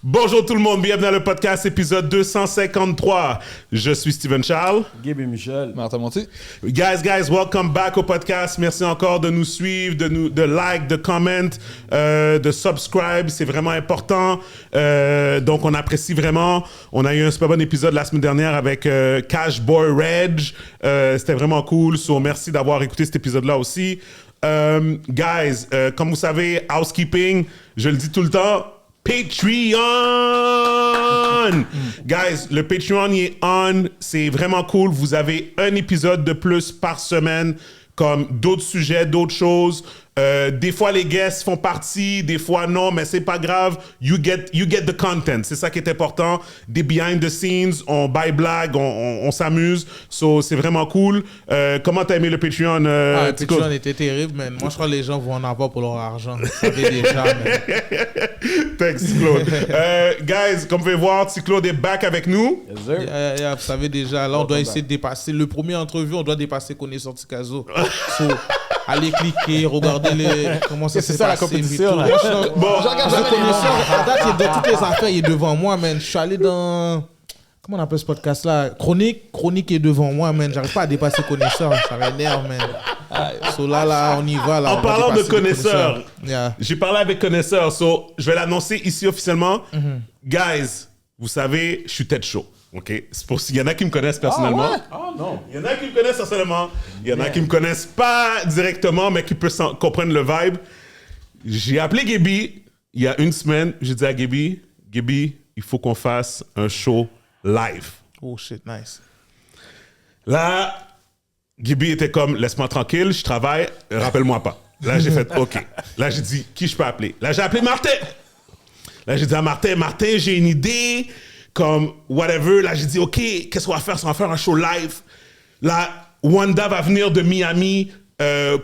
Bonjour tout le monde, bienvenue dans le podcast épisode 253. Je suis Steven Charles. Gaby Michel. Martin Monti. Guys, welcome back au podcast. Merci encore de nous suivre, de like, de comment, de subscribe. C'est vraiment important. Donc, on apprécie vraiment. On a eu un super bon épisode la semaine dernière avec Cash Boy Reg. C'était vraiment cool. So, merci d'avoir écouté cet épisode-là aussi. Guys, comme vous savez, housekeeping, je le dis tout le temps, Patreon! Guys, le Patreon il est on, c'est vraiment cool. Vous avez un épisode de plus par semaine, comme d'autres sujets, d'autres choses. Des fois, les guests font partie, des fois non, mais c'est pas grave. You get the content. C'est ça qui est important. Des behind the scenes, on buy blague, on s'amuse. So, c'est vraiment cool. Comment t'as aimé le Patreon? Le Patreon était terrible, man. Moi, je crois que les gens vont en avoir pour leur argent. Vous savez déjà, man. Thanks, Claude. Guys, comme vous pouvez voir, Claude est back avec nous. Yes, sir. Vous savez déjà, là, on doit essayer de dépasser. Le premier entrevue, on doit dépasser Connaisseur Ticazo. So, allez cliquer, regardez comment ça s'est passé. C'est ça la compétition, là. Bon, je regarde Connaisseur. À date, de toutes les affaires, il est devant moi, man. Je suis allé dans... Comment on appelle ce podcast-là? Chronique est devant moi, man. J'arrive pas à dépasser Connaisseur. Ça m'énerve, man. So là, on y va. Là, en parlant de Connaisseur, yeah. J'ai parlé avec Connaisseur. So, je vais l'annoncer ici officiellement. Guys, vous savez, je suis tête chaud. OK? C'est pour s'il y en a qui me connaissent personnellement. Non. Il y en a qui me connaissent personnellement. Il y en a qui me connaissent pas directement, mais qui peuvent comprendre le vibe. J'ai appelé Gaby il y a une semaine. J'ai dit à Gaby, il faut qu'on fasse un show live. Oh shit, nice. Là, Gaby était comme, laisse-moi tranquille, je travaille, rappelle-moi pas. Là, j'ai fait, OK. Là, j'ai dit, qui je peux appeler? Là, j'ai appelé Martin. Là, j'ai dit à Martin, j'ai une idée, comme whatever. Là, j'ai dit, OK, qu'est-ce qu'on va faire? On va faire un show live. Là, Wanda va venir de Miami.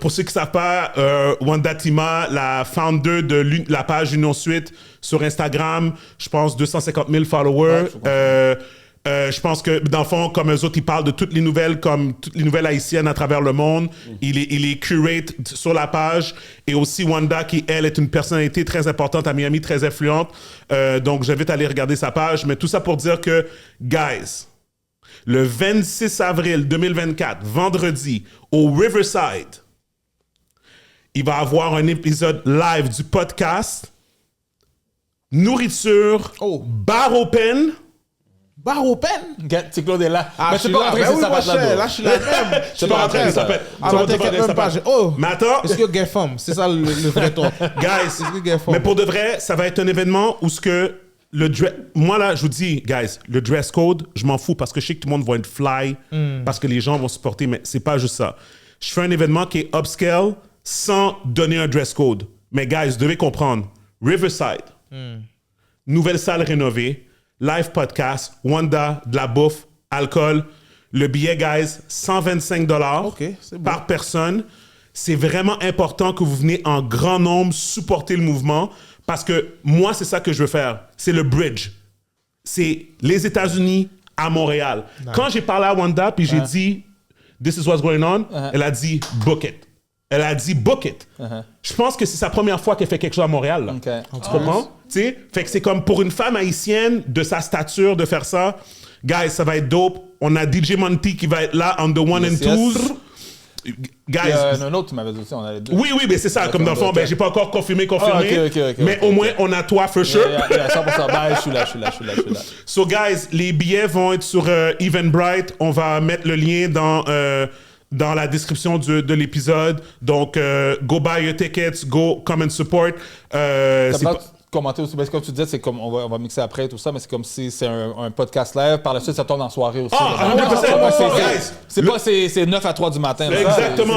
Pour ceux qui ne savent pas, Wanda Tima, la founder de la page Union Suite sur Instagram, je pense 250 000 followers. Je pense que, dans le fond, comme eux autres, ils parlent de toutes les nouvelles, comme toutes les nouvelles haïtiennes à travers le monde. Il est curate sur la page. Et aussi Wanda, qui, elle, est une personnalité très importante à Miami, très influente. Donc, j'invite à aller regarder sa page. Mais tout ça pour dire que, guys, le 26 avril 2024, vendredi, au Riverside, il va y avoir un épisode live du podcast. Nourriture, bar open. Bar open? Petit Claude est là. Ah, mais je c'est suis pas là. rentré, Ben c'est oui, ça moi, va je suis là, je suis là même. Je pas rentré, ça s'appelle. Ah, ma t'inquiète même pas. Oh, Mais attends. est-ce que gay femme? C'est ça le vrai ton. Guys, Est-ce que gay femme? mais pour de vrai, ça va être un événement où ce que moi là, je vous dis, guys, le dress code, je m'en fous parce que je sais que tout le monde va être fly, parce que les gens vont supporter, mais c'est pas juste ça. Je fais un événement qui est upscale sans donner un dress code. Mais guys, vous devez comprendre, Riverside, nouvelle salle rénovée, live podcast, Wanda, de la bouffe, alcool. Le billet, guys, 125 $ OK, c'est bon. par personne. C'est vraiment important que vous venez en grand nombre supporter le mouvement parce que moi, c'est ça que je veux faire. C'est le bridge. C'est les États-Unis à Montréal. Nice. Quand j'ai parlé à Wanda puis j'ai dit « This is what's going on », elle a dit « Book it ». Elle a dit « Book it ». Je pense que c'est sa première fois qu'elle fait quelque chose à Montréal. Là. Okay. Tu comprends? T'sais? Fait que c'est comme pour une femme haïtienne de sa stature de faire ça. Guys, ça va être dope. On a DJ Monty qui va être là on the one and twos. Guys. Il y a un autre qui m'avait dit aussi, on a les deux. Oui, mais c'est ça. Comme dans le fond, ben, j'ai pas encore confirmé. Mais au moins, on a toi, for sure. 100%. Ben, je suis là. So, guys, les billets vont être sur Eventbrite. On va mettre le lien dans la description de l'épisode. Donc, go buy your tickets, go come and support. Commenter aussi, parce que comme tu disais, c'est comme on va mixer après tout ça, mais c'est comme si c'est un podcast live. Par la suite, ça tourne en soirée aussi. C'est 9 à 3 du matin. Exactement,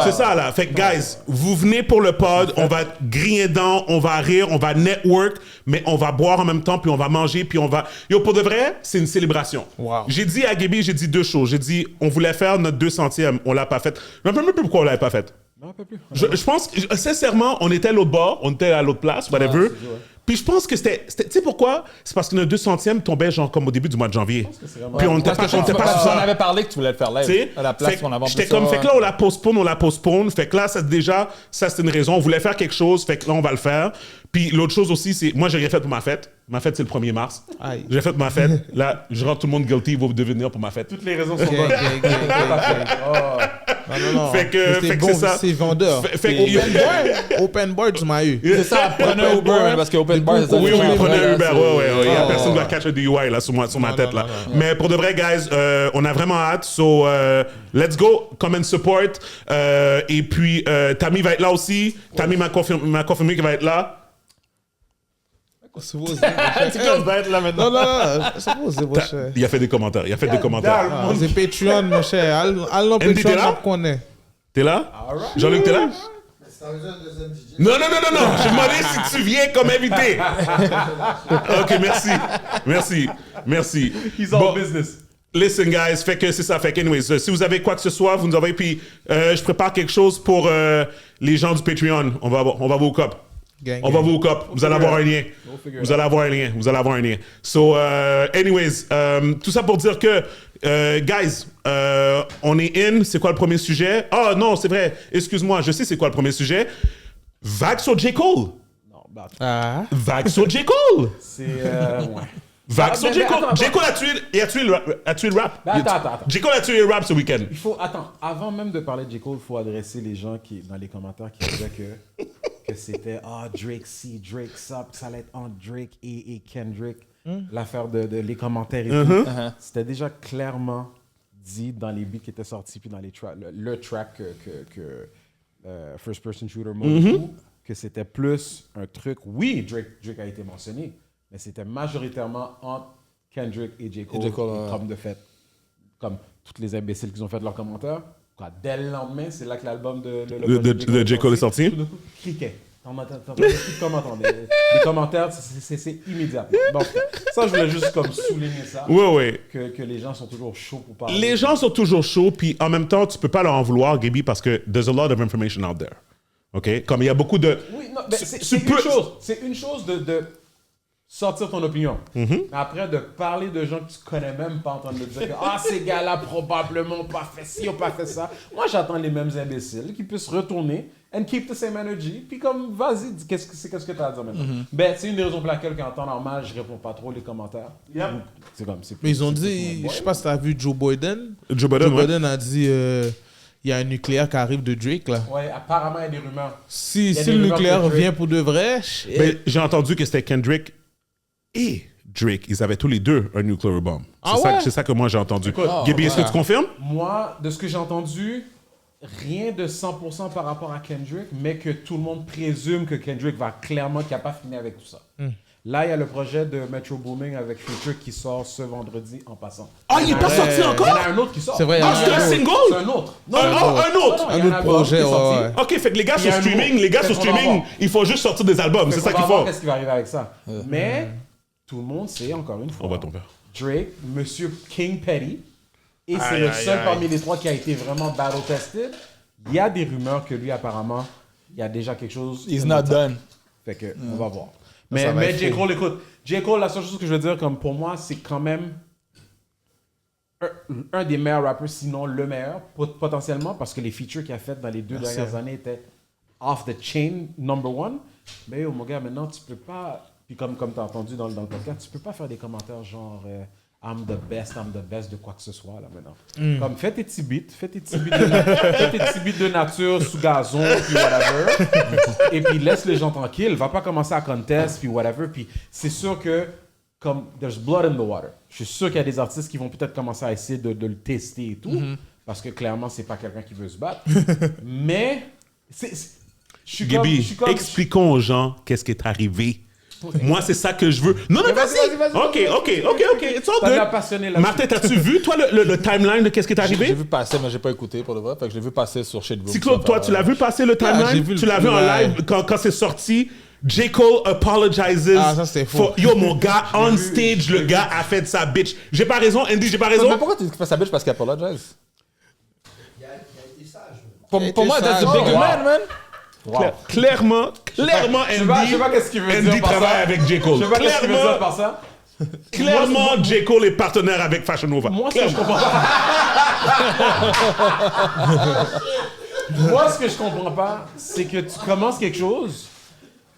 c'est ça là. Fait que guys, vous venez pour le pod, on va griller dedans, on va rire, on va network, mais on va boire en même temps, puis on va manger, puis on va... Yo, pour de vrai, c'est une célébration. Wow. J'ai dit à Gaby, j'ai dit deux choses. J'ai dit, on voulait faire notre 200e, on l'a pas fait. Je me rappelle même plus pourquoi on l'avait pas fait. Non, un peu plus. Je pense que, sincèrement, on était à l'autre bord, on était à l'autre place, whatever. Ouais. Puis je pense que c'était tu sais pourquoi? C'est parce que notre 200e tombait genre comme au début du mois de janvier. Puis on n'était pas sur On ça. avait parlé que tu voulais le faire live. T'sais, À la place fait, qu'on avait j'étais comme, fait que là, on la postpone. Fait que là, ça c'est une raison. On voulait faire quelque chose, fait que là, on va le faire. Puis l'autre chose aussi, c'est, moi, j'ai rien fait pour ma fête. Ma fête, c'est le 1er mars. Aïe. J'ai fait ma fête. Là, je rends tout le monde guilty, vous devez venir pour ma fête. Toutes les raisons sont Ok, bonnes. ok, ok, ok. Non. Fait que bon, c'est ça. c'est vendeur. Fait que- Open bar, tu m'as eu. C'est ça, prenez un Uber, parce que Open Bar, c'est ça. Oui, prenez un Uber. Ouais. Il y a Oh. personne qui va catch un DUI là, sur ma tête. non, là. Mais pour de vrai, guys, on a vraiment hâte. So, let's go. Come and support. Et puis, Tammy va être là aussi. Tammy m'a confirmé qu'il va être là. C'est beau, c'est Tu commences à être là maintenant. Non. C'est beau, c'est beau, cher. Il a fait des commentaires. Ah, c'est Patreon, mon cher. Allons Andy, t'es Patreon, là? on connaît. T'es là? Jean-Luc, t'es là? Non. Je demandais si tu viens comme invité. OK, merci. He's all Bon, business. Listen, guys, fait que c'est ça. Fait que, anyways, si vous avez quoi que ce soit, vous nous envoyez. Puis, je prépare quelque chose pour les gens du Patreon. On va vous hook up. Gang, On va vous hook up. Vous allez avoir un lien. Vous allez avoir un lien. So, anyways, tout ça pour dire que, guys, on est in. C'est quoi le premier sujet? Ah, non, c'est vrai. Excuse-moi, je sais c'est quoi le premier sujet. Vague sur J. Cole. Non, bah, Ah. Vague sur J. Cole. c'est. Ouais. Vague sur J. Cole. attends. J. Cole a tué le rap. Attends. J. Cole a tué le rap ce week-end. Attends, avant même de parler de J. Cole, il faut adresser les gens qui, dans les commentaires qui disaient que c'était Drake ci, Drake ça, que ça allait être entre Drake et Kendrick. L'affaire de les commentaires et tout. C'était déjà clairement dit dans les beats qui étaient sortis, puis dans les le track que First Person Shooter Mode et tout, que c'était plus un truc. Oui, Drake a été mentionné, mais c'était majoritairement entre Kendrick et J. Cole, comme de fait. Comme tous les imbéciles qui ont fait leurs commentaires. Quoi, dès le lendemain, c'est là que l'album de J. Cole est sorti. Tout d'un coup, criquet. T'en entends les commentaires, c'est immédiat. Donc, ça, je voulais juste comme souligner ça. Ouais. Que les gens sont toujours chauds pour parler. Les gens sont toujours chauds, puis en même temps, tu peux pas leur en vouloir, Gaby, parce que there's a lot of information out there. OK? Comme il y a beaucoup de... Oui, non, mais c'est une chose de sortir ton opinion. Mais après, de parler de gens que tu connais même pas en train de dire que ces gars-là probablement ont pas fait ci, ont pas fait ça. Moi, j'attends les mêmes imbéciles qui puissent retourner and keep the same energy. Puis comme, vas-y, dis qu'est-ce que tu as à dire maintenant. Ben, c'est une des raisons pour laquelle, qu'en temps normal, je réponds pas trop les commentaires. C'est comme, Mais ils ont dit, je sais pas si t'as vu Joe Biden. Joe Biden a dit, il y a un nucléaire qui arrive de Drake, là. Ouais, apparemment, il y a des rumeurs. Si des le rumeurs nucléaire que Drake- vient pour de vrai, Ben, j'ai entendu que c'était Kendrick et Drake. Ils avaient tous les deux un nuclear bomb. C'est ça que moi j'ai entendu. Gaby, est-ce que tu confirmes? Moi, de ce que j'ai entendu, rien de 100% par rapport à Kendrick, mais que tout le monde présume que Kendrick va clairement qu'il n'a pas fini avec tout ça. Là, il y a le projet de Metro Booming avec Future qui sort ce vendredi en passant. Ah, il est pas sorti Il y en encore? a un autre qui sort. C'est vrai, il y en a c'est un single? C'est un autre. Non, Un autre? il y a Un autre album projet, qui est sorti. ouais. OK, fait que les gars Il y sur a un streaming, nouveau. les gars Fait sur qu'on va streaming, voir. il faut juste sortir des albums. C'est Fait ça qu'on qu'il va voir faut. qu'est-ce qui va arriver avec ça. Mais tout le monde sait, encore une fois, On va tomber. Drake, Monsieur King Petty, et c'est le seul parmi les trois qui a été vraiment battle-tested. Il y a des rumeurs que lui, apparemment, il y a déjà quelque chose. He's not done. Fait que, on va voir. Ça va Mais être J. fou. Cole, écoute, J. Cole, la seule chose que je veux dire, comme pour moi, c'est quand même un des meilleurs rappeurs, sinon le meilleur, potentiellement, parce que les features qu'il a fait dans les deux dernières années étaient off the chain, number one. Mais mon gars, maintenant, tu peux pas, puis comme tu as entendu dans le podcast, tu peux pas faire des commentaires genre I'm the best de quoi que ce soit, là, maintenant. Comme, fais tes petits beats, fais tes petits beats de nature sous gazon, puis whatever. Et puis, laisse les gens tranquilles. Va pas commencer à contest, puis whatever. Puis, c'est sûr que, comme, there's blood in the water. Je suis sûr qu'il y a des artistes qui vont peut-être commencer à essayer de le tester et tout. Parce que, clairement, c'est pas quelqu'un qui veut se battre. Mais, je suis Gaby, comme- expliquons aux gens qu'est-ce qui est arrivé. Moi, c'est ça que je veux. Non, Vas-y. OK. It's all T'as de la good. passionné là-dessus. Martin, t'as-tu vu, toi, le timeline de qu'est-ce qui est J'ai arrivé? vu passer, mais j'ai pas écouté pour le vrai. Fait que je l'ai vu passer sur Shade Si Claude, toi, tu l'as vu passer le j'ai timeline? vu Tu l'as vu en ouais. live quand c'est sorti? J. Cole apologizes. Ah, ça, c'est fou. Yo, mon gars, on stage, le gars a fait de sa bitch. J'ai pas raison, Andy, j'ai pas raison? Mais pourquoi tu fais sa bitch parce qu'il apologize? Pour moi, that's the bigger man. Wow. Clairement, Je sais pas qu'est-ce qu'il veut dire Andy par travaille ça. avec J. Cole. Je sais pas qu'est-ce qu'il veut dire par ça. Clairement, J. Cole est partenaire avec Fashion Nova. Moi, ce que je comprends pas. Moi, ce que je comprends pas, c'est que tu commences quelque chose,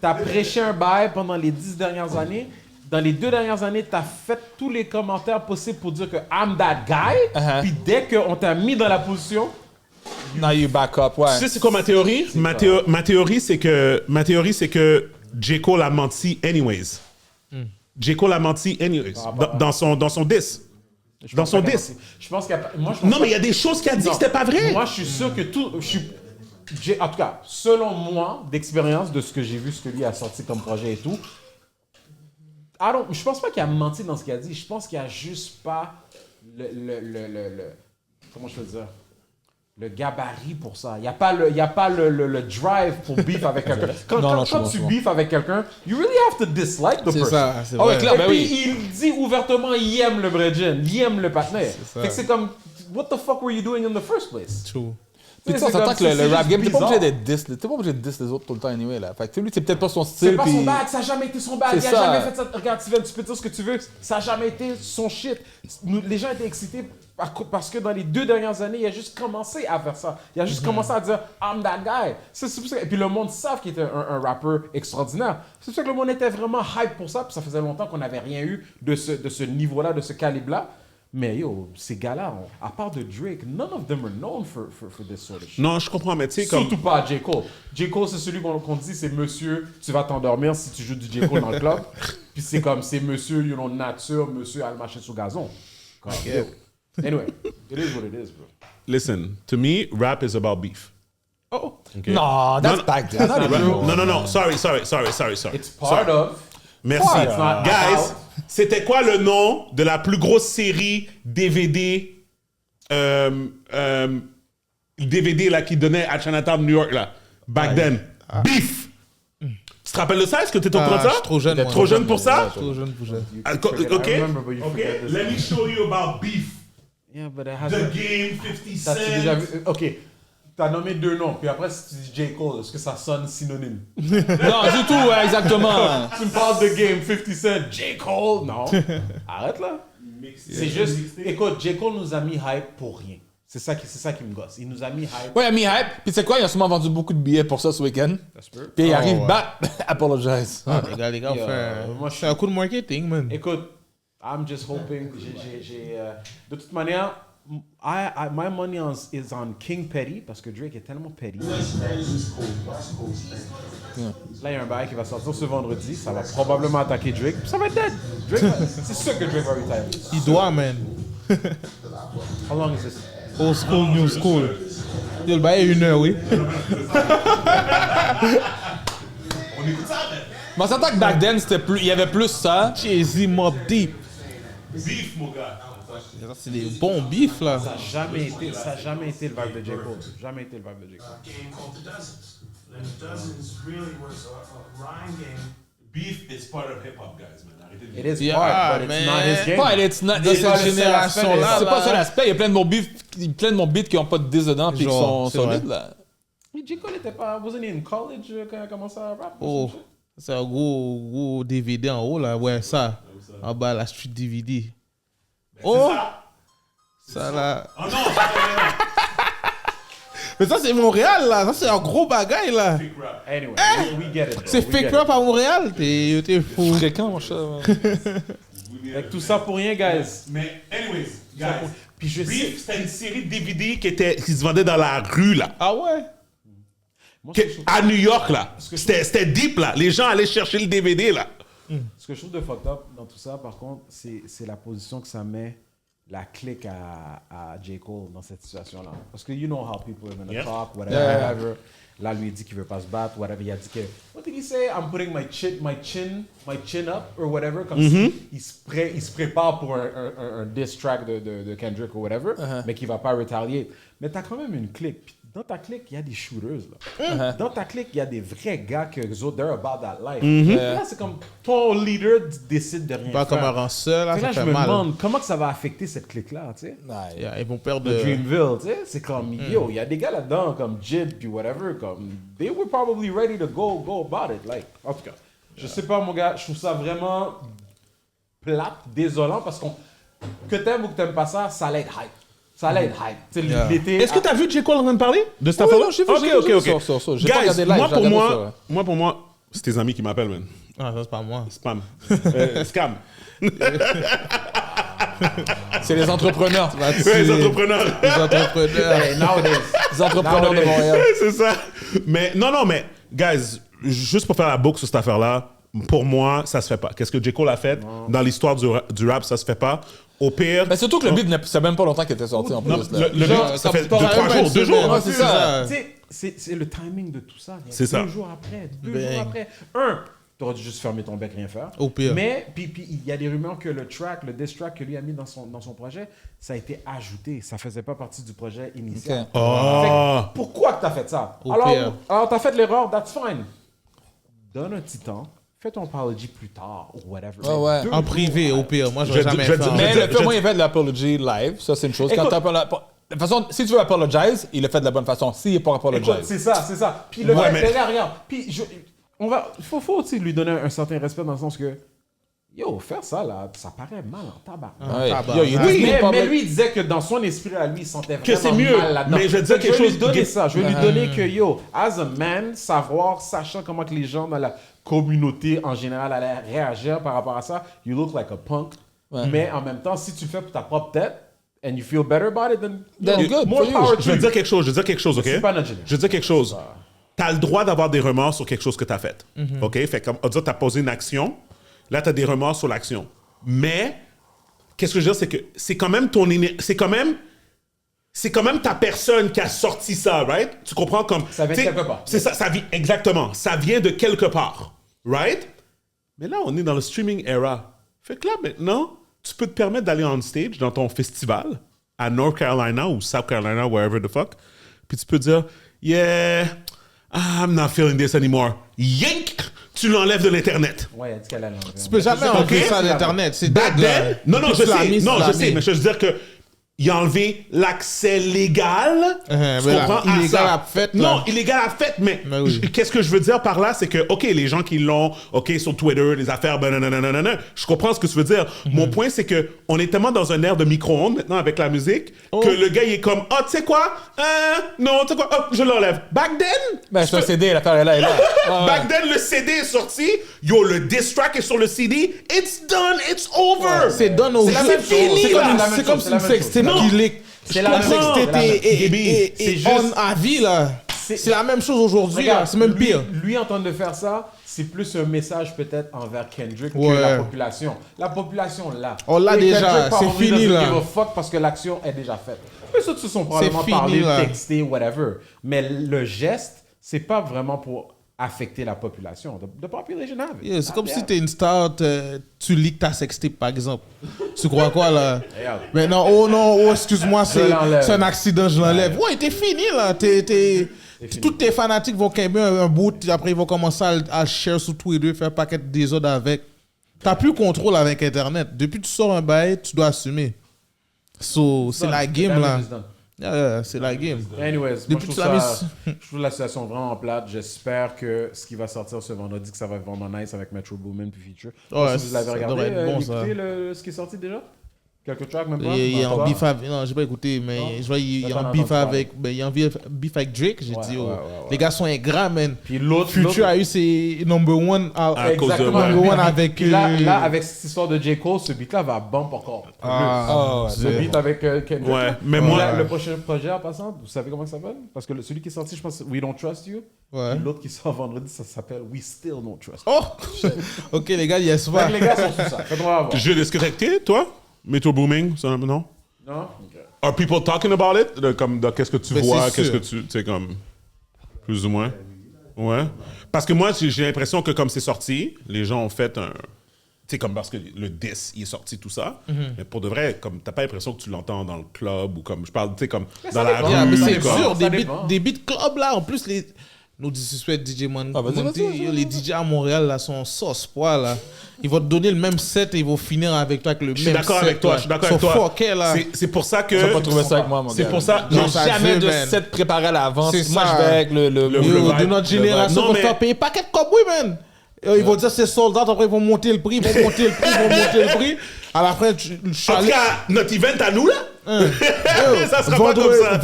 t'as prêché un bail pendant les 10 dernières années. Dans les 2 dernières années, t'as fait tous les commentaires possibles pour dire que I'm that guy. Puis dès qu'on t'a mis dans la position, Now you back up, ouais. Tu sais, c'est quoi ma théorie? Ma théorie, c'est que J. Cole a menti anyways. J. Cole a menti anyways. Dans son diss. Dans son diss. je pense qu'il y a... Moi, je pense Non, pas- mais il y a des choses qu'il a dit que c'était pas vrai. Moi, je suis sûr que tout... En tout cas, selon moi, d'expérience, de ce que j'ai vu, ce que lui a sorti comme projet et tout, je pense pas qu'il a menti dans ce qu'il a dit. Je pense qu'il a juste pas comment je peux dire? Le gabarit pour ça. Il n'y a pas le drive pour beef avec quelqu'un. Quand tu beef avec quelqu'un, you really have to dislike the person. C'est ça, c'est Ah ouais, vrai. clair, Et ben puis, oui. il dit ouvertement, il aime le Bredgen, il aime le partenaire. ça. Fait que c'est comme, what the fuck were you doing in the first place? True. Puis tu sais, C'est on s'entend comme- que le c'est rap juste game, t'es pas bizarre. obligé d'être diss. T'es pas obligé de diss les autres tout le temps anyway, là. Fait que lui, c'est peut-être pas son C'est style, pas puis... son bag, ça n'a jamais été son bag. C'est Il a ça. jamais fait ça. Regarde, Steven, tu peux dire ce que tu veux. Ça n'a jamais été son shit. Les gens étaient excités parce que dans les 2 dernières années, il a juste commencé à faire ça. Il a juste commencé à dire I'm that guy. C'est pour ça. Et puis le monde savent qu'il était un rappeur extraordinaire. C'est pour ça que le monde était vraiment hype pour ça. Puis ça faisait longtemps qu'on n'avait rien eu de ce niveau-là, de ce calibre-là. Mais yo, ces gars-là, à part de Drake, none of them are known for this sort of shit. Non, je comprends, mais tu sais, comme... Surtout pas J. Cole. J. Cole, c'est celui qu'on dit, c'est monsieur, tu vas t'endormir si tu joues du J. Cole dans le club. Puis c'est comme, c'est monsieur, you know, nature, monsieur à le marcher sous gazon. Comme, yo. Anyway, it is what it is, bro. Listen, to me, rap is about beef. Oh, Okay? Non, that's Non, back there. not true. Non. Sorry. it's part of. Merci. It's not Guys, about. c'était quoi le nom de la plus grosse série DVD DVD là, qui donnait à Chinatown, New York, là, back then? Beef! Tu te rappelles de ça? Est-ce que tu étais au courant de Je ça? suis trop jeune. moi. Trop jeune pour ça? Trop jeune pour ça. Ah, forget. I OK? remember, but you OK? forget this. Let me show you about beef. Yeah, but it has. The Game, 50 T'as-tu déjà Cent. vu? Ok. T'as nommé 2 noms, puis après, si tu dis J. Cole, est-ce que ça sonne synonyme? Non, du tout, ouais, exactement. Tu me parles de Game, 50 Cent, J. Cole? Non. Arrête là. C'est juste, écoute, J. Cole nous a mis hype pour rien. C'est ça qui me gosse. Il nous a mis hype. Ouais, il a mis hype. Puis tu sais quoi, il a sûrement vendu beaucoup de billets pour ça ce week-end. Puis il arrive, ouais. bah, apologize. Ah, les gars, Yo, moi, c'est un coup de marketing, man. Écoute, I'm just hoping. De toute manière, my money is on King Petty parce que Drake est tellement petty. Là, il y a un bail qui va sortir ce vendredi. Ça va probablement attaquer Drake. Puis ça va être dead. C'est sûr que Drake va retire. Il doit, man. How long is this? Old school, new school. Il le bail 1 heure, oui. Mais on s'entend que back then, c'était plus, il y avait plus ça. Jay-Z, Mob Deep. Beef, mon gars. Ça, c'est des bons bifs, là. Ça n'a jamais été le vibe de J. Cole. Jamais été le vibe de J. Cole. game called The Dozens. And The Dozens really was a rhyme game. Beef is part of hip-hop, guys, man. Arrêtez de It is Yeah, part, but it's man. not his game. Ouais, it's not, De it's cette pas- génération-là, c'est pas là. ça l'aspect. Il y a plein de mon beats qui ont pas de 10 dedans puis qui Genre, sont c'est solides, vrai. là. Mais J. Cole était pas... Wasn't he in college quand il a commencé à rap? Oh, c'est un gros DVD en haut, là. Ouais, ça. En bas, la Street DVD. Oh! Ça, là. Oh non, ça c'est Mais ça, c'est Montréal, là. Ça, c'est un gros bagaille, là. fake rap. Anyway, we get it. bro. C'est We fake get rap à Montréal. T'es fou. Fréquent, mon chat. ouais. it. Fait que tout ça pour rien, guys. Mais, anyways, guys. Puis je sais... Beef, c'était une série de DVD qui se vendait dans la rue, là. Ah ouais? Moi, ce que je trouve- À New York, là. C'était deep, là. Les gens allaient chercher le DVD, là. Ce que je trouve de fucked up dans tout ça, par contre, c'est la position que ça met la clique à J. Cole dans cette situation-là. Parce que you know how people are gonna Yeah. talk, whatever, Yeah. whatever. Là, lui, il dit qu'il veut pas se battre, whatever. Il a dit que... What did he say? I'm putting my chin up, or whatever. Comme si il se prépare pour un diss track de Kendrick, ou whatever, mais qu'il va pas retalier. Mais t'as quand même une clique. Puis dans ta clique, il y a des shooters. Là. Dans ta clique, il y a des vrais gars que les autres, they're about that life. Là, c'est comme ton leader décide de rien Pas faire. comme un ranceur, là, Fait que ça là, je fait me mal. demande comment que ça va affecter cette clique-là, tu sais. Yeah, ils vont perdre De Dreamville, tu sais. C'est comme, yo, il y a des gars là-dedans, comme Jid, puis whatever, comme, they were probably ready to go about it. Like, en tout cas, je sais pas, mon gars, je trouve ça vraiment plate, désolant, parce qu'on, que t'aimes ou que t'aimes pas ça, ça allait être hype. Ça allait être hype. Tu sais, l'été. Est-ce que tu as vu J. Cole en train de parler de cette Oui, affaire-là? non, j'ai vu, Ok, j'ai vu ok. ça. J'ai pas Guys, regardé live, j'ai regardé ça. moi, pour moi, c'est tes amis qui m'appellent, man. Ah, ça, c'est pas moi. Spam. Scam. C'est les entrepreneurs. Ouais, les entrepreneurs. Les entrepreneurs. Hey, nowadays. Les entrepreneurs de Montréal. C'est ça. Mais non, mais, guys, juste pour faire la boucle sur cette affaire-là, pour moi, ça se fait pas. Qu'est-ce que J. Cole a fait dans l'histoire du rap, ça se fait pas. Au pire. Mais surtout que le beat, c'est même pas longtemps qu'il était sorti en plus. Non, là. le beat, ça fait 2-3 jours, 2 jours. Ouais, c'est ça. Tu sais, c'est le timing de tout ça. Il y a C'est ça. 2 jours après, 2 Ben. jours après. T'aurais dû juste fermer ton bec, rien faire. Au pire. Mais, puis il y a des rumeurs que le diss track que lui a mis dans son projet, ça a été ajouté. Ça faisait pas partie du projet initial. Ok. Oh. Fait que, pourquoi que t'as fait ça? Au pire. Alors t'as fait l'erreur, that's fine. Donne un petit temps. Fais ton apology plus tard, ou whatever. Ah ouais. 2 En jours privé, au pire. Moi, je vais Je- jamais je- faire. Mais je- le fait, moi, il fait de l'apology live, ça c'est une chose. Quand Écoute- t'as pas de toute façon, si tu veux apologize, il le fait de la bonne façon. S'il n'est pas Écoute, apologize. c'est ça. Puis le Ouais, gars, mais- regarde. Puis faut aussi lui donner un certain respect dans le sens que, yo, faire ça, là, ça paraît mal en tabac. Ouais. tabac. Yo, il Oui, dit Mais, pas mais mal- lui, il disait que dans son esprit à lui, il sentait vraiment Que c'est mieux. mal là-dedans. Mais je vais dire Fait que quelque Je vais chose- lui donner ça. Je vais lui donner que, yo, as a man, sachant comment que les gens dans la communauté en général allaient réagir par rapport à ça, you look like a punk. Mais en même temps, si tu le fais pour ta propre tête, and you feel better about it, then, Then good more for you. power to Je vais you. dire quelque chose, OK? C'est pas notre génération. Je vais dire quelque chose. Tu as le droit d'avoir des remords sur quelque chose que tu as fait. OK? Fait comme, on va dire, tu as posé une action. Là, tu as des remords sur l'action. Mais, qu'est-ce que je veux dire, c'est que c'est quand même c'est quand même ta personne qui a sorti ça, right? Tu comprends comme... Ça vient de t'sais, quelque part. C'est ça, exactement. Ça vient de quelque part, right? Mais là, on est dans le streaming era. Fait que là, maintenant, tu peux te permettre d'aller on stage dans ton festival à North Carolina ou South Carolina, wherever the fuck, puis tu peux dire, yeah, I'm not feeling this anymore. Yank! Tu l'enlèves de l'Internet. Ouais, elle dit qu'elle a l'enlevé. Tu peux jamais enlever ça d'Internet. C'est Back dead, là. then, non, Tu je l'as sais, mis, non, tu l'as je sais, mis. mais je veux dire que il a enlevé l'accès légal. Tu mais là, comprends? illégal ça. à fait, là. Non, illégal à fait, mais Ben oui. qu'est-ce que je veux dire par là, c'est que, OK, les gens qui l'ont, OK, sur Twitter, les affaires, nanana, je comprends ce que tu veux dire. Mon point, c'est que on est tellement dans un air de micro-ondes maintenant avec la musique que le gars, il est comme, tu sais quoi? Non, tu sais quoi? Je l'enlève. Back then, Ben, c'est un CD, l'affaire est là, elle est là. Ouais. back then, le CD est sorti. Yo, le diss track est sur le CD. It's done. It's over. C'est done au C'est la jeu. même chose. C'est C'est comme la une- même c'est comme chose, si c'est une la même sextape chose. qui leak. C'est la La même chose. sextape est C'est juste- on à vie, là. C'est la même chose aujourd'hui, là. C'est même pire. Lui, en train de faire ça, c'est plus un message peut-être envers Kendrick que Ouais. la population. La population, là. On l'a Et déjà, Kendrick, par c'est contre, il fini, doesn't là. give a fuck parce que l'action est déjà faite. Mais ça, ils se sont probablement fini, parlé, là. texté, whatever. Mais le geste, c'est pas vraiment pour affecter la population. The population have it. Yeah, c'est comme si t'es une star, tu leaks ta sextape, par exemple. Tu crois quoi, là? Regarde. Mais non, oh non, oh, excuse-moi, l'enlève. c'est un accident, je l'enlève. Ouais, t'es fini, là. Tous tes fanatiques vont camber un bout, après ils vont commencer à le share sur Twitter, faire un paquet de désordre avec. T'as plus contrôle avec Internet. Depuis que tu sors un bail, tu dois assumer. So, c'est la game, là. Yeah, c'est la game. Anyways, moi, Depuis je que tu l'as je trouve la situation vraiment plate. J'espère que ce qui va sortir ce vendredi, que ça va être vraiment nice avec Metro Boomin puis Feature. Je sais pas Ouais, si vous l'avez ça regardé, devrait être bon, ça. écoutez ce qui est sorti déjà? Quelques tracks même pas? Il est Non, en pas. beef avec. Non, j'ai pas écouté, mais je vois, il est T'as en pas beef entendu avec. Ben, il est en beef avec Drake. J'ai Ouais, dit, oh, ouais, ouais. les gars sont ingrats, man. Puis l'autre... Future a eu ses number one À cause de- Exactement. number one avec. Puis là, avec cette histoire de J. Cole, ce beat-là va bump encore plus. Ah, ouais, Ce beat avec Kendrick. Ouais, là. mais Puis moi- là, le prochain projet en passant, vous savez comment ça s'appelle? Parce que celui qui est sorti, je pense, We Don't Trust You. Ouais. Puis l'autre qui sort vendredi, ça s'appelle We Still Don't Trust You. Oh! Ok, les gars, yes, Fait va. que les gars sont sous ça. Faites-moi avoir. Jules, est-ce que t'as écouté, toi? Metro Booming, ça, non? Non? Ok. Are people talking about it? Comme, qu'est-ce que tu Ben, vois? c'est Qu'est-ce que sûr. tu sais, comme, plus ou moins? Ouais. Parce que moi, j'ai l'impression que comme c'est sorti, les gens ont fait un... sais, comme parce que le 10, il est sorti, tout ça. Mais pour de vrai, comme t'as pas l'impression que tu l'entends dans le club ou comme, je parle, tu sais, comme dans la rue. Yeah, mais c'est quoi. sûr, Ça des dépend. beats club là, en plus, nos suspects DJ Man, Ah, vas-y, Monty, vas-y. les DJ à Montréal là sont sauce poids là. Ils vont te donner le même set et ils vont finir avec toi avec le même Je set. suis d'accord avec toi, là. je suis d'accord Ils avec sont toi. fuckés, là. C'est pour ça que. Tu vas pas trouver ça avec moi, mon gars. C'est pour ça. J'ai Non, ça jamais veut, de man. set préparé à l'avance. C'est Moi, ça. je vais avec le Yo, vibe. de notre génération, Non, on mais- va faire payer paquet de cowboys, man. Ils vont dire c'est soldats, après ils vont monter le prix, ils vont monter le prix. À la fin, je suis En tout allé. cas, notre event à nous, là. Ça sera pas comme ça.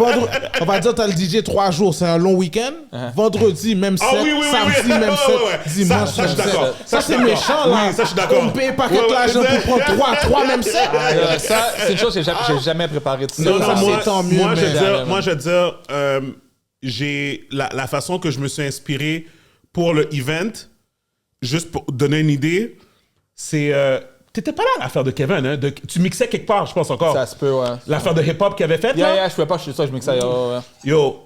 On va dire, t'as le DJ 3 jours, c'est un long week-end. Vendredi, même set. Ah oui, oui, oui, Samedi, oui. même Ouais, set. ouais, ouais. Dimanche, Ça, je suis même d'accord. set. Ça, je suis c'est d'accord. méchant, là. Oui, ça, je suis d'accord. On paye paquet de Ouais, l'argent ouais. pour prendre 3 même sets. Ça, c'est une chose que j'ai jamais préparé de ça. Non, Ça, non, c'est moi, tant mieux, moi, mais- je veux dire, j'ai la façon que je me suis inspiré pour le event, juste pour donner une idée, c'est... T'étais pas là à l'affaire de Kevin, hein? Tu mixais quelque part, je pense encore. Ça se peut, ouais. L'affaire de hip-hop qu'il avait faite, là. Je pouvais pas, je suis ça, je mixe ça. Ouais. Yo,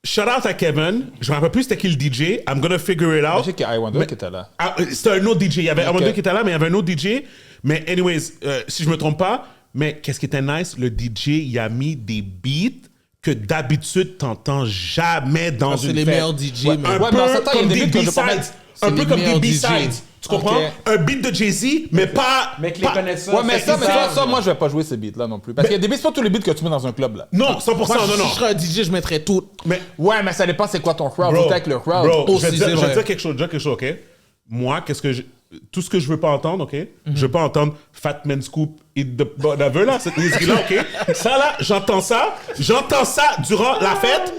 shout out à Kevin. Je me rappelle plus c'était qui le DJ. I'm gonna figure it Je out. sais qu'il y a I-Wonder qui était là. Ah, c'était un autre DJ. Il y avait Ok. Armando qui était là, mais il y avait un autre DJ. Mais anyways, si je me trompe pas, mais qu'est-ce qui était nice? Le DJ, il a mis des beats que d'habitude, t'entends jamais dans C'est une les fête. meilleurs DJ, Un man. Ouais, peu mais en ce temps, il y a comme des des beats que je peux pas B-sides. mettre. Un C'est peu les comme des meilleurs B-sides. DJ. Tu comprends? Ok. Un beat de Jay-Z, mais pas... Mais que les pas- connaissent ça. Ouais, mais c'est ça, bizarre, moi, je vais pas jouer ces beats-là non plus. Parce qu'il y a des beats, c'est pas tous les beats que tu mets dans un club, là. Non, 100%, Moi, non, si non. je serais un DJ, je mettrais tout. Mais Ouais, mais ça dépend c'est quoi ton crowd. Bro, Faut avec le crowd. bro, Aussi, je vais c'est te vrai. dire quelque chose, OK? Moi, tout ce que je veux pas entendre, OK? Je veux pas entendre Fat Man Scoop et whatever, là, cette musique-là, OK? Ça, là, j'entends ça durant la fête.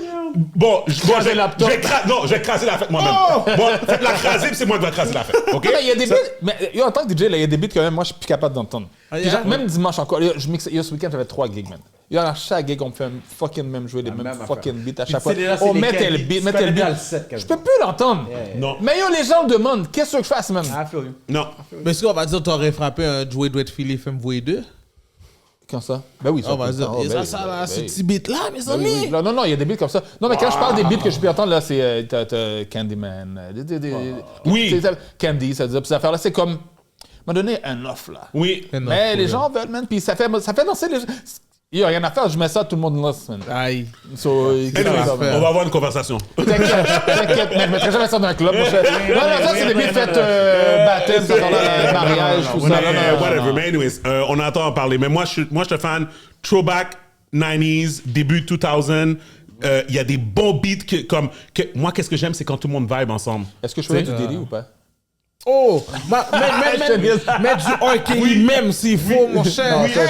Bon, je Craser le laptop. je vais craser la fête moi-même. Bon, faites-la craser, puis c'est moi qui vais craser la fête, OK? Non, mais il y a des beats. Mais yo, en tant que DJ, là, il y a des beats quand même, moi, je suis plus capable d'entendre. Puis yeah? genre, même dimanche encore, yo, je mixe. Yo, ce week-end, j'avais 3 gigs, man. Yo, à chaque gig, on me fait fucking même jouer les mêmes même fucking beats à Puis chaque fois. tu sais, là, c'est On lesquels, mettait le tu beat, connais mettait le bien beat. le set, Je peux plus l'entendre. Non, Mais yo, les gens me demandent, qu'est-ce que je fasse, man? I feel you. non. Mais est-ce qu'on va dire t'aurais frappé un Joey Dwayne Philly FM 2? Quand ça? Ben oui, ça. On va dire, Oh, et ben ça oui, là, ben ce oui. petit beat là, mes Ben oui, oui. amis. Non, il y a des beats comme ça. Non, mais quand je parle des beats que je peux entendre, là, c'est t'as Candyman. Oui. Candy, ça veut dire. Puis cette affaire-là, c'est comme. M'a donné un offre, là. Oui. Mais les gens veulent, man. Puis ça fait danser les gens. Il n'y a rien à faire, je mets ça, tout le monde lance, man. Aïe. So, Anyways, faire. on va avoir une conversation. T'inquiète, mais je mettrai jamais ça dans un club. Non, ça, c'est des beats faits baptême, ça, dans le mariage, tout ça. Mais whatever. Mais anyways, on attend en parler. Mais moi, je suis un fan throwback 90s, début 2000. Il y a des bons beats moi, qu'est-ce que j'aime, c'est quand tout le monde vibe ensemble. Est-ce que je fais du délit ou pas? Oh, mettre du R. Kelly même s'il faut, mon cher. Non, ça,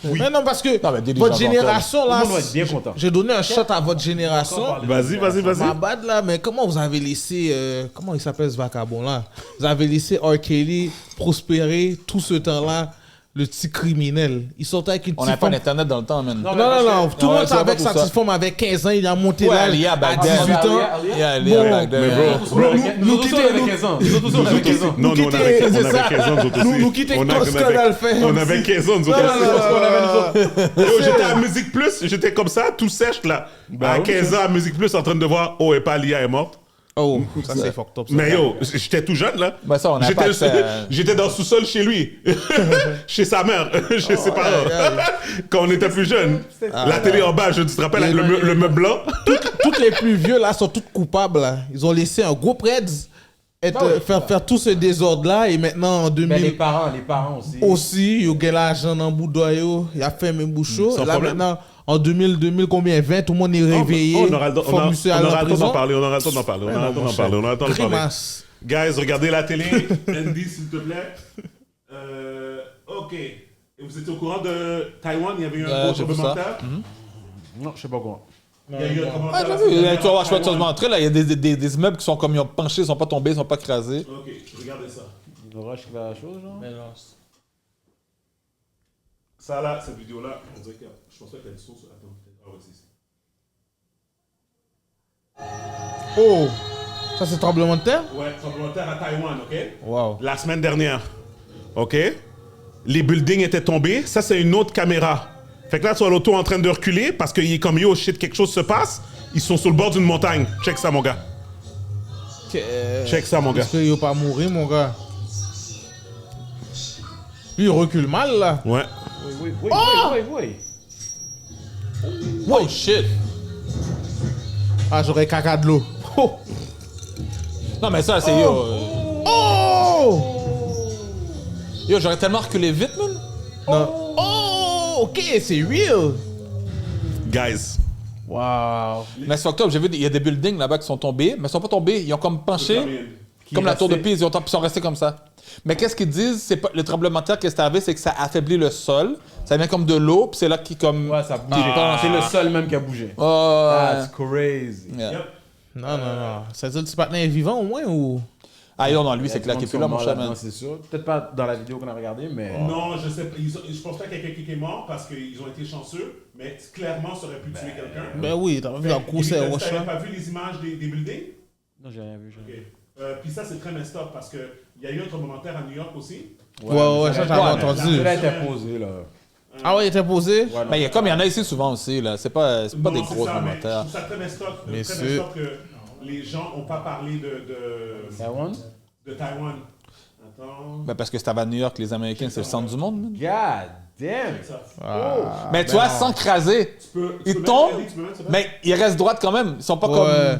Oui. Mais non, parce que Non, mais Diddy, votre j'entends génération, Tout là, le monde va être bien content. j'ai donné un shot à votre génération. Vas-y. Ma bad, là, mais comment vous avez laissé, comment il s'appelle ce vagabond là? Vous avez laissé R. Kelly prospérer tout ce temps-là, le petit criminel. Il sortait avec une On petite n'avait pas femme. d'Internet dans le temps, man. Non, tout le monde savait que tout sa ça. petite femme avait 15 ans, il a monté Ouais, là Alia, à back 18 then. ans. Yeah, Bon, back then. mais bro, Nous tous, on avait 15 ans. Nous tous, on avait 15 ans. Non, nous, on avait 15 ans, nous autres aussi. Nous quitter On Tosca dans le fait. On avait 15 ans, nous autres aussi. Yo, j'étais à Musique Plus, j'étais comme ça, tout sèche là. À 15 ans, à Musique Plus, en train de voir, oh, et pas Lia est morte. Oh, ça c'est fucked up. ça. Mais yo, j'étais tout jeune là. Ben ça, on n'a pas accès à- J'étais dans le sous-sol chez lui, chez sa mère, chez ses parents. Quand on était plus jeunes. La télé en bas, je te rappelle, avec le meuble blanc. Toutes les plus vieux là sont toutes coupables là. Ils ont laissé un gros Preds faire tout ce désordre là et maintenant en Mais les 2000 parents aussi. aussi, il y a l'argent dans le bout d'oyo, il a fait mes bouchons. Sans Là problème. maintenant en 2000 combien 20 tout le monde est réveillé. On aura le temps d'en parler, on aura le temps d'en parler, on aura le temps d'en parler, on aura le temps d'en parler. Grimace. Guys, regardez la télé. Andy, s'il te plaît. Ok. Et vous étiez au courant de Taïwan? Il y avait eu un gros j'ai vu ça. documentaire. Non, je sais pas quoi. Il y a eu un Ah, commentaire. j'ai vu. Tu vas voir, je vais te montrer, là, il y a des immeubles qui sont comme ils ont penché, ils sont pas tombés, ils sont pas crasés. Ok, regardez ça. Le rush qui va à la chose, genre. Ça là, cette vidéo-là, on dirait que je pense pas qu'il y a une source. Attends, ah ouais, c'est ici. Oh, ça c'est tremblement de terre? Ouais, tremblement de terre à Taïwan, ok? Wow. La semaine dernière, ok? Les buildings étaient tombés. Ça, c'est une autre caméra. Fait que là, tu vois l'auto en train de reculer parce qu'il est comme yo, shit, quelque chose se passe. Ils sont sur le bord d'une montagne. Check ça, mon gars. Check ça, mon gars. Est-ce qu'il va pas mourir mon gars? Lui, il recule mal, là. Ouais. Oui. Oh shit! Ah, j'aurais caca de l'eau. Oh! Non, mais ça, c'est Oh! Yo, j'aurais tellement reculé vite, man. Non. Oh! Ok, c'est real. Guys. Wow. Mais c'est fucked up. J'ai vu, il y a des buildings là-bas qui sont tombés, mais ils sont pas tombés. Ils ont comme penché, comme la tour de Pise. Ils sont restés comme ça. Mais qu'est-ce qu'ils disent? C'est pas le tremblement de terre qui s'est arrivé, c'est que ça affaiblit le sol. Ça vient comme de l'eau, puis c'est là qui comme. Ouais, ça a bougé. C'est le seul même qui a bougé. That's crazy. Yeah. Non. Ça veut dire que le petit patin est vivant au moins ou. Ah non, lui, c'est claqué plus là, mon chat, man. C'est sûr. Peut-être pas dans la vidéo qu'on a regardée, mais. Non, je sais pas. Je pense pas qu'il y a quelqu'un qui est mort parce qu'ils ont été chanceux, mais clairement, ça aurait pu tuer quelqu'un. Ben oui, t'as vu la course Tu à n'avais Rocha. pas vu les images des buildings? Non, j'ai rien vu. Puis ça, c'est très messed up parce qu'il y a eu un tremblement de terre à New York aussi. Ouais, ça j'avais entendu. Celui-là était posé, là. Ah ouais, il était posé? Mais il y en a ici souvent aussi, là. C'est pas Non, des c'est gros ça, mais tremblements de terre. Je trouve ça très messed up. Mais Très c'est- messed up que les gens n'ont pas parlé de Taïwan? Taïwan. Attends. Ben, parce que c'était à New York, les Américains, c'est le centre du monde, man. God damn! Ça. Ah, Mais tu vois, sans craser, ils tombent, mais ils restent droites quand même. Ils sont pas comme. Ouais.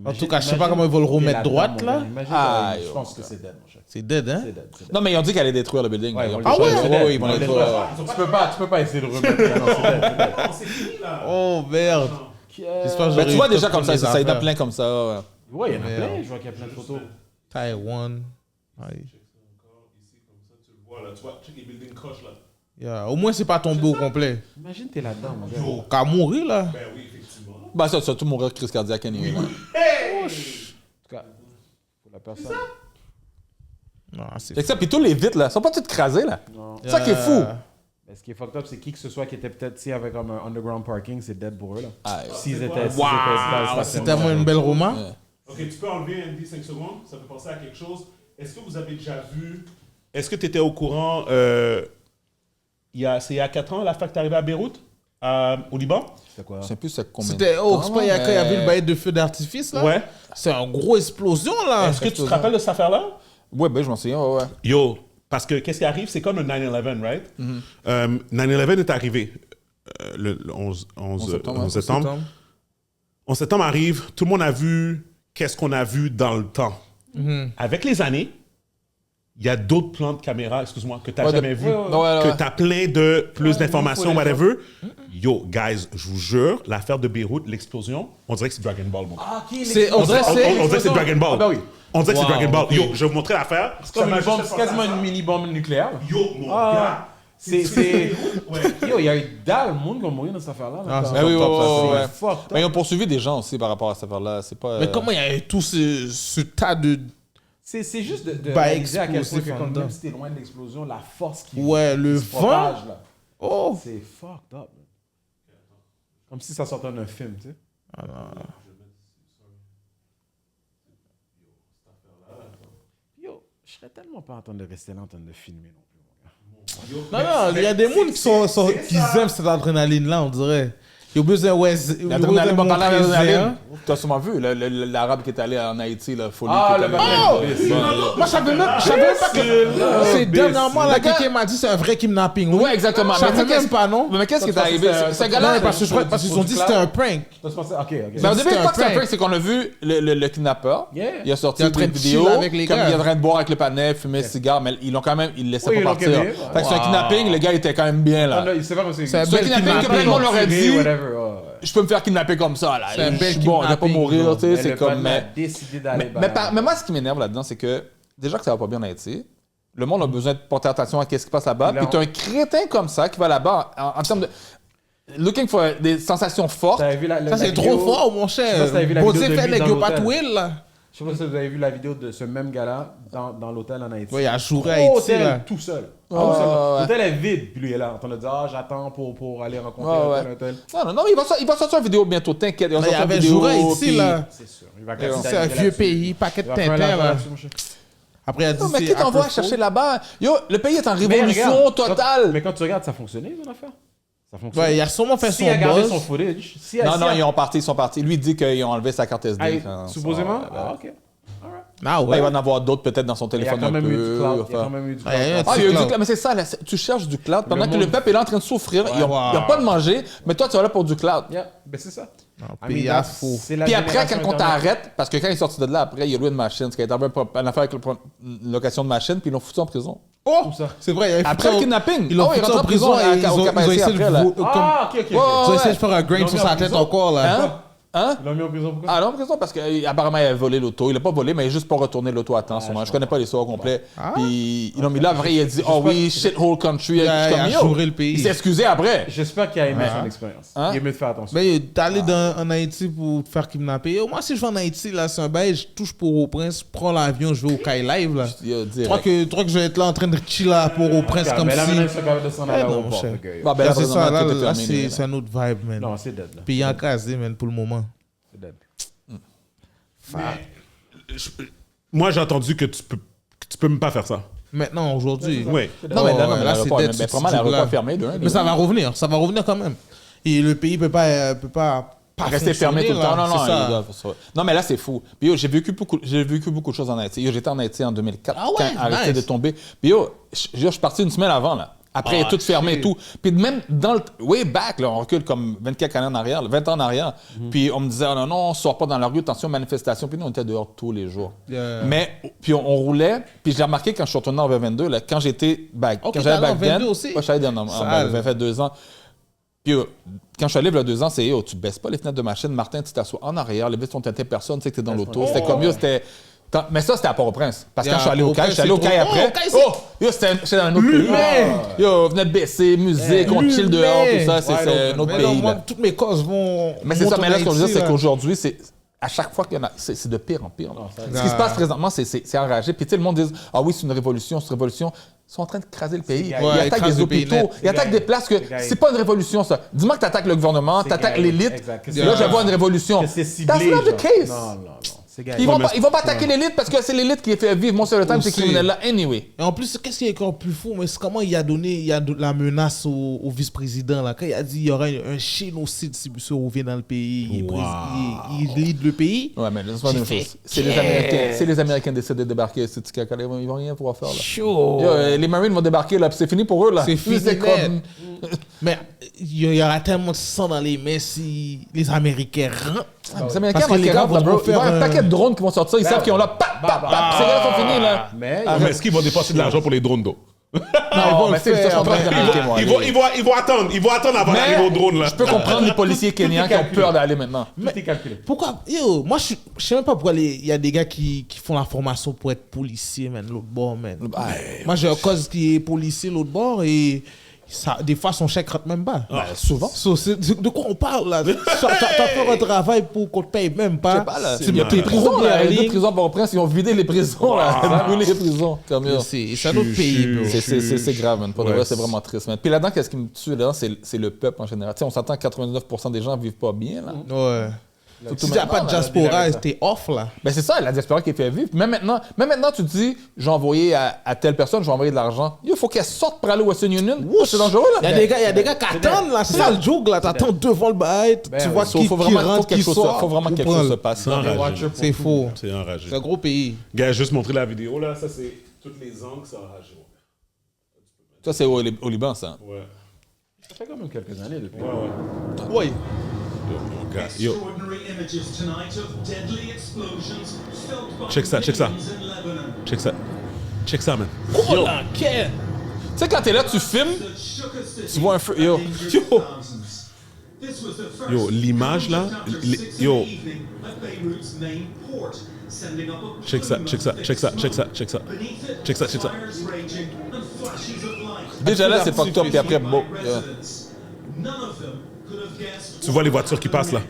En tout cas, je sais pas comment ils vont le remettre droite, là. Imagine, je pense que c'est dead, mon cher. C'est dead, hein? C'est dead. Non, mais ils ont dit qu'elle allait détruire le building. Ouais, Ils ont ils pas vont le le choix. détruire. Ouais, ils vont le détruire. Tu peux pas essayer de le remettre. Non, c'est dead. C'est fini là. Oh merde. J'espère que Ben, tu j'aurai vois eu déjà top comme ça, les ça y en a affaires. plein comme ça. Ouais. Ouais, il y en a Merde. plein. Je vois qu'il y a plein de photos. Taïwan. Aïe. Ici, comme ça, tu le vois là. Tu vois, check les buildings croches là. Yeah. Au moins, c'est pas tombé au complet. Imagine, t'es là-dedans, mon gars. Au cas mourir, là. Ben oui, effectivement. Ben, ça, tout mourir de crise cardiaque anyway. Là. En tout cas, pour la personne. Non, c'est Fait que ça, puis tous les vitres, là, sont pas toutes crasés, là. Non. C'est ça qui est fou. Mais ce qui est fucked up, c'est qui que ce soit qui était peut-être, si avec comme un underground parking, c'est dead pour eux, là. Ah, S'ils étaient. Wow, c'est tellement une belle roman. ouais. Ok, tu peux enlever Andy 5 secondes. Ça peut penser à quelque chose. Est-ce que vous avez déjà vu. Est-ce que tu étais au courant. C'est il y a 4 ans, la fois que tu arrivé à Beyrouth, au Liban? C'était quoi? Je sais plus c'est combien de C'était. Oh, temps, c'est pas il y a quand il y avait le bail de feu d'artifice, là? Ouais. C'est une grosse explosion, là. Est-ce que tu te rappelles de cette affaire-là? Ouais, ben, je m'en souviens, ouais. Yo, parce que qu'est-ce qui arrive? C'est comme le 9/11, right? 9/11 est arrivé le 11 septembre. 11 septembre arrive, tout le monde a vu qu'est-ce qu'on a vu dans le temps. Avec les années, il y a d'autres plans de caméra, excuse-moi, que tu n'as Ouais, jamais vu, ouais. que tu as plein de plus d'informations, whatever. Yo, guys, je vous jure, l'affaire de Beyrouth, l'explosion, on dirait que c'est Dragon Ball. Mon gars. Ah, qui On dirait On dirait que c'est Dragon Ball. Ah, bah oui. On dirait que c'est Wow, Dragon Ball. ok. Yo, je vais vous montrer l'affaire. C'est comme une bombe, c'est quasiment une mini-bombe nucléaire. Yo, mon Ah, gars. c'est. Ouais. Yo, il y a eu dalle monde qui ont mouru dans cette affaire-là. Ah, c'est Ben oui, fucked up, ça, ouais, c'est- ouais. Fucked Ben, ils ont poursuivi des gens aussi par rapport à cette affaire-là. C'est pas. Mais comment il y a eu tout ce tas de. C'est juste de Bah, réaliser à quel point explosif que en comme dedans. même si t'es loin de l'explosion, la force qui Ouais, le qui se propage, vent. là. Oh! C'est fucked up. Man. Comme si ça sortait d'un film, tu sais. Yo, je serais tellement pas en train de rester là en train de filmer non plus, mon gars. Non, il y a des gens qui aiment cette adrénaline-là, on dirait. Il y a besoin, ouais. L'adrénaline, on parle d'adrénaline. hein. Tu as sûrement vu l'arabe qui est allé en Haïti, la folie. Ah, qui est le allé- bâtiment. Moi, je savais même pas que. C'est dernièrement, là, quelqu'un m'a dit c'est un vrai kidnapping. Oui. Ouais, exactement. Je savais Mais même pas, non? Mais qu'est-ce qui est Toi, tu arrivé? penses que Ce c'était- gars-là, Non, parce qu'ils ont dit que c'était un prank. Toi, tu pensais, ok. Ben, au début, C'était je crois que c'est un un prank, c'est qu'on a vu le kidnappeur. Yeah. Il a sorti Il est en train une de vidéo, chill avec les comme gars. il est en train de boire avec le panel, fumer cigare, mais ils l'ont quand même, ils le laissaient Oui, pas ils l'ont partir. calmé, ouais. Fait que c'est un kidnapping, le gars était quand même bien Ah, là. non, c'est pas comme C'est un C'est un bel kidnapping que plein de kidnapping. monde l'aurait dit. Whatever. ouais. Je peux me faire kidnapper comme ça là. C'est un Je bel suis bon, je vais pas kidnapping, mourir, genre. tu sais, Mais c'est le comme. panel a Mais, décidé d'aller. mais moi, ce qui m'énerve là-dedans, c'est que déjà que ça va pas bien en Haïti, le monde a besoin de porter attention à ce qui passe là-bas. Là, Puis t'as un crétin comme ça qui va là-bas en termes de. Looking for des sensations fortes. T'avais vu Ça, c'est trop fort, mon Je sais cher. pas si t'avais vu la Bosé vidéo de fait lui les dans gars l'hôtel. Patouil, là. Je sais pas si vous avez vu la vidéo de ce même gars-là dans l'hôtel en Haïti. Ouais, il a joué à Haïti, Hôtel là. tout seul. Ouais, Tout seul. ouais. L'hôtel est vide. Puis lui il est là en train de dire ah j'attends pour aller rencontrer Ouais, un tel. Non, il va sortir une vidéo bientôt, t'inquiète. Il va Il sortir une avait vidéo. joué à Haïti, puis- là. C'est sûr. Il va C'est capitaliser C'est un vieux là-dessus. pays, paquet de Il va faire Tintin, l'argent là. là-dessus, mon cher. Après, il a dit Non, mais qui c'est t'envoie Apple chercher Phone. là-bas? Yo, le pays est en Mais révolution regarde, totale. Mais quand tu regardes, ça a fonctionné, son affaire. Ça fonctionne. Ouais, il a sûrement fait S'il a son gardé buzz. son footage. Non, ils sont partis. Lui dit qu'ils ont enlevé sa carte SD. quand- Supposément? Ouais. Ah, ok. Ah Là, ouais. il va en avoir d'autres peut-être dans son Il y a téléphone quand un même eu du peu. cloud. Il y a enfin. quand même eu du Ouais, cloud. Ah, il y a eu du cloud. cloud. Mais c'est ça, là, tu cherches du cloud pendant que le monde- peuple est là en train de souffrir. Ils n'ont pas de manger, mais toi, tu vas là pour du cloud. Yeah, ben c'est ça. Pays à faux. Puis après, quand on t'arrête, parce que quand il est sorti de là, après, il a loué une machine, ce qui est arrivé une affaire avec une location de machine, puis ils l'ont foutu en prison. Oh! C'est vrai, il y avait Après le foutu- kidnapping. Ils l'ont Oh, il est foutu rentré en prison et ils au ont Cap-Haïti essayé après, là. de Ah, ok, ok. Ils ont Ouais. essayé de faire un grain Ils sur l'ont sa mis en tête prison. encore, là. Hein? Hein? Ils l'ont mis en prison pourquoi? Ah non, prison parce qu'apparemment, il a volé l'auto. Il n'a pas volé, mais il a juste pas retourné l'auto à temps. Sûrement. Je connais pas l'histoire au complet. Puis ils l'ont mis là, après, il a dit, oh oui, shithole country. Il a Comme, yo. jouré le pays. Il s'est excusé après. J'espère qu'il a aimé son expérience. Hein? Il est mieux de faire attention. Mais t'es allé en Haïti pour te faire kidnapper. Yo, moi, si je vais en Haïti, là, c'est un bail, je touche Port-au-Prince, prends l'avion, je vais au Kai Live, là. Il a Tu crois que je vais être là en train de chiller à Port-au-prince comme Mais là, si... maintenant, ils sont capables de s'en aller à non, l'aéroport. cher. fait que- Bah, ben, Là, là, c'est ça, présentement, là, tout est là, terminé, c'est un autre vibe, man. Non, c'est dead, là. Pays encasé, man, pour le moment. C'est dead. Moi, j'ai entendu que tu peux même pas faire ça. Maintenant, aujourd'hui. Oui. Non, mais là, non, Ouais, mais là, l'aéroport, c'est mais dead, vraiment, ce l'aéroport truc-là. est fermé. De un, Mais ça va revenir quand même. Et le pays peut pas Rester fermé tout le temps. fonctionner, là, Non, non, c'est ça. ils doivent- non, mais là, c'est fou. Puis yo, j'ai vécu beaucoup de choses en Haïti. Yo, j'étais en Haïti en 2004 Ah ouais, quand arrêté nice. de tomber. Puis yo, je suis parti une semaine avant, là. Après, il est tout fermé et tout. Puis même dans le... Way back, là, on recule comme 24 années en arrière, 20 ans en arrière. Puis on me disait, oh, non, non, on sort pas dans la rue, attention, manifestation. Puis nous, on était dehors tous les jours. Yeah. Mais, puis on roulait. Puis j'ai remarqué quand je suis retourné en 22, là, quand j'étais... Ok, quand t'es j'avais allé en back then... 22 aussi? Ouais, je suis allé dans... Sale. J'avais fait 2 ans. Puis quand je suis allé il y a 2 ans, c'est yo, tu baisses pas les fenêtres de machine. Martin, tu t'assois en arrière, les vitres sont teintées, personne, tu sais que t'es dans l'auto. C'était comme yo, c'était. Mais ça, c'était à Port-au-Prince. Parce que quand je suis allé au CAI, je suis allé au CAI après. Port-au-Prince, c'est trop- Oh! Yo, c'était dans un autre pays. Yo, on venait de baisser, musique, on chill dehors, tout ça. C'est un autre Mais non, pays. moi, là. toutes mes causes vont. Mais c'est ça, mais là, ce que je veux dire, c'est Haïti, là. qu'aujourd'hui, c'est. À chaque fois qu'il y en a, c'est de pire en pire. Ce qui se passe présentement, c'est enragé. Puis tu sais, le monde dit, ah oui, c'est une révolution, c'est une révolution. Ils sont en train de craser le pays. Ouais, Ils attaquent écrasent des le pays hôpitaux, net. ils attaquent des places que gay. c'est pas une révolution, ça. Dis-moi que tu attaques le gouvernement, tu attaques gay. l'élite. Exact. Là, je vois une révolution. Que c'est ciblé. That's not the genre. case. Non, non, non. C'est gay. Ils vont pas attaquer l'élite parce que c'est l'élite qui fait vivre Most of the time, ces Aussi. criminels-là, anyway. Et en plus, qu'est-ce qui est encore plus fou, mais c'est comment il a donné la menace au vice-président, là. Quand il a dit qu'il y aurait un génocide si monsieur revient dans le pays, il lead le pays. Ouais, mais laisse-moi dire une J'ai chose. fait Si les Américains décident de débarquer, c'est du caca, ils vont rien pouvoir faire, là. Chaud. Yo, les Marines vont débarquer, là, puis c'est fini pour eux, là. C'est fini, C'est comme... Mais il y aura tellement de sang dans les mains si les Américains rentrent. Les Américains Parce que vont les les gars rentrent, là, vont bro. Il va y avoir un faire, paquet de drones qui vont sortir, ils savent qu'ils ont là, pap, pap, pap, ces gars-là sont finis, là. Mais Mais est-ce qu'ils vont dépenser de l'argent pour les drones d'eau? Non, mais c'est faire, ça, je mais- suis en train de dire, moi, Ils vont attendre avant d'arriver au drone, là. je peux comprendre les policiers kenyans qui ont peur d'aller maintenant. tout est calculé. Pourquoi? Yo, moi, je sais même pas pourquoi il y a des gars qui font la formation pour être policier, man, l'autre bord, man. Moi, j'ai un cause qui est policier, l'autre bord, et ça, des fois, son chèque rentre même pas. Souvent. So, de quoi on parle, là? T'as fait un travail pour qu'on te paye même pas. Je sais pas, là. Tu Il y a mets des tes prisons, là. premières Les deux lignes. prisons Port-au-Prince, ils ont vidé les prisons, là. Ils ont brûlé les prisons. Comme yo. C'est un autre pays, bro. C'est grave, man. Pour de Ouais, vrai, c'est vraiment triste, man. Puis là-dedans, qu'est-ce qui me tue, là-dedans, c'est le peuple en général. Tu sais, on s'entend que 99% des gens vivent pas bien, là. Ouais. Surtout Si t'as pas de maintenant, là. diaspora, t'es off, là. Ben c'est ça, la diaspora qui est fait vivre. Même maintenant, tu te dis, j'ai envoyé à telle personne, j'ai envoyé de l'argent. Il faut qu'elle sorte pour aller au Western Union. C'est dangereux, Il y là. a des gars qui attendent, là. C'est ça le joke, là. T'attends devant le bail, tu vois qui Faut vraiment rentre, qui sort. faut vraiment que quelque chose se passe. C'est enragé. C'est faux. C'est enragé. C'est un gros pays. Gars, juste montrer la vidéo, là. Ça, c'est toutes les angles, c'est enragé. Ça, c'est au Liban, ça. Ouais. Ça fait quand même quelques années depuis. Oui. Gars, yo. Extraordinary images tonight of deadly explosions felt by Check ça, check ça. millions in Lebanon Check ça. Check ça, man. Tu sais, quand t'es là, tu filmes, that shook a city tu vois un feu. Yo. and injured thousands. This was the first Yo, l'image, là, after li- 6 yo. in the evening at Beirut's main port, sending up a Check ça, plume check ça, of thick check ça, smoke. check ça, check ça. Beneath it, Check ça, check ça. fires raging and flashes of light. Déjà là, c'est fucked up. Puis après, By bon. yeah. residents. None of them could have guessed Tu vois les voitures qui passent, là.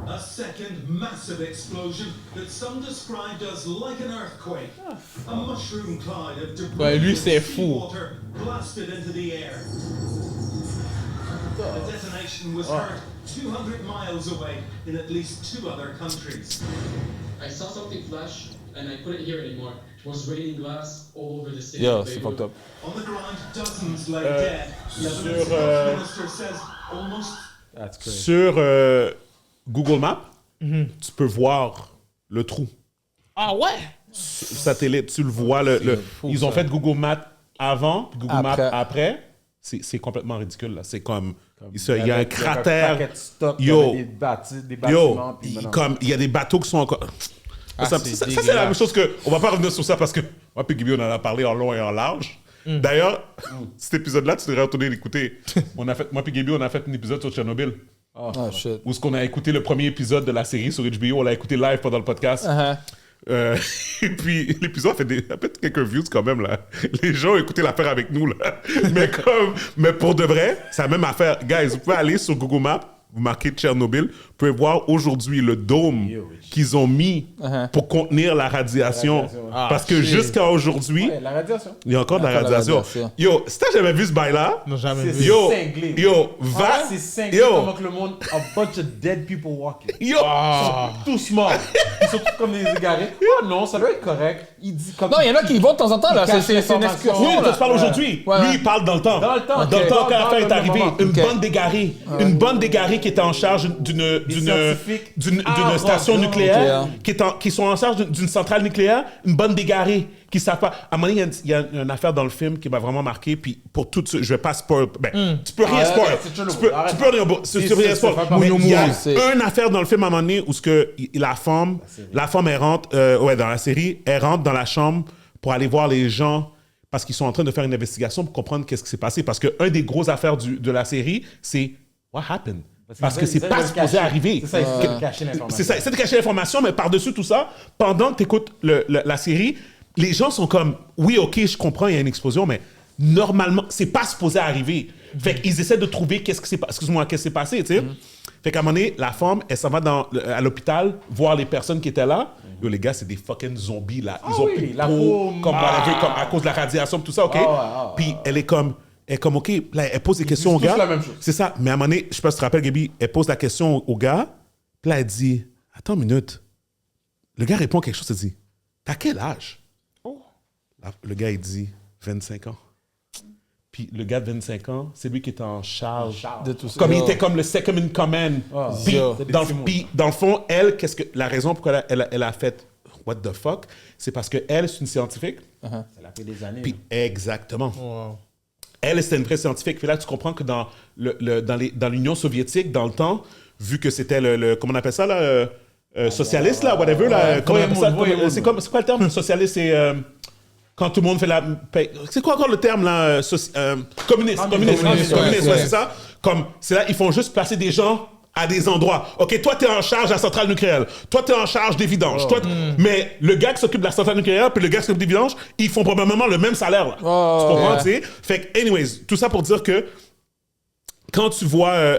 A second massive explosion that some described as like an earthquake. A mushroom cloud of debris Ouais, lui, and c'est fou. seawater blasted into the air. The detonation was heard 200 miles away in at least 2 other countries. I saw something flash, and I couldn't hear it anymore. It was raining glass all over the city. Yeah, of c'est Beirut. fucked up. On the ground, dozens lay dead. Lebanon's sur, health minister says almost That's crazy. Sur Google Maps, tu peux voir le trou. Ah ouais? Satellite, tu le vois. Ils ont fait Google Maps avant, puis Google Maps après. C'est complètement ridicule, là. C'est comme il y a un cratère. Yo, des bâtiments. Il y a des bateaux qui sont encore. Ça, c'est la même chose que. On va pas revenir sur ça parce que moi et Gibi, on en a parlé en long et en large. D'ailleurs, cet épisode-là, tu devrais retourner l'écouter. Moi et Gibi, on a fait un épisode sur Tchernobyl. Oh shit. Où est-ce qu'on a écouté le premier épisode de la série sur HBO, on l'a écouté live pendant le podcast. Et puis l'épisode a fait quelques views quand même là. Les gens ont écouté l'affaire avec nous là. mais pour de vrai, c'est la même affaire. Guys, vous pouvez aller sur Google Maps, vous marquez Tchernobyl, vous pouvez voir aujourd'hui le dôme qu'ils ont mis pour contenir la radiation. Parce que jusqu'à aujourd'hui, la radiation. il y a encore de la radiation. Yo, si t'as jamais vu ce bail-là, Non, jamais C'est vu. Yo, cinglé. yo, va. C'est cinglé Yo. comment que le monde, a bunch of dead people walking. Yo, Tous morts. Ils sont tous comme des égarés. Oh non, ça doit être correct. Il dit comme. Non, il y en a qui y vont de temps en temps, là. Ils cachent C'est une l'information. excursion. oui, toi, là. tu parles aujourd'hui. Ouais. Lui, il parle dans le temps. Dans le temps. Dans le temps, quand l'affaire est arrivée, une Ok. bande d'égarés. Une bande d'égarés qui était en charge d'une scientifiques d'une arrogants. station nucléaire, Nucléaire. qui sont en charge d'une centrale nucléaire, une bande d'égarés qui savent pas. À un moment donné, il y a une affaire dans le film qui m'a vraiment marqué, puis pour tout ça, je vais pas spoil. Ben, tu peux rien spoil. c'est Tchernobyl. Tu peux Arrête. rien tu peux rien spoil. c'est pas Mais il y a c'est- une affaire dans le film à un moment donné où la femme, elle rentre, dans la série, elle rentre dans la chambre pour aller voir les gens parce qu'ils sont en train de faire une investigation pour comprendre qu'est-ce qui s'est passé. Parce que un des grosses affaires de la série, c'est what happened. Parce que c'est pas supposé arriver. C'est ça, ils veulent cacher l'information. C'est ça, c'est de cacher l'information, mais par-dessus tout ça, pendant que tu écoutes la série, les gens sont comme, oui, ok, je comprends, il y a une explosion, mais normalement, c'est pas supposé arriver. Fait qu'ils essaient de trouver qu'est-ce qui s'est passé, tu sais. Fait qu'à un moment donné, la femme, elle s'en va à l'hôpital voir les personnes qui étaient là. Yo, les gars, c'est des fucking zombies, là. Ils ont oui, plus de la peau, peau, comme à cause de la radiation, tout ça, ok? Puis elle est comme, ok, là, elle pose des questions au disent gars. tous la même chose. C'est ça. Mais à un moment donné, je sais pas si tu te rappelles, Gaby, elle pose la question au gars. Puis là, elle dit, attends une minute. Le gars répond quelque chose, il dit, t'as quel âge? Le gars, il dit, 25 ans. Puis le gars de 25 ans, c'est lui qui est en charge De tout ça. comme il était comme le second in command. Puis, Yo. dans le fond, elle, la raison pourquoi elle a fait what the fuck, c'est parce que elle, c'est une scientifique. Ça l'a fait des années. Puis exactement. Wow. Elle, c'était une vraie scientifique. Puis là, tu comprends que dans l'Union soviétique, dans le temps, vu que c'était comment on appelle ça, là, socialiste, là, whatever, là, comment on appelle ça? C'est quoi le terme? Socialiste, c'est quand tout le monde fait la paix. C'est quoi encore le terme, là? Communiste, ouais, c'est ça. Comme, c'est là, ils font juste placer des gens à des endroits. OK, toi, tu es en charge de la centrale nucléaire. Toi, tu es en charge des vidanges. Mais le gars qui s'occupe de la centrale nucléaire puis le gars qui s'occupe des vidanges, ils font probablement le même salaire. Là. Tu comprends, tu sais? Fait que, anyways, tout ça pour dire que quand tu vois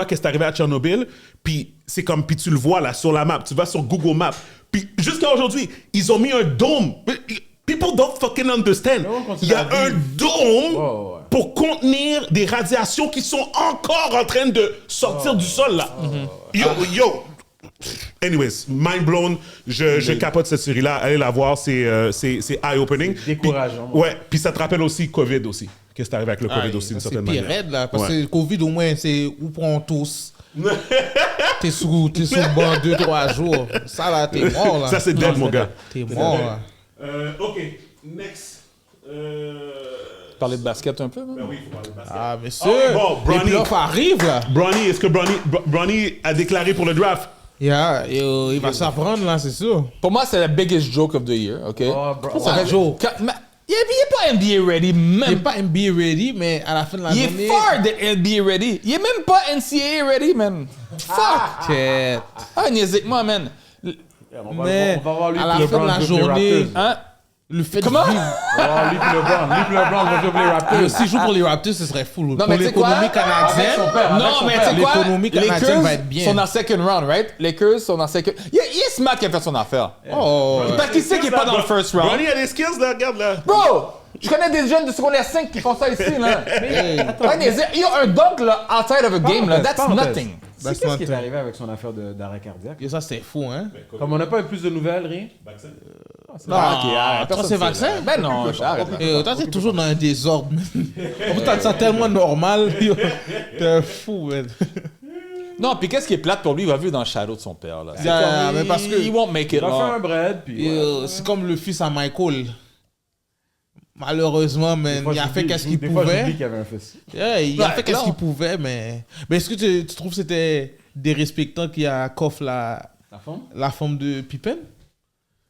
qu'est-ce qui est arrivé à Tchernobyl, puis c'est comme, puis tu le vois là sur la map, tu vas sur Google Maps, puis jusqu'à aujourd'hui, ils ont mis un dôme. People don't fucking understand. Il y a un dôme pour contenir des radiations qui sont encore en train de sortir du sol là. Yo. Anyways, mind blown. Je capote cette série-là. Allez la voir, c'est eye-opening. Décourageant. Ouais, puis ça te rappelle aussi COVID aussi. Qu'est-ce qui est arrivé avec le COVID aussi, d'une C'est certaine pire manière. raide, là. Parce Ouais. que le Covid, au moins, c'est où prend tous. T'es sous le banc 2-3 jours. Ça, là, t'es mort, là. Ça, c'est dead, mon gars. T'es mort, là. OK, next. Parler de basket un peu, man. Ben oui, il faut parler de basket. Ah, monsieur. bon, Les Bronny. playoffs arrivent, là. Bronny, est-ce que Bronny a déclaré pour le draft? Yeah, il va s'apprendre, là, c'est sûr. Pour moi, c'est la biggest joke of the year, OK? Ça va, Joe. Il est pas NBA ready, Il même. n'est pas NBA ready, mais à la fin de la Il journée... est far de NBA ready. Il est même pas NCAA ready, man. Fuck! Shit. Ah, niaise-moi, man. Mais on va voir lui à la puis fin de LeBron la jouer pour les journée, Raptors. Hein? le fait Comment? de vivre... On va voir lui puis LeBron. Lui puis LeBron va jouer pour les Raptors. S'il joue pour les Raptors, ce serait fou. Pour mais tu sais quoi? l'économie Avec son canadienne... père. avec Non, son mais père. tu sais quoi? L'économie canadienne Lakers va être bien. sont en second round, right? Lakers sont en second... Il y a Smart qui a fait son affaire. Oh, Parce qu'il sait qu'il est pas dans le first round. Bronny a des skills, là, regarde, là. Bro! Je connais des jeunes de secondaire 5 qui font ça ici, là. Il y a un dunk, là, outside of a game, là. That's Parenthèse. nothing. C'est qu'est-ce qui est arrivé avec son affaire d'arrêt cardiaque? et ça, c'est fou, hein? Comme on n'a pas eu plus de nouvelles, rien. Non, toi, c'est vaccin? Ben non, j'arrête. Toi, t'es toujours dans un désordre. Pourtant, ça tellement normal. T'es fou, man. Non, puis qu'est-ce qui est plate pour lui, il va vivre dans le shadow de son père. Là. Mais parce que He won't make it. Il a fait là. un bread, puis... c'est comme le fils à Michael. Malheureusement, man, il a fait qu'est-ce qu'il Des fois, j'oublie pouvait. qu'il y avait un fils. Yeah, il a Ouais, fait qu'est-ce clair. qu'il pouvait, mais est-ce que tu trouves que c'était dérespectant qu'il a coffre La femme? la forme de Pippen?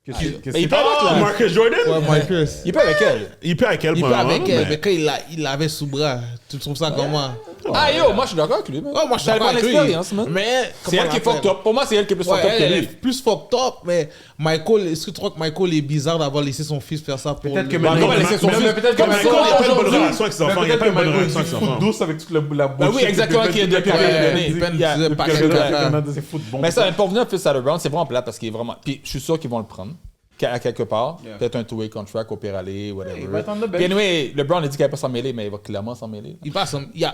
Mais il peut avec la... Marcus Jordan? Ouais, Marcus. Il peut avec elle. Il peut avec elle, Il pour peut le moment, avec elle, mais- mais quand il l'avait sous bras, tu trouves ça comment? Ah yo, moi je suis d'accord avec lui. Man. Ouais, moi je suis Ça d'accord dépend de avec lui. l'expérience, man. Mais C'est elle qui est fucked up. Pour moi, c'est elle qui est plus fucked up que elle lui. est plus fucked up, mais Michael, est-ce que tu crois que Michael est bizarre d'avoir laissé son fils faire ça pour Peut-être que le- Bah, maintenant... comment laisser son mais fils? peut-être que Comme Michael ça, Il n'y a pas une bonne aujourd'hui- relation avec ses enfants. Il n'y a pas une bonne relation avec ses enfants. douce avec toute la Ben oui, bullshit exactement, que qui est Pippen depuis fait. quelques années. Pippen Il y a- disait depuis pas quelques quelque années. chose. Comment c'est fou de bon. Mais ça, pour venir plus à LeBron, c'est vraiment plate parce qu'il est vraiment. Puis je suis sûr qu'ils vont le prendre. À quelque part. Yeah. Peut-être un two-way contract au pire aller, whatever. il va être on the bench. Puis anyway, LeBron a dit qu'il n'allait pas s'en mêler, mais il va clairement s'en mêler. Il passe, c'est un Il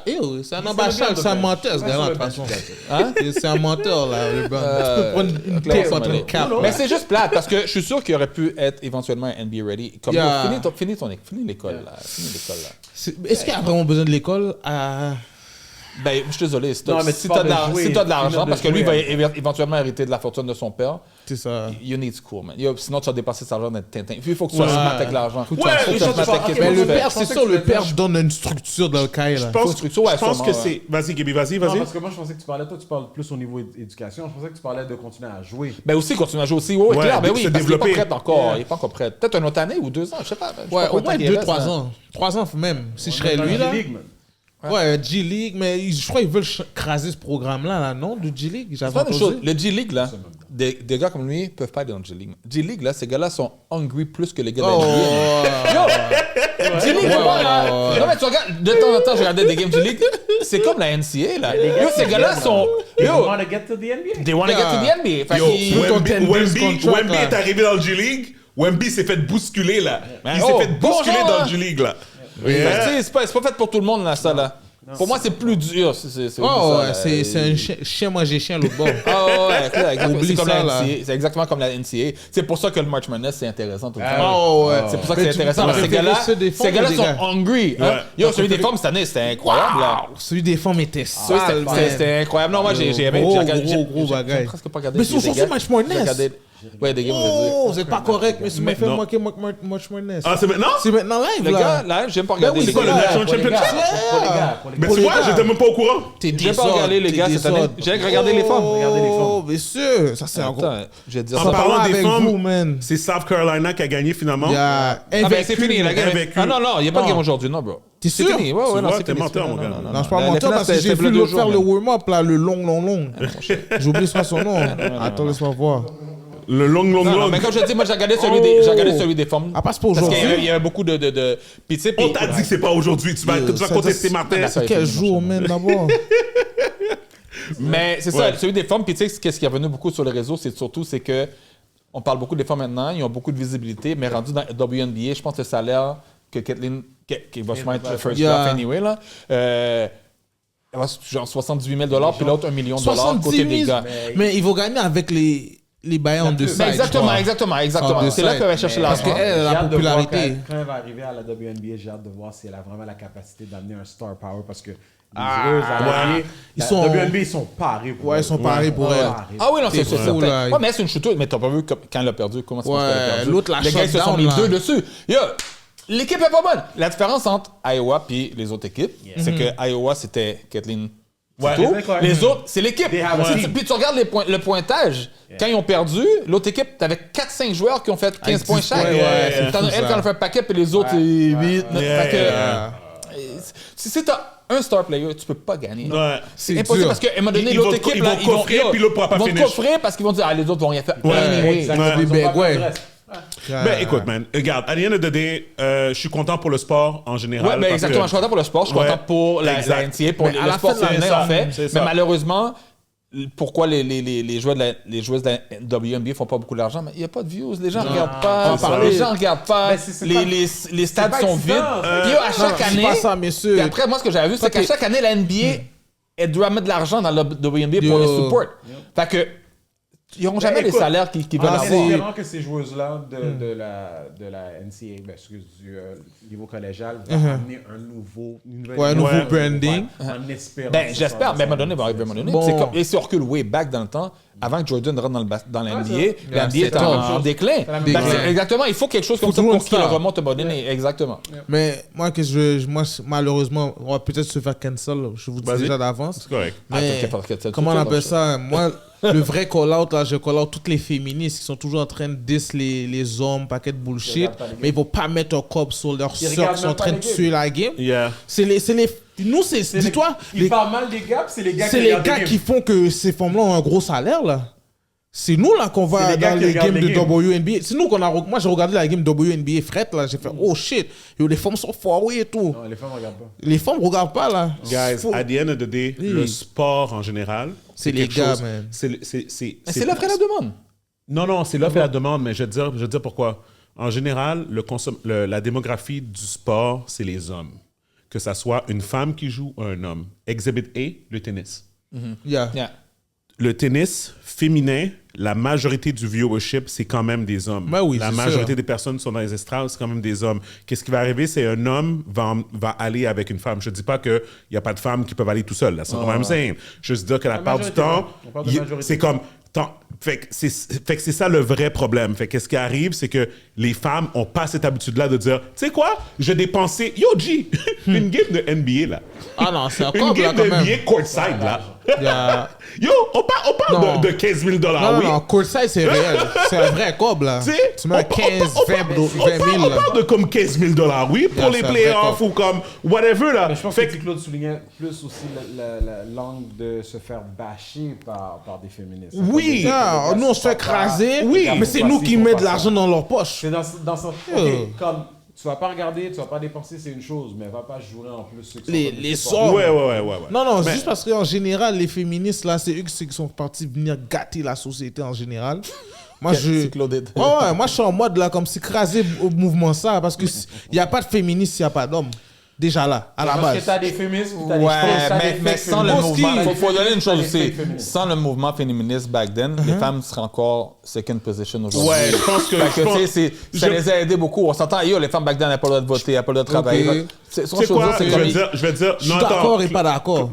ambassadeur, se c'est un met bien menteur ce de gars-là de toute bench. façon. Hein? C'est un menteur là, LeBron. Tu peux prendre une clairement, tape ça entre m'allait. une cap. Mais c'est juste plate parce que je suis sûr qu'il aurait pu être éventuellement un NBA ready. Comme Yeah. finis l'école là. Finis l'école là. Est-ce qu'il y a vraiment besoin de l'école à... Ben, je suis désolé. Si Non, mais tu tu parles de jouer, as de l'argent, finir de parce que lui va jouer, éventuellement hériter de la fortune de son père, C'est ça. you need school, man. Sinon, tu vas dépasser cet argent d'être Tintin. Il faut que tu sois Ouais. smart avec l'argent. Faut que tu Ouais, sois mais smart ça, tu avec parles- qu'est-ce ok, que Mais tu le fais. père, c'est sûr, le père donne une structure dans le cahier là. Je pense, structure, ouais, je pense sûrement, que c'est... Vas-y, Gaby, vas-y. Non, parce que moi, je pensais que tu parlais... Toi, tu parles plus au niveau éducation. Je pensais que tu parlais de continuer à jouer. Ben aussi, continue à jouer aussi. Ouais, Ouais, clair, ben oui, se parce qu'il est pas développer. prêt encore. Il est pas encore prêt. Peut-être une autre année ou 2 ans, je sais pas. Je sais Ouais, pas au combien moins de temps il 2-3 reste, ans. 3 ans même, si je serais Dans lui la là. G-League, man. Ouais, G-League, mais je crois qu'ils veulent craser ce programme-là, là, non? De G-League, C'est j'avais pas une chose. entendu. Le G-League, là, des gars comme lui peuvent pas aller dans le G-League. G-League, là, ces gars-là sont hungry plus que les gars de la Oh, NBA. Yo! G-League, Ouais, moi, là. ouais. Non, mais tu regardes, de temps en temps, je regardais des games G-League. C'est comme la NCA, là. Yo, ces gars-là sont. You Yo! want to get to the NBA? They want to get to the NBA. Fait Yo, qu'ils- Wemby est arrivé dans le G-League. Wemby s'est fait bousculer, là. Il s'est oh, fait bousculer bonjour, dans hein. le G-League, là. Fait que, Yeah. tu sais, c'est pas fait pour tout le monde, là, ça, là. Pour moi, c'est plus dur. C'est Oh, ça, ouais, là. c'est un chien manger chien l'autre bord. Ah ouais, clair, exactement. Oublie C'est comme ça, la là. NCA. C'est exactement comme la NCA. C'est pour ça que le March Madness, c'est intéressant tout le temps. Oh, ouais. C'est pour ça que Mais c'est tu intéressant. t'as Ces préféré gars-là, ceux des femmes ces gars-là ou des sont gars? hungry. Hein? Ouais. Yo, celui des femmes cette année, c'était incroyable. Là. Celui des femmes était Celui, sale, man. c'était incroyable. Non, moi, j'ai aimé. Gros, J'ai regardé- gros j'ai bagaille. presque pas regardé. Mais J'ai c'est des aussi gars- March Madness. j'ai regardé- Ouais, des games, Oh, c'est pas correct, mais tu m'as fait non. manquer March Madness. Ah, c'est maintenant? C'est maintenant live, Le là. gars, là, j'aime pas regarder oui, les c'est quoi, le gars. National Pour les gars, Championship? pour les gars, pour les Mais gars. tu vois, j'étais même pas au courant. T'es J'aime pas regarder les gars cette année. J'ai regardé les femmes. Regardez les femmes. Oh, bien sûr. Ça, c'est un gros. Attends, je vais te dire En ça. parlant des avec femmes, vous, man. c'est South Carolina qui a gagné finalement. Il y a Ah ben c'est fini la game. invaincu. Ah non, non, il n'y a pas de Non. game aujourd'hui, non, bro. T'es C'est sûr? fini. Ouais, Tu ouais, non, vois, c'est t'es fini. menteur, c'est mon fini. gars. Non, Non, je suis pas La menteur finale, parce que c'était j'ai plus vu de l'autre jours, faire le man. warm-up, là, le long. J'ai oublié son nom. Attends, laisse-moi voir. Le long. Non, non, mais comme je te dis, moi j'ai regardé celui des femmes. Ah, pas c'est pas Parce qu'il y a- aujourd'hui. il y a beaucoup de. Puis tu sais, On t'a dit que c'est pas aujourd'hui. Tu vas Ça, contester ça, Martin. ça, Quel jour, man, d'abord? mais c'est ça, celui des femmes. Puis tu sais, qu'est-ce qui est revenu beaucoup sur les réseaux, c'est surtout c'est que on parle beaucoup des femmes maintenant, ils ont beaucoup de visibilité, mais rendu dans WNBA, je pense que le salaire que Kathleen, qui va sûrement être le first Yeah. draft anyway, là, elle va genre 78 000 puis l'autre $1 million 70 côté 000. des gars. Mais ils vont gagner avec les baillants de Mais side. Mais exactement. En deux C'est là sides. qu'elle va chercher Parce l'argent. qu'elle, J'ai la hâte de voir popularité. Quand elle va arriver à la WNBA, j'ai hâte de voir si elle a vraiment la capacité d'amener un star power parce que les joueuses à la NBA, Ils sont- WNBA, ils sont parés pour Ouais, ils sont parés pour elle. Ah oui, non, c'est T'es sûr. fou, certain. là. Ouais, mais c'est une shooteuse. Mais t'as pas vu quand elle a perdu, comment c'est Ouais, qu'elle a perdu? l'autre, la Les gars, ils se sont shutdown, mis là. 2 dessus. Yo, l'équipe est pas bonne. La différence entre Iowa et les autres équipes, c'est que Iowa, c'était Kathleen. Ouais. Tito. C'est correct. Les autres, c'est l'équipe. They have a Si team. puis tu regardes le pointage. Quand ils ont perdu, l'autre équipe, t'avais 4-5 joueurs qui ont fait 15 points 10 chaque. points, ouais, c'est T'en as fou, elle ça. qui en a fait un paquet, puis les autres, c'est 8. Fait que, si t'as un star player, tu peux pas gagner. Ouais. C'est C'est impossible dur. parce qu'à un moment donné, Ils l'autre vont- équipe, ils là, vont coffrer, puis l'autre pourra pas ils vont finish. coffrer parce qu'ils vont dire, ah, les autres vont rien faire. Ouais, Anyway. Exactement. Les Ils ont big, pas fait ouais. le reste. Ben écoute, man, regarde, à the end of the day, je suis content pour le sport en général. Ouais, ben parce exactement. que- Je suis content pour le sport, je suis Ouais, content pour la exact. NCA, pour Mais le à la sport fin, féminin, c'est ça, en fait. c'est Mais ça. malheureusement, pourquoi les joueurs de la WNBA font pas beaucoup d'argent? Mais il n'y a pas de views, les gens ne regardent pas. c'est ça. Les gens ne regardent pas. Mais c'est pas- Les stades pas sont excitant, vides. ça. Puis yo, à chaque C'est année. pas ça, messieurs. Puis après, moi, ce que j'avais vu, c'est qu'à chaque année, la NBA, elle doit mettre de l'argent dans la WNBA pour Yo. les support. Fait que Ils n'auront jamais les écoute, salaires qu'ils veulent En avoir. espérant que ces joueuses-là de la NCAA, du niveau collégial, vont amener une nouvelle nouveau image, branding. en espérant. Ben, que ce j'espère, soit mais à un moment donné, va arriver à un moment donné. Bon. C'est comme, et si on recule way back dans le temps, avant que Jordan rentre dans la NBA, la NBA c'est était en top. déclin. la même Ben, chose. exactement, il faut quelque chose comme ça toujours pour une qu'il star. remonte à un moment donné. Exactement. Mais moi, malheureusement, on va peut-être se faire cancel. Je vous dis Vas-y. déjà d'avance. C'est correct. Mais Attends, comment on appelle ça? Moi, le vrai call-out, là, je call-out toutes les féministes qui sont toujours en train de diss les hommes, paquet de bullshit, regardent pas les games. mais ils vont pas mettre un cop sur leurs Ils sœurs regardent qui sont en même train pas de les tuer la game. Yeah. Nous, dis-toi, Ils parlent mal des gars, c'est les gars c'est qui les regardent gars les qui games. font que ces femmes-là ont un gros salaire, là. C'est nous, là, qu'on C'est va les gars dans qui les regardent games les de games. WNBA. C'est nous qu'on a... Moi, j'ai regardé la game WNBA frette, là. J'ai fait, oh shit, yo, les femmes sont forway et tout. Non, les femmes ne regardent pas. Les femmes regardent pas, là. Guys, Faut- at the end of the day, Oui. le sport en général, C'est les quelque gars, chose- man. C'est Mais c'est l'offre et la demande. Non, c'est l'offre et la demande, mais je vais te dire pourquoi. En général, la démographie du sport, c'est les hommes. Que ça soit une femme qui joue ou un homme. Exhibit A, le tennis. Yeah. Yeah. Le tennis féminin, la majorité du viewership, c'est quand même des hommes. Ben oui, la c'est majorité sûr. des personnes sont dans les estrades, c'est quand même des hommes. Qu'est-ce qui va arriver? C'est un homme va aller avec une femme. Je ne dis pas qu'il n'y a pas de femmes qui peuvent aller tout seuls. C'est quand même simple. Je veux dire que la part du majorité, temps, on parle de majorité. c'est comme... Fait que c'est ça le vrai problème. Fait que ce qui arrive, c'est que les femmes n'ont pas cette habitude-là de dire, tu sais quoi, je vais dépenser... Yo, G, une game de NBA, là. Ah non, c'est un Une cob, là, game quand de même. NBA courtside, là. Yeah. Yo, on parle Non. de 15 000 $, Non, oui. non, courtside, c'est réel. C'est un vrai cob, là. Tu sais, Tu mets 15, 20 000, on là. parle de comme 15 000 $, oui, pour Yeah, les c'est un playoffs vrai ou comme whatever, là. Mais je pense Fait que Claude soulignait plus aussi l'angle de se faire bâcher par des féministes. Oui. Yeah, nous, on se fait écraser, Oui. mais c'est nous qui mettons de l'argent dans leur poche. C'est dans son... Ok, comme tu vas pas regarder, tu vas pas dépenser, c'est une chose, mais va pas jouer en plus ceux qui Les sont hommes. ouais. Non, non, Mais- juste parce qu'en général, les féministes, là, c'est eux qui sont partis venir gâter la société en général. Moi, C'est Claudette. Ouais, moi, je suis en mode, là, comme s'écraser au mouvement ça, parce que il n'y a pas de féministes, il n'y a pas d'hommes. Déjà là, à la Parce base. que t'as des féministes, puis t'as des Ouais, t'as des mais fake sans le féministes. mouvement, faut donner une chose T'as des aussi. fake féministes. Sans le mouvement féministe back then, les femmes seraient encore second position aujourd'hui. Ouais, je pense que- Fait je pense- tu sais, ça je- les a aidés beaucoup. On s'entend, yo, les femmes back then n'avaient pas le droit de voter, n'avaient pas le droit de travailler. Ok. C'est Tu sais quoi, c'est je comme vais dire, Je suis d'accord et pas d'accord.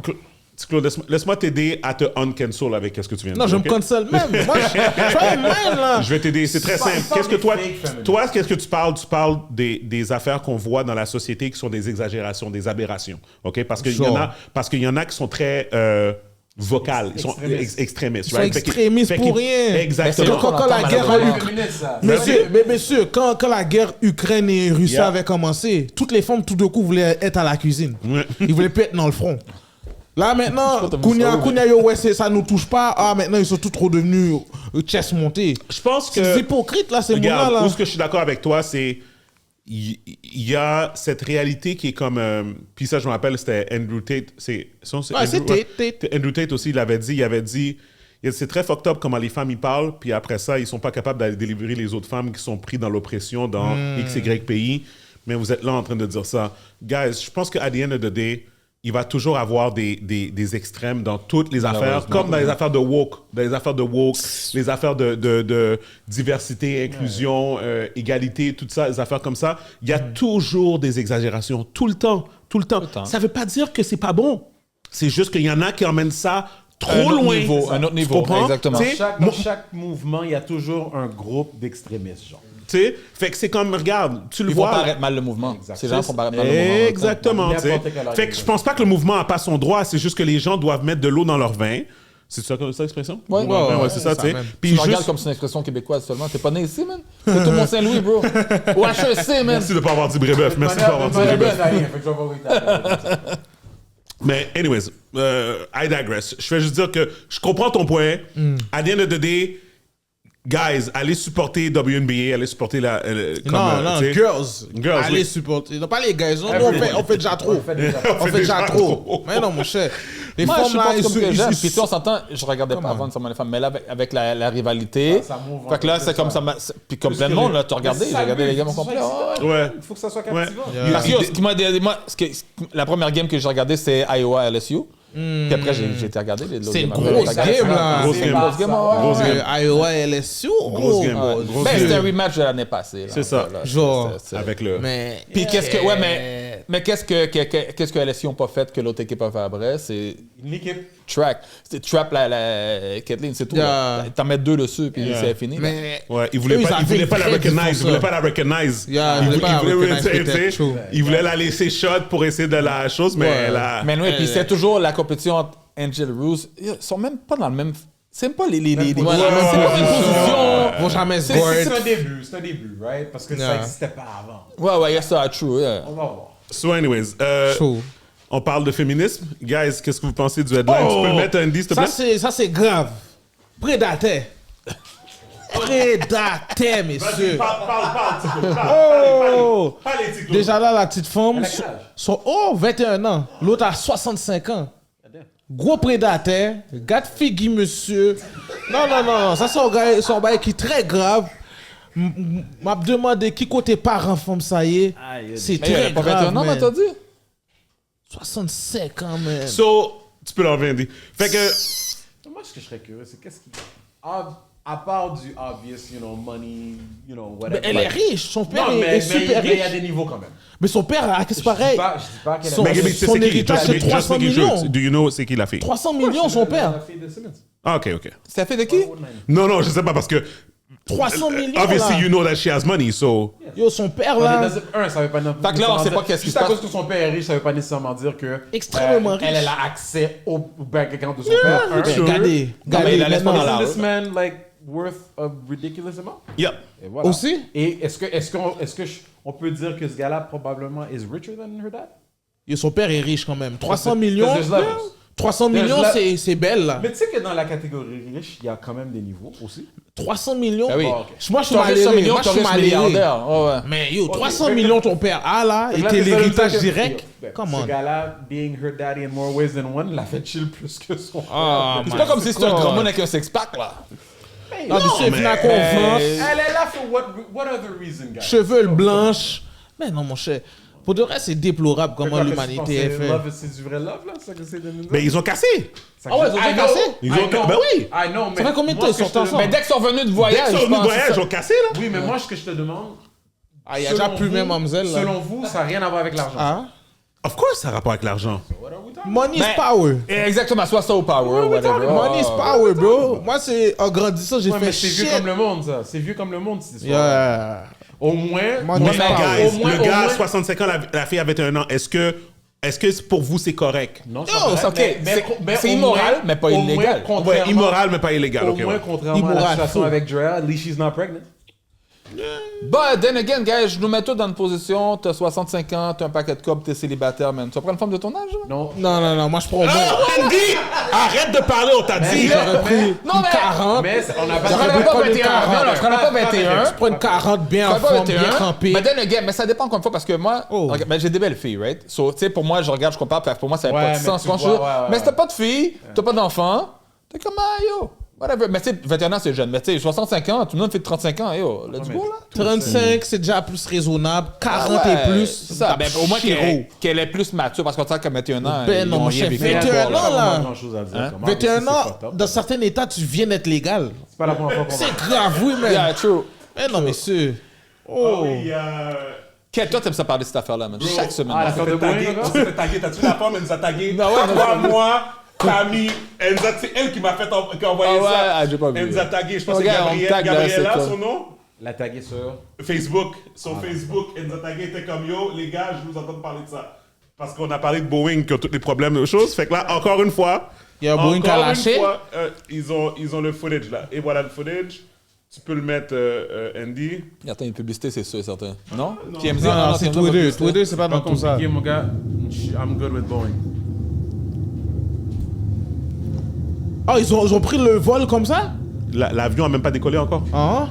Claude, laisse-moi t'aider à te un-cancel avec ce que tu viens de Non, dire. je me ok? cancel même. Moi, je suis un man, là. Je vais t'aider, c'est très Pas- simple. pas Qu'est-ce que des toi, fake féministes. toi, qu'est-ce que tu parles? Tu parles des affaires qu'on voit dans la société qui sont des exagérations, des aberrations, ok? Parce qu'il y en a qui sont très vocales, ils sont extrémistes. Ils sont right? extrémistes pour rien. Exactement. Quand la guerre en Ukraine... Féministes, ça. Monsieur, quand la guerre Ukraine et Russie Yeah. avait commencé, toutes les femmes, tout de coup, voulaient être à la cuisine. Ouais. Ils voulaient plus être dans le front. Là, maintenant, t'as vu Kounia, ça, yo, ouais, ça nous touche pas. Ah, maintenant, ils sont tous trop devenus chest montés. Je pense que... C'est hypocrite, là, ces Regarde, mots-là. où Là. ce que je suis d'accord avec toi, c'est il y a cette réalité qui est comme puis ça je me rappelle, c'était Andrew Tate, c'est Tate. Andrew Tate aussi, il avait dit c'est très fucked up comment les femmes y parlent, puis après ça ils sont pas capables d'aller délivrer les autres femmes qui sont prises dans l'oppression dans XY pays, mais vous êtes là en train de dire ça. Guys, je pense qu'à the end of the day, il va toujours avoir des extrêmes dans toutes les affaires, comme dans les affaires de woke, les affaires de diversité, inclusion, égalité, tout ça, les affaires comme ça. Il y a toujours des exagérations, tout le temps. Ça veut pas dire que c'est pas bon. C'est juste qu'il y en a qui emmènent ça trop loin. Un autre Tu niveau, comprends? exactement. Tu sais, Dans chaque mouvement, il y a toujours un groupe d'extrémistes, genre. tu sais, fait que c'est comme, regarde, tu le Ils font vois. paraître mal le mouvement. Exact. Ces gens font paraître mal le mouvement. Exactement. tu sais. N'importe quelle Fait que organisation. je pense pas que le mouvement n'a pas son droit, c'est juste que les gens doivent mettre de l'eau dans leur vin. C'est ça l'expression? Ouais. Ouais, c'est ça, tu sais. même. Puis Tu me regardes juste, comme c'est une expression québécoise seulement. T'es pas né ici, man? T'es tout Mont-Saint-Louis, bro. Ou HEC, man. merci de pas avoir dit Brébeuf. Merci de pas avoir dit Brébeuf. Mais anyways, I digress. Je vais juste dire que je comprends ton point. À the end of the day, guys, allez supporter WNBA, allez supporter la... Non, tu sais. girls. Allez oui. supporter. Non, pas les gars. Nous, on fait déjà trop. On fait déjà trop. Mais non, mon cher. Les Moi, je femmes, là, supporte comme que j'aime. Puis ils tu sais, on s'entend, je regardais pas avant nécessairement les femmes, mais là, avec la rivalité, Ça move fait que là, un peu c'est plus, comme ça. puis comme plein de monde, là, tu regardais, j'ai regardé les gammes au complet. Ouais. Il faut que ça soit Ouais. captivant. Parce que ce qui m'a moi, la première game que j'ai regardé, c'est Iowa LSU. Puis après, j'ai été regarder les C'est une games. grosse game, là. Grosse game. Grosse game, ouais. Grosse game. Iowa, LSU. Grosse game. Ouais. Grosse Ben, game. c'était un rematch de l'année passée. là. C'est ça. Là, Genre. Avec le... Mais. Puis qu'est-ce que. Ouais, mais qu'est-ce que LSU n'ont pas fait que l'autre équipe a fait après? C'est Une équipe. track. C'était trap la Kathleen, c'est tout. Yeah. là. T'en mets 2 dessus, puis Yeah. c'est fini. là. Mais. Ouais, il voulait Eux, pas, ils il voulait avaient pas la très recognize, différent, il voulait ça. pas la recognize. Yeah, il voulait pas la recognize, peut-être, true. Il voulait la laisser shot pour essayer de la chose, mais Ouais. la... Mais oui, puis c'est toujours la compétition entre Angel Ruse. Ils sont même pas dans le même. C'est même pas les Ouais, c'est la même pas une position. position. Vont jamais se C'est guard. un début, right? Parce que ça Yeah. n'existait pas avant. Ouais, yeah, ça, true. Yeah. On va voir. So anyways, Chaud. on parle de féminisme. Guys, qu'est-ce que vous pensez du headline? Tu peux le mettre, Andy, s'il te plaît? Ça, c'est grave. Prédateur. Prédateur, messieurs. Oh! Déjà là, la petite femme, Elle a quel âge? son, 21 ans. L'autre a 65 ans. Gros prédateur. Gâte figui, monsieur. Non. Ça, c'est un bail qui est très grave. M'a demandé qui côté parent femme ça y est. C'est Mais il très avait pas grave. 21 ans, man. t'as dit? 65 ans, man. So, tu peux l'enlever, Andy. Fait que... Moi, ce que je serais curieux, c'est qu'est-ce qui. À part du obvious, money, whatever. Mais elle est riche. Son père Non, est super mais il y a riche. des niveaux quand même. Mais son père a qu'est-ce pareil. Je dis pas qu'elle Son- a Mais tu sais son c'est qui? héritage, c'est Just 300 making sure. millions. Do you know c'est qui la fille? 300 millions, son père. La fille de Simmons. Ah, OK. Ça fait de qui? Non, je sais pas parce que... 300 millions, Obviously, là. you know that she has money, so... Yo, son père, là. Ça veut pas Fait que là, on sait pas qu'est-ce qui Juste se à passe. cause que son père est riche, ça veut pas nécessairement dire que. Extrêmement riche. Elle a accès au bank account de son père. Ben, regardez. mais il a laisse pas dans Isn't la this man like worth a ridiculous amount? Yep. Et voilà. Aussi? Et est-ce que on peut dire que ce gars-là probablement is richer than her dad? Yo, son père est riche quand même. 300 Parce que millions. there's levels. 300 millions, c'est belle, là. Mais tu sais que dans la catégorie riche, il y a quand même des niveaux aussi. 300 millions. Ah oui. Oh, ok. Moi, je suis T'aurais 100 malheureux. millions, Moi, je suis t'aurais malheureux. milliardaire. Ouais, ouais. Mais yo, 300 fait que- millions ton père a, là, et Là, t'es ça veut dire l'héritage que- direct. Ben, Come Ce on. gars-là, being her daddy in more ways than one, l'a fait chill plus que son Ah, C'est pas comme si c'était un grand monde avec un six-pack, là. Non, mais c'est venu à convaincre. Elle est là for what other reason, guys? Cheveux blanches. Mais non, mon cher. Pour de vrai, c'est déplorable comment Quoi, l'humanité est faite. Love, c'est du vrai love, là? C'est ça que c'est de nous dire? Mais ils ont cassé. Ah ouais, ils ont I know, cassé? Ils ont- I know, ben oui. I know, mais Ça fait combien de moi, temps ce que ils je sont te ensemble? Mais dès qu'ils sont revenus de voyage, Dès qu'ils sont je venus de pense, voyage, c'est ils ça. ont cassé, là. Oui, mais moi, ce que je te demande... Ah, il y a déjà selon plus vous- même Mamzelle, là. Selon vous, ça n'a rien à voir avec l'argent. Ah? Of course, ça a rapport avec l'argent. Money is Ben, power. Exactement, soit ça au power, whatever. Money is power, bro. Moi, c'est en grandissant, j'ai Ouais, fait mais c'est vieux shit. comme le monde, ça. C'est vieux comme le monde, cette histoire. Yeah. Au moins... Money is Mais power. guys, au moins- le gars au a moins- 65 ans, la fille a 21 ans. Est-ce que pour vous, c'est correct? Non, Non, c'est ok. C'est au immoral, moins- mais pas au moins, illégal. Ouais, contrairement- immoral, mais pas illégal. Au Ok, moins, ouais. contrairement à Immoral, la situation fou. avec Drea, at least she's not pregnant. But then again, guys, je nous mets tous dans une position, t'as 65 ans, t'as un paquet de copes, t'es célibataire, man. Tu vas prendre une femme de ton âge, là? Non. Non, moi, je prends au moins. Ah, Andy! Arrête de parler, on t'a dit! J'aurais pris Non, mais- 40. Mais on a Je pas... prendrais pas pas le 21. Non, non, je prendrais pas 21. Tu prends une 40 bien Je en prends pas forme, bien 21. trempée. Mais then again, mais ça dépend encore une fois parce que moi, Oh. regarde, ben, j'ai des belles filles, right? So, tu sais, pour moi, je regarde, je compare, puis pour moi, ça n'a Ouais, pas de mais sens. tu Quand vois, je- ouais, ouais, mais si t'as ouais. pas de fille, t'as pas d'enfant, t'es comme, ah, yo, whatever. Mais tu sais, 21 ans, c'est jeune. Mais tu sais, 65 ans, tout le monde fait 35 ans, yo, let's go, là. 35, c'est déjà plus raisonnable. 40 Ouais, et plus. C'est ça. Ben, au moins Chiro. qu'elle est plus mature parce qu'on sait qu'à 21 ans, Ben ils non, ont mon rien chef, vécu 21 encore, ans, là. grand chose à dire. Hein? Comment? 21 C'est ans, fucked up. dans certains états, tu viens d'être légal. C'est pas la première fois qu'on C'est grave, oui, mais. Yeah, true. Mais non, messieurs. Oh. Quel toi, t'aimes ça parler de cette affaire-là, man? Chaque semaine. Ah, l'affaire de Boeing, là? tagué. T'as-tu la femme? Elle nous a tagué. Non, ouais, Toi, moi, Camille. C'est elle qui m'a fait qui a envoyé Ah ouais, ça. ah, j'ai pas vu. Elle nous a tagué. Je pense que c'est Regarde, on Gabrielle. tag, là, Gabriella, c'est son nom? La taguer sur... Facebook. Sur Facebook, elle nous a tagué. Elle était comme yo, les gars, je vous entends parler de ça. Parce qu'on a parlé de Boeing, qui ont tous les problèmes de choses. Fait que là, encore une fois. Il y a un Boeing qui a encore une lâché. fois, ils ont le footage là. Et voilà le footage. Tu peux le mettre, Andy. Attends, une publicité, c'est sûr et certain. Non? TMZ, Non, c'est TMZ, Twitter. publicité. Twitter, c'est pas dans Pas tout ça. compliqué, mon gars. I'm good with Boeing. Oh, ils ont pris le vol comme ça? L'avion a même pas décollé encore. Hein?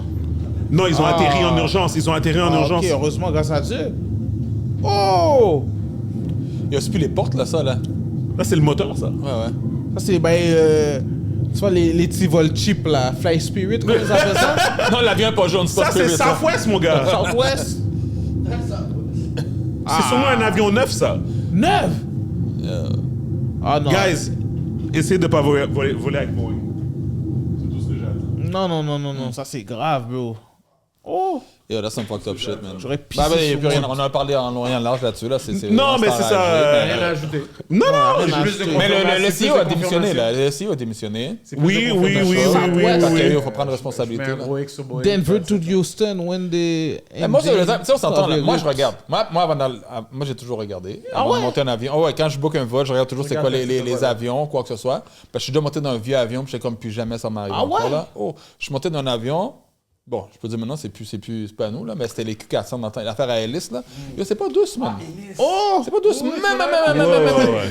Non, ils ont atterri en urgence. Ils ont atterri en urgence. Ok, heureusement, grâce à Dieu. Oh! Il y a plus les portes, là, ça, là. Là, c'est le moteur, ça. Ouais, ouais. Ça, c'est, tu vois, les petits vols cheap, là. Fly Spirit, comment ils appellent ça? Non, l'avion est pas jaune, c'est pas Ça, c'est Spirit, ça. Southwest, mon gars. Southwest? C'est sûrement un avion neuf, ça. 9! Ah non. Guys, essayez de pas voler avec Boeing. C'est tout ce que j'ai à dire. Non, ça c'est grave, bro. Oh! Yo, that's some fucked up shit, man. J'aurais pissé Bah, sur plus rien. moi. On a parlé en long et en large là-dessus. Là. Non, mais c'est ça. Rien à ajouter. Non, Mais le C'est CEO plus a de démissionné, confirmation. là. Le CEO a démissionné. C'est plus Oui, de oui, confirmation. oui. Il faut prendre Je mets responsabilité. un là. gros X sur Boeing. Denver to Houston when they. Mais moi, tu sais, on s'entend là. Moi, je regarde. Moi, j'ai toujours regardé. Avant de monter un avion. Oh, ouais, quand je book un vol, je regarde toujours c'est quoi les avions, quoi que ce soit. Parce que je suis déjà monté dans un vieux avion, puis j'étais comme plus jamais ça m'arrive. Ah ouais? Là. Oh, je suis monté dans un avion. Bon, je peux dire maintenant, c'est pas à nous, là, mais c'était les Q400 dans l'affaire à Ellis, là. Yo, c'est pas douce, man. Oh! C'est pas douce.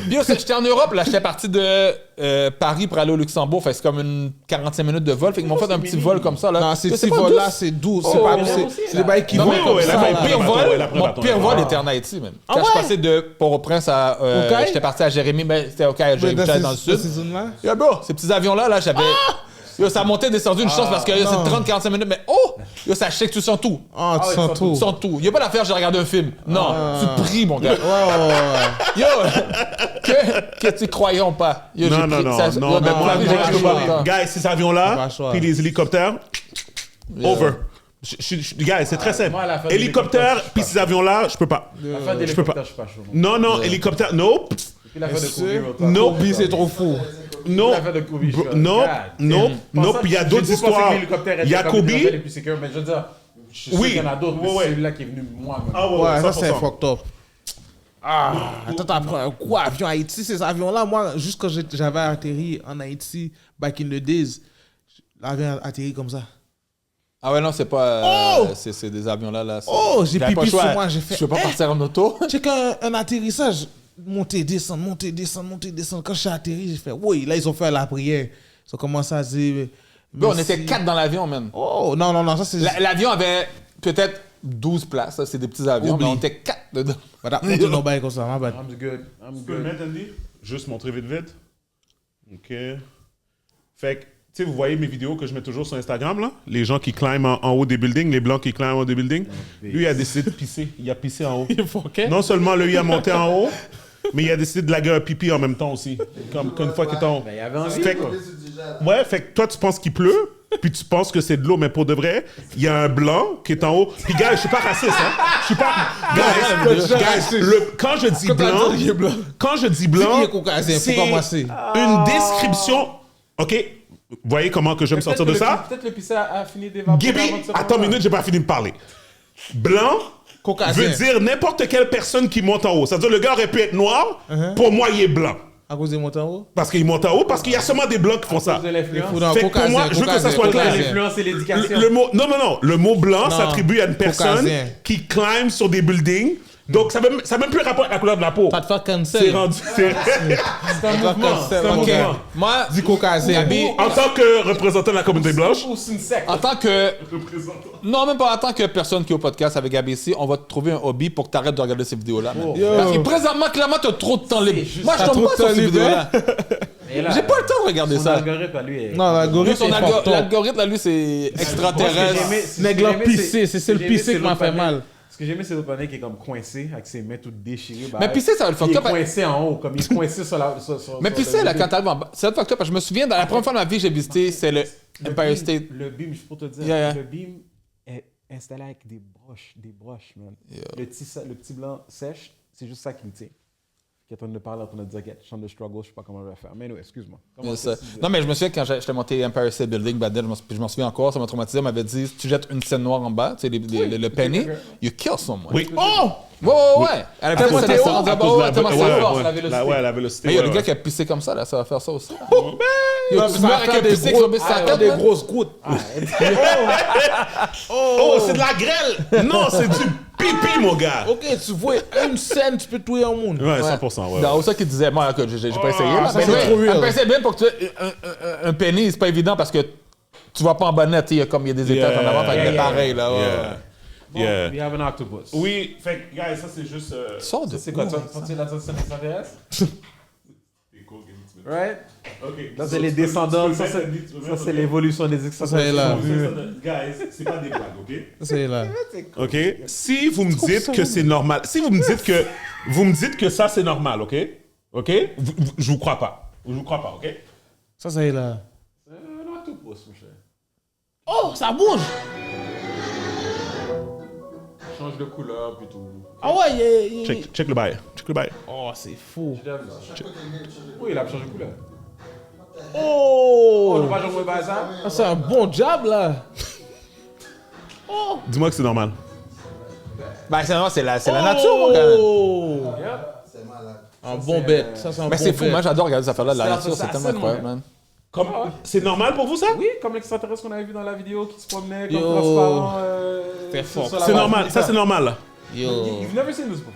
Yo, j'étais en Europe, là, j'étais parti de Paris pour aller au Luxembourg. Fait que c'est comme une 45 minutes de vol. Fait qu'ils m'ont fait un petit vol comme ça, là. Non, ces Yo, petits pas vols-là, douce. c'est doux. C'est pas. C'est des bails qui Non, vont mais comme ça. mon pire vol était en Haïti, man. Quand je passais de Port-au-Prince à. Caille? J'étais parti à Jérémy, mais c'était au Caille, j'étais dans le sud. Yo, bro, ces petits avions-là, j'avais. Yo, ça montait, descendu une chance parce que yo, c'est 30-45 minutes, mais oh! Yo, ça shake, tu sens tout. Ah, tu sens tout. Tu sens tout. Y'a pas d'affaire, j'ai regardé un film. Non, tu pries, mon gars. Yo, que tu croyais ou pas. Yo, Non, mais moi, je peux pas. Guys, Guys, ces avions-là, pas le choix. puis les hélicoptères, over. Guys, c'est très simple. moi, à la fin de Hélicoptère, l'hélicoptère, puis ces avions-là, je peux pas. La fin des Je peux pas. hélicoptères, je suis pas chaud. Non, hélicoptère, nope. Puis la fin de Kobe, Nope. Kobe, c'est trop fou. Non, La fin de Kobe, je suis non, God. non, non, puis il y a d'autres histoires. Il y a Kobe. Les plus sécures, mais je veux dire, je suis sûr Oui. qu'il y en a d'autres, mais Ouais. c'est celui-là qui est venu moi. Ah Ouais, ça 100%. c'est fucked up. Ah, attends, t'as pris un coup avion à Haïti, ces avions-là, moi, juste quand j'avais atterri en Haïti, back in the days, l'avion a atterri comme ça. Ah ouais, non, c'est pas. Oh! C'est des avions là. Oh, j'ai J'avais pas pipi le choix. sur moi, j'ai fait. Je peux pas partir en auto. Check un atterrissage, monter, descendre. Quand je suis atterri, j'ai fait, oui, là, ils ont fait la prière. Ils ont commencé à dire. Bro, on merci. était 4 dans l'avion, man. Oh, non, ça c'est. L'avion avait peut-être 12 places, ça, c'est des petits avions, Oublie. mais on était 4 dedans. But that monte no bail comme ça, my bad. I'm good. Tu peux le mettre, Andy? Juste montrer vite. OK. Fait que, tu sais, vous voyez mes vidéos que je mets toujours sur Instagram, là? Les gens qui climbent en haut des buildings, les blancs qui climbent en haut des buildings. Lui, il a décidé de pisser. Il a pissé en haut. Non seulement lui, il a monté en haut, mais il a décidé de laguer un pipi en même temps aussi. Comme une fois qu'il est en haut. Ben, il y avait envie, Fait que- quoi. Ouais, fait que toi, tu penses qu'il pleut, puis tu penses que c'est de l'eau, mais pour de vrai, il y a un blanc qui est en haut. Puis, gars, je suis pas raciste, hein. Je suis pas. Guys, quand je dis blanc, quand je dis blanc, Qui est caucasien, c'est pour commencer? une description. OK, vous voyez comment que je vais me sortir de ça? Peut-être le pissé a fini d'évaporer. Gibi, avant de se attends une rendre. minute, j'ai pas fini de parler. Blanc Caucasien. veut dire n'importe quelle personne qui monte en haut. Ça veut dire le gars aurait pu être noir, pour moi, il est blanc. À cause des montées en haut? Parce qu'il monte en haut, parce qu'il y a seulement des blancs qui font ça. De l'influence. Non, Fait que pour moi, je veux que ça soit clair. L'influence et l'éducation. Le mot, non, le mot blanc Non, s'attribue à une personne caucasien. qui climb sur des buildings. Donc, ça n'a même plus rapport avec la couleur de la peau. Ça te fait cancel. C'est rendu. C'est un mouvement. C'est un Ok. mouvement. Moi, Du caucasien. Gabi, En tant que représentant de la communauté blanche, Ou c'est une secte. en tant que. Non, même pas en tant que personne qui est au podcast avec ABC, on va te trouver un hobby pour que tu arrêtes de regarder ces vidéos-là. man. Parce que présentement, clairement, tu as trop de temps libre. Moi, je T'as tombe trop pas de sur temps ces libre, vidéos-là. Et là, J'ai pas le temps de regarder son ça. algorithme à lui est... Non, l'algorithme Son est fucked up. l'algorithme, là, lui, c'est extraterrestre. Nègre pissé, c'est le pissé qui m'a fait mal. Ce que j'ai aimé, c'est l'autre panneau qui est comme coincé, avec ses mains toutes déchirées. Mais pisser, ça va le fuck Il est up. coincé en haut, comme il est coincé sur la... Mais pisser, là, quand t'arrives en bas, c'est un fucked up. Parce que je me souviens, dans la première fois de ma vie que j'ai visité, c'est le Empire State. Le beam, je peux te dire, Yeah. le beam est installé avec des broches, man. Le petit blanc sèche, c'est juste ça qui me tient. Qui est en train de parler, en train de dire, chante de struggle, je sais pas comment je vais faire. Mais non, excuse-moi. Comment Ça. c'est si- Non, mais je me souviens quand j'étais monté Empire State Building, back then, je m'en souviens encore, ça m'a traumatisé. On m'avait dit, si tu jettes une scène noire en bas, tu sais, le penny, you kill someone. oui. Oh! Ouais. Elle avait À fait cause ça, on de disait, bah ouais, tellement ça force, la ouais, vélocité. ouais, la vélocité. Mais il y a ouais, des gars ouais. qui a pissé comme ça, là, ça va faire ça aussi. Yo, tu meurs avec un pissé qui va baisser sa tête, des man. grosses gouttes. Oh, c'est de la grêle! Non, c'est du pipi, mon gars! Ok, tu vois, une scène, tu peux tuer un monde. Ouais, 100%, ouais. Non, c'est ça qu'il disait. Moi, écoute, j'ai pas essayé. là. ça, Mais c'est ouais, trop real. Empire State Building, pour que tu aies un penny, c'est pas évident parce que tu vas pas en bonnet, il y a des étages en avant, fait que pareil, là. ouais. Bon, Yeah. we have an octopus. Oui, fait que, guys, ça c'est juste. Sors de. Ça, c'est quoi? Tu sens la transition extraterrestre? Right? Ok. Là, c'est les descendants. Ça, c'est l'évolution des Ça, extraterrestres. c'est là. Guys, c'est pas des blagues, ok? C'est là. Ok? Si vous me dites que c'est normal, si vous me dites que ça c'est normal, ok? OK? Je vous crois pas. Je vous crois pas, OK? Ça y est là. Non, tout pousse, mon cher. Oh, ça bouge! Change de couleur, puis tout. Ah ouais, Check le bail. Check le bail. Oh, c'est fou. Oui, il a changé de couleur. Oh! On va jouer par ça? Ah, c'est un bon job là. Dis-moi que c'est normal. Ben, c'est la nature, mon gars. Oh! C'est malade. Un bon bête. Ça, c'est un Mais bon c'est fou, bet. moi j'adore regarder ces affaires-là de la C'est nature, c'est assassin, tellement incroyable, mon gars. man. C'est normal pour vous, ça? Oui, comme l'extraterrestre qu'on avait vu dans la vidéo qui se promenait comme Yo. transparent. C'est fort. sur la C'est base normal. militaire. Ça, c'est normal, là. Yo. You've never seen this before.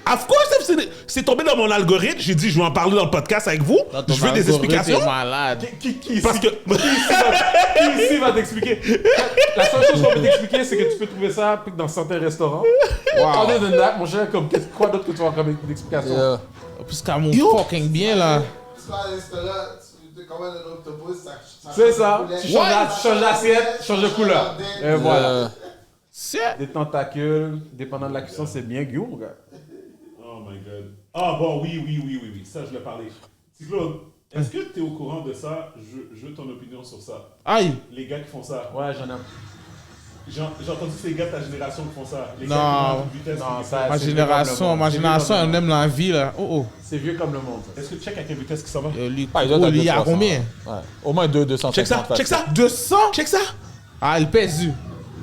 Of course, c'est tombé dans mon algorithme. J'ai dit, je vais en parler dans le podcast avec vous. Dans ton Je veux des algorithme, explications. t'es malade. Qui Parce que... ici va t'expliquer? La seule chose qu'on peut t'expliquer, c'est que tu peux trouver ça dans certains restaurants. Other than that, mon cher, comme quoi d'autre que tu vas avoir comme explication? Yeah. Plus qu'à mon fucking bien là. Tu vas à restaurant, tu te commandes un octopus, ça C'est ça. poulet. Tu changes d'assiette, change de couleur. Et voilà. C'est. Des tentacules, dépendant de la cuisson, c'est bien Guillaume, mon gars. Oh my God. Ah bon, oui. Ça, je l'ai parlé. Claude, est-ce que tu es au courant de ça? Je veux ton opinion sur ça. Aïe. Les gars qui font ça. Ouais, j'en ai. J'ai entendu ces gars de ta génération qui font ça. Les Non. gars qui vont à toute vitesse. Non, qui- ça- Ma c'est génération, vieux comme le monde. on aime la vie là. Oh C'est vieux comme le monde. ça. Est-ce que tu check à quelle vitesse qui s'en va? Lui, Ah, il doit oh, être lui, il y a 200. combien? Ouais. Au moins 250. Check ça, check ça. 200? Check ça. Ah, il pèse.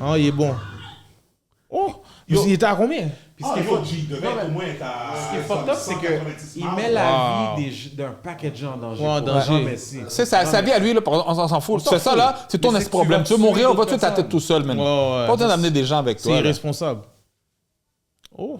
Oh, il est bon. Oh, mais Yo. il était à combien? Puis ce qui est yo, fuck- G, devait Non, être mais au moins à... ce qui est fucked up, c'est 190 qu'il miles. met la Wow. vie d'un paquet de gens en danger. Ouais, en pour danger. un Messi. C'est sa vie à lui, là, on s'en fout. s'en C'est ça, fout. là, c'est ton Mais c'est que tu problème. vas Tu veux mourir, tuer va tuer ta d'autres tête tout seul, man. Ouais, ouais. Pas besoin d'amener des gens avec C'est toi. là. irresponsable. Oh.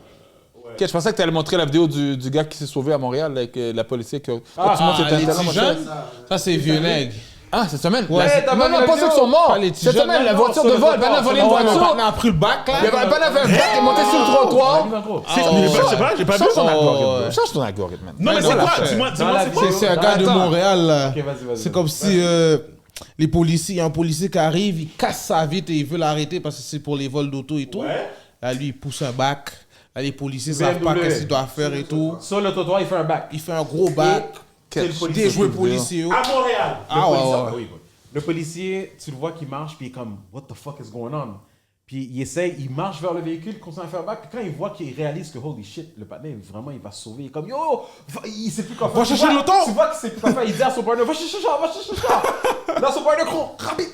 Ok, je pensais que tu allais montrer la vidéo du gars qui s'est sauvé à Montréal avec la policier. Que... Ah, tout le monde s'était les tellement petits cher. jeunes? Ça, c'est vieux nègre. Ah, cette semaine? Ouais, t'as Non, pas non, vu pas la ceux qui vidéo? sont morts. Pas les petits Cette jeunes, semaine, la non, voiture sur de le vol, trottoir, Ben a volé une sur le voiture. On a pris le bac là. Ben a fait un bac, il est monté sur le trottoir. C'est- Je sais pas, j'ai pas vu. Change ton Oh, algorithme. ouais. Change ton algorithme, man. Non, mais Ouais, c'est non, quoi? la Dis-moi, Dans la c'est quoi? vidéo. C'est un gars de Attends. Montréal là. Ok, vas-y. C'est comme si les policiers, il y a un policier qui arrive, il casse sa vitre et il veut l'arrêter parce que c'est pour les vols d'auto et tout. Ouais. Là, lui, il pousse un bac. Là, les policiers savent pas BMW. qu'est-ce qu'ils doivent faire et tout. Sur le trottoir, il fait un bac. Il fait un gros bac. Quel Des jouets policiers. À Montréal. Ah ouais, policier, ouais. oui. Le policier, tu le vois qui marche, puis il est comme, what the fuck is going on? Puis il essaye, il marche vers le véhicule, continue à faire back, puis quand il voit qu'il réalise que holy shit, le patin, vraiment, il va se sauver. Il est comme, yo, il sait plus quoi faire. Va chercher Tu vois- le temps. Tu vois qu'il sait plus quoi faire, il dit à son partner, va chercher ça. Là, son partner, rapide.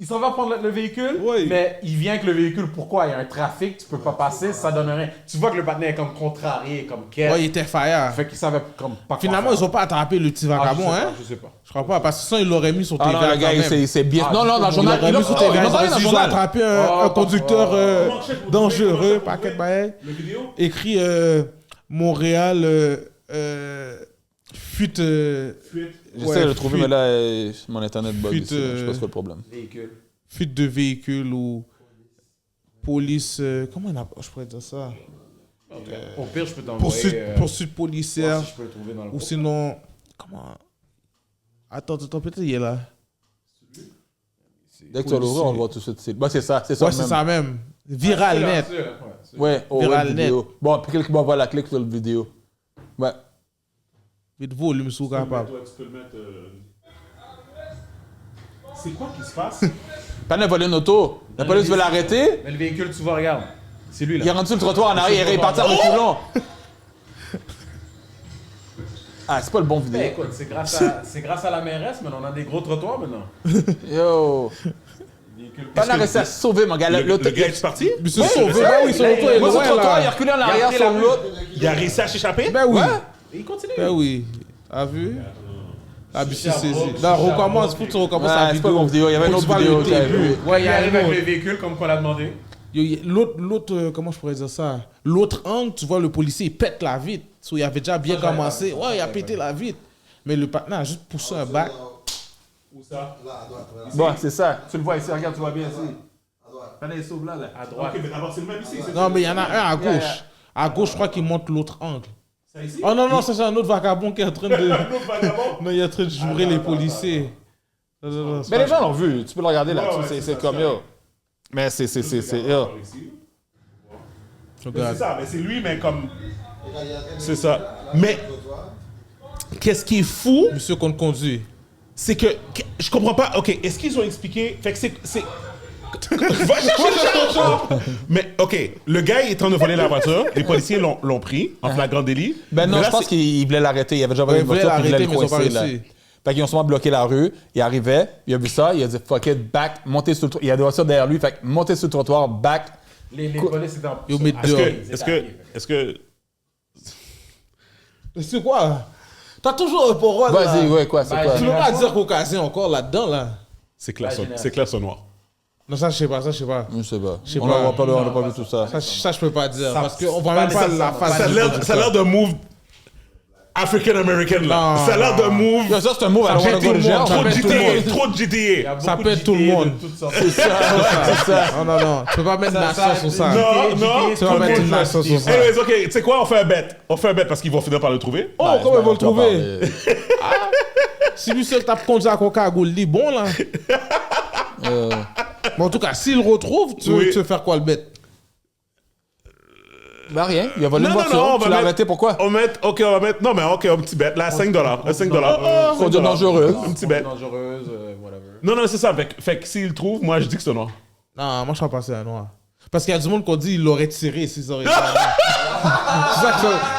Il s'en va prendre le véhicule, Oui. mais il vient avec le véhicule. Pourquoi? Il y a un trafic, tu peux pas passer, ça donne rien. Tu vois que le patin est comme contrarié, comme quête. Ouais, il était fire. Fait qu'il savait comme pas quoi Finalement, faire. ils ont pas attrapé le petit Ah, vagabond, je sais hein? pas, je sais pas. Je crois pas, parce que sinon, il l'aurait mis sur Ah TVA non, le quand gars, même. c'est bien. Ah, Non, non, dans le Il journal. l'aurait mis sur TVA. Ils l'ont parlé dans le Ils ont journal. attrapé un conducteur dangereux, paquet de bail. Le vidéo? Écrit Montréal, fuite. Fuite. J'essaie de le trouver, fuite. mais là, mon internet bug Fuite, ici. Je sais pas c'est quoi le problème. Véhicule. Fuite de véhicule ou police. Comment je pourrais dire ça? Au pire, je peux t'envoyer. Poursuite policière. voir si je peux le trouver dans le Ou groupe. sinon. Comment? Attends, peut-être il est là. Dès que tu vas l'ouvrir, on le voit tout de suite. Bah, c'est ça, c'est ça. Ouais, c'est ça même. Viral net. Ouais, au Viral web vidéo. Bon, puis clique, bon, voilà, clique sur le vidéo. Ouais. Vite volume sous capable. Toi, tu peux le mettre... C'est quoi qui se passe? Pan a volé une auto. La police veut l'arrêter. Mais le véhicule, tu vois, regarde. C'est lui là. Il est rendu sur le trottoir en arrière, il est parti en reculant. Ah, c'est pas le bon Mais vidéo. écoute, c'est grâce à la mairesse, maintenant. On a des gros trottoirs maintenant. Yo. Véhicule. Pan a réussi à se sauver, mon gars. Le L'auto- gars est parti? Mais c'est sauvé, bah oui, son auto est Moi, sur loin le trottoir, il a là. reculé en arrière pris sur la l'autre. Il a réussi à s'échapper? Ben oui. Et il continue. Ben oui. T'as vu? La BC Chicha saisie. Rock, Là, Chicha recommence, Rock. faut que tu recommences Ouais, la c'est pas vidéo. mon vidéo, il y avait une Faut que autre tu vois vidéo, le j'avais début. vu. Ouais, Il il y a arrive une avec autre. le véhicule comme qu'on l'a demandé. L'autre, comment je pourrais dire ça? L'autre angle, tu vois, le policier, il pète la vitre. So, il avait déjà bien commencé. Ouais, il a pété la vitre. Mais le partenaire a juste poussé un bac. Où ça? Là, à droite, voilà. Bon, c'est ça. Tu le vois ici, regarde, tu vois bien ici. À droite. Pan il sauve là. À droite. Ok, mais d'abord, c'est le même ici. c'est- Non, mais il y en a un à gauche. À gauche, je crois qu'il monte l'autre angle. Ça ici? Oh non, non, ça c'est un autre vagabond qui est en train de. Un autre vagabond? Non, il est en train de jurer les policiers. Non, non, non, c'est Mais pas- les gens l'ont vu, tu peux le regarder Ouais, là-dessus, ouais, c'est c'est ça, comme c'est yo. Mais c'est yo. Ici. Mais c'est ça, mais c'est lui, mais comme. C'est ça. Mais qu'est-ce qui est fou, Monsieur qu'on conduit. c'est que je comprends pas. Ok, est-ce qu'ils ont expliqué? Fait que c'est. Va chercher le char! Mais ok, le gars il est en train de voler la voiture. Les policiers l'ont pris en flagrant délit. Ben non, Mais là, je pense c'est- qu'il voulait l'arrêter. Il avait déjà volé Ouais, une il voulait voiture, puis il voulait l'arrêter, le mais ils ont pas coincer, là. réussi. Fait qu'ils ont sûrement bloqué la rue. Il arrivait, il a vu ça, il a dit fuck it, back, montez sur le trottoir. Il y a des voitures derrière lui, fait que montez sur le trottoir, back. Les polices étaient en Ils mettent Est-ce dehors. que. C'est quoi? T'as toujours un parole, là. Vas-y, ouais, quoi, c'est Ben, quoi? Tu veux pas dire Caucasien encore là-dedans, là? C'est clair, génération. c'est clair, son noir. Non, ça, je sais pas, ça, je sais pas. Je sais pas. sais On pas. n'a pas vu tout ça. Ça, je peux pas dire. Ça- Parce qu'on voit pas même pas nécessaire- la face. Ça a du l'air producteur. d'un move African-American, là. Non, Ça a l'air d'un move. Yo, ça, c'est un mot à fait la tout le monde, ça Trop de fait tout le GTA, monde. trop de GTA. Ça pète tout le monde. C'est ça. Non, non, non. Tu peux pas mettre nation sur ça. Non, non. Tu vas mettre une nation sur ça. Anyways, ok, tu sais quoi, on fait un bet. On fait un bet parce qu'ils vont finir par le trouver. Oh, comment ils vont le trouver? Si lui seul tape contre à Coca-Cola, il dit bon, là. Mais en tout cas, s'il le retrouve, tu Oui. veux faire quoi le bête? Ben rien, il a volé une Non, non, voiture. non, on Tu va l'as mettre- arrêté, pourquoi? On va mettre, non, mais ok, un petit bet, là, à 5$. À 5$. Conduite dangereuse. Un petit bet. dangereuse, whatever. Non, non, c'est ça. Fait que s'il le trouve, moi, je dis que c'est noir. Non, moi, je vais passer à noir. Parce qu'il y a du monde qui dit qu'il l'aurait tiré s'ils auraient été à noir.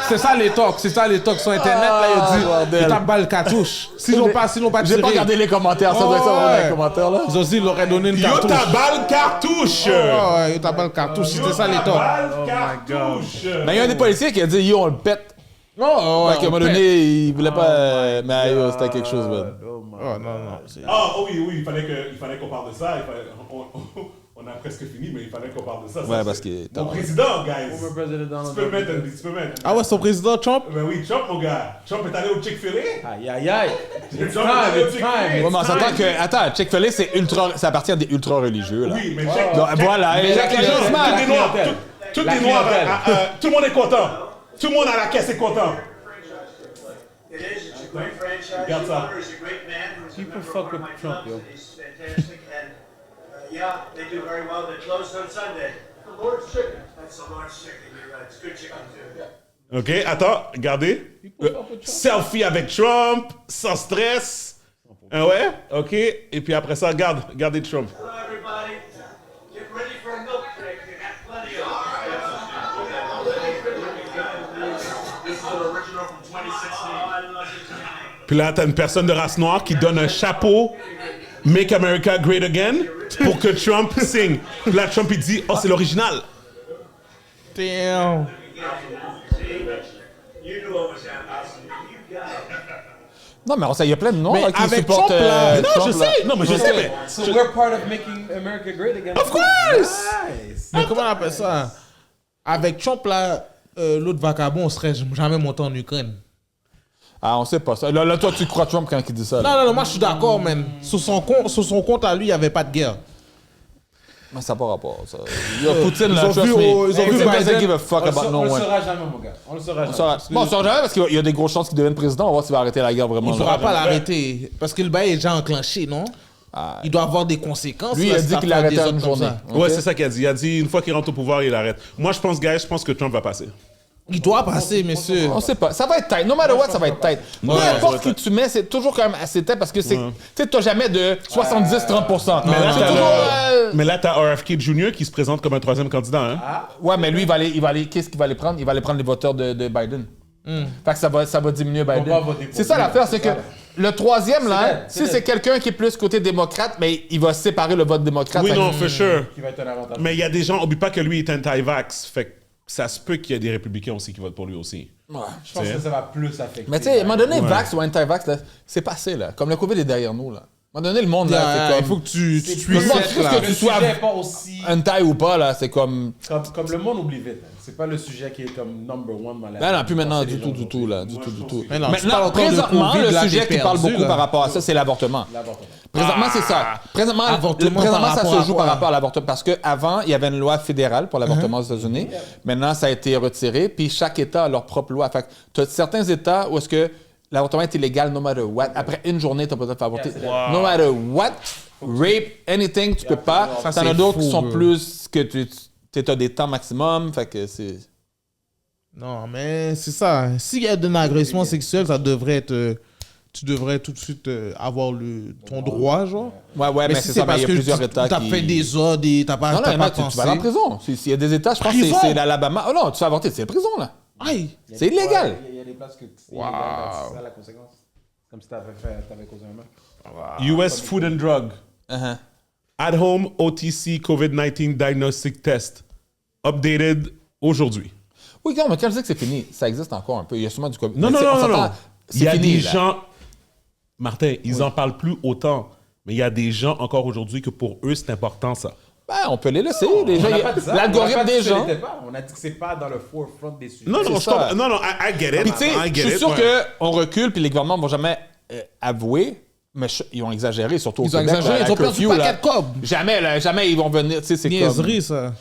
C'est ça les talks. C'est ça les talks sur Internet. Là, ils disent bordel. il tape balle cartouche. S'ils n'ont pas J'ai tiré. pas regardé les commentaires, ça doit être ça dans les commentaires, là. Ils ont dit qu'il aurait donné une Yo, cartouche. ta balle cartouche! Oh, ouais, il tape balle cartouche. C'était ça les talks. Balle cartouche! Mais il y a un des policiers qui a dit yo, on le pète. Oh, Fait qu'à un moment donné, il voulait pas. Mais yo, c'était quelque chose, man. Oh, non, non. Ah, oui, oui, il fallait qu'on parle de ça. On a presque fini, mais il fallait qu'on parle de ça. Ouais, Ça, parce c'est que. Mon président, guys. Former President Donald Tu peux le Trump. mettre, tu peux le mettre. Ah ouais, son président Trump? Ben oui, Trump, mon gars. Trump est allé au Chick-fil-A. Aïe, aïe, aïe. It's Trump time, est allé au it's Chick-fil-A. time. Ouais, mais on s'entend que. Attends, Chick-fil-A, ça appartient à des ultra religieux, là. Oui, mais check. Donc, voilà, check check les gens se Tous marrent. les noirs, tous La les noirs, clientèle. tout le monde est content. Tout le monde à la caisse est content. It is. It's a great franchise. Got The that. owner is a great man. who's a People member fuck of with my Trump, club. yo. He's fantastic, and yeah, they do very well. They're closed on Sunday. The Lord's chicken. That's the Lord's chicken. You're right. It's good chicken too. OK, attends, regardez. Selfie avec Trump, sans stress. Ah ouais? OK. Et puis après ça, regardez Trump. Hello, everybody. Get ready for a milk drink. You got plenty of it. This is an original from 2016. Oh, I love it. Puis là, t'as une personne de race noire qui donne un chapeau Make America Great Again pour que Trump signe. Puis là, Trump, il dit, oh, c'est l'original. Damn. You knew what was happening. You got it. Non, mais il y a plein de noirs Mais là, qui avec supportent. Trump, là, Non, Trump, je là. sais. Non, mais je sais, mais... So we're part of making America great again. Of course! Nice. Mais comment on appelle ça? Avec Trump, là, l'autre vagabond serait jamais monté en Ukraine. Ah, on sait pas ça. Là, toi, tu crois Trump quand il dit ça. là. Non, non, non, moi je suis d'accord, man. Sur son compte à lui, il n'y avait pas de guerre. Mais ça n'a pas rapport, ça. Yo, Poutine, Ils là, ont trust vu me. ils ont vu Poutine doesn't Biden. give a fuck about no On le one. saura jamais, mon gars. On le saura On jamais. saura- Bon, on saura jamais parce qu'il y a des grosses chances qu'il devienne président. On va voir s'il va arrêter la guerre vraiment. Il ne là. pourra pas l'arrêter. Parce que le bail est déjà enclenché, non? Il doit avoir des conséquences. Lui, il là, a si dit ça qu'il fait arrêtait des en autres une comme journée. ça. Ouais, Ok. c'est ça qu'il a dit. Il a dit, une fois qu'il rentre au pouvoir, il arrête. Moi, je pense que Trump va passer. Il doit passer, messieurs. On sait pas. Ça va être tight. No matter what, ça va être tight. Peu ça va importe être qui tu mets, c'est toujours quand même assez tight parce que c'est. Tu sais, t'as jamais de 70-30%. Mais là, C'est t'as toujours. mais là, t'as RFK Jr. qui se présente comme un troisième candidat. Hein? Ouais, mais lui, il va aller. Qu'est-ce qu'il va aller prendre? Il va aller prendre les voteurs de Biden. Fait que ça va diminuer Biden. pas voter pour C'est ça lui, l'affaire, là, c'est c'est que ça, là. le troisième, là, dead, si c'est c'est dead. quelqu'un qui est plus côté démocrate, mais il va séparer le vote démocrate. Oui, Fait que- non, for sure. Qui va être un avantage. Mais il y a des gens, oublie pas que lui est anti-vax. Fait que ça se peut qu'il y ait des républicains aussi qui votent pour lui aussi. Je pense que ça va plus affecter. Mais tu sais, à un moment donné, vax ou anti-vax, là, c'est passé, là. Comme le COVID est derrière nous, là. À un moment donné, le monde, là, c'est Il comme. faut que tu Tout puisses le monde, être tout ce là. que Le tu sois sujet n'est pas aussi... anti ou pas, là, c'est comme. Comme le monde oublie vite. Hein. C'est pas le sujet qui est comme number one dans la... Non, non, plus maintenant, C'est du les tout, gens du qui tout, oublient. là. Du tout, du tout. Mais non, tu parles Maintenant, encore de présentement, Covid, le là, sujet t'es qui parle perdu, beaucoup là. par rapport à ça, c'est l'avortement. L'avortement. Présentement, c'est ça. Présentement, Avortement par ça rapport se à joue quoi? par rapport à l'avortement. Parce qu'avant, il y avait une loi fédérale pour l'avortement aux États-Unis. Maintenant, ça a été retiré. Puis chaque État a leur propre loi. Fait que tu as certains États où est-ce que l'avortement est illégal no matter what. Après une journée, tu n'as pas le droit de faire avorter. No matter what, rape, anything, tu peux pas. T'en c'est as d'autres qui fou, sont bro. plus que T'as des temps maximum, fait que c'est... Non, mais c'est ça. S'il y a un agressement sexuel, ça devrait être... tu devrais tout de suite avoir ton droit, genre. Ouais, mais c'est ça, mais il y a plusieurs États qui... T'as fait des ordres et t'as pas, Non, t'as non, pas tu pensé. vas aller en prison. S'il y a des États, je pense que Prison? c'est l'Alabama. Oh non, tu vas avorter, c'est la prison, là. Aïe! C'est illégal. Il y a des places que c'est Wow. illégal, c'est ça la conséquence. Comme si t'avais causé un meurtre. US Food and Drug. Uh-huh. At home OTC COVID-19 diagnostic test. Updated aujourd'hui. Oui, mais quand je dis que c'est fini, ça existe encore un peu. Il y a sûrement du COVID. Non, Mais non, c'est- on non, non, s'entend, non. c'est Il y a fini, des là. gens... Martin, ils en parlent plus autant. Mais il y a des gens encore aujourd'hui que pour eux, c'est important, ça. Ben, on peut les laisser. Les gens, On n'a il y a- pas dit ça. On l'algorithme n'a pas dit des que ce gens. n'était pas. On a dit que c'est pas dans le forefront des sujets. Non, non, C'est je ça. comprends. Non, non, I get it. Puis tu sais, I je get suis it, sûr ouais. qu'on recule, puis les gouvernements vont jamais avouer, mais ils ont exagéré, surtout au Ils ont Québec. exagéré, là, ils la ont perdu curfew, le là. paquet de cob. Jamais, là, jamais ils vont venir. Tu sais, c'est comme... Niaiserie, ça.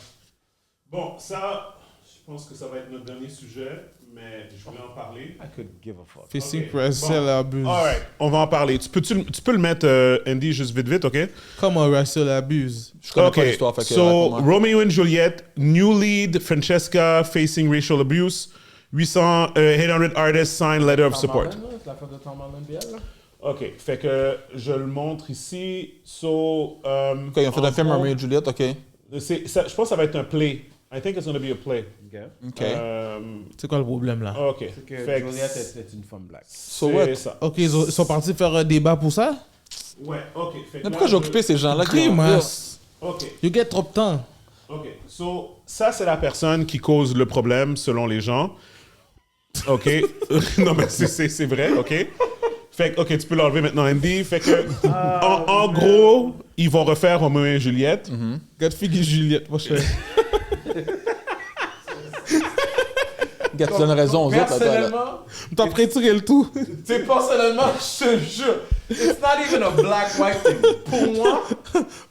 Bon, ça, je pense que ça va être notre dernier sujet, mais je voulais en parler. I could give a fuck. Fishing Ok, Russell bon. abuse. Alright, on va en parler. Tu peux le mettre, Andy, juste vite, OK? Comment Russell abuse? Je connais OK, pas l'histoire, fait que so raconte-moi. Romeo and Juliet, new lead, Francesca facing racial abuse, 800 artists sign letter of support. C'est la fête de Tom Holland, BL, là. OK, fait que je le montre ici. So, OK, ils ont fait en un film gros, Romeo et Juliette, OK. je pense que ça va être un play. I think it's going to be a play. OK. C'est quoi le problème, là? OK. C'est que Fait que Juliette était une femme black. So what? c'est ça. Ok, ils sont partis faire un débat pour ça? Ouais, OK. Fait que Mais pourquoi là, j'ai occupé ces gens-là? qui ont- Grimace. OK. You get trop de temps. OK. So, ça, c'est la personne qui cause le problème selon les gens. OK. Non, mais c'est vrai, OK. Fait que, OK, tu peux l'enlever maintenant, Andy. Fait que, en gros, ils vont refaire Romeo et Juliette. Godfig et Juliette, moi, je Gars, tu donnes raison aux autres. là, toi, là. Personnellement, T'as prétiré le tout. personnellement, je te jure, it's not even a black-white thing. Pour moi,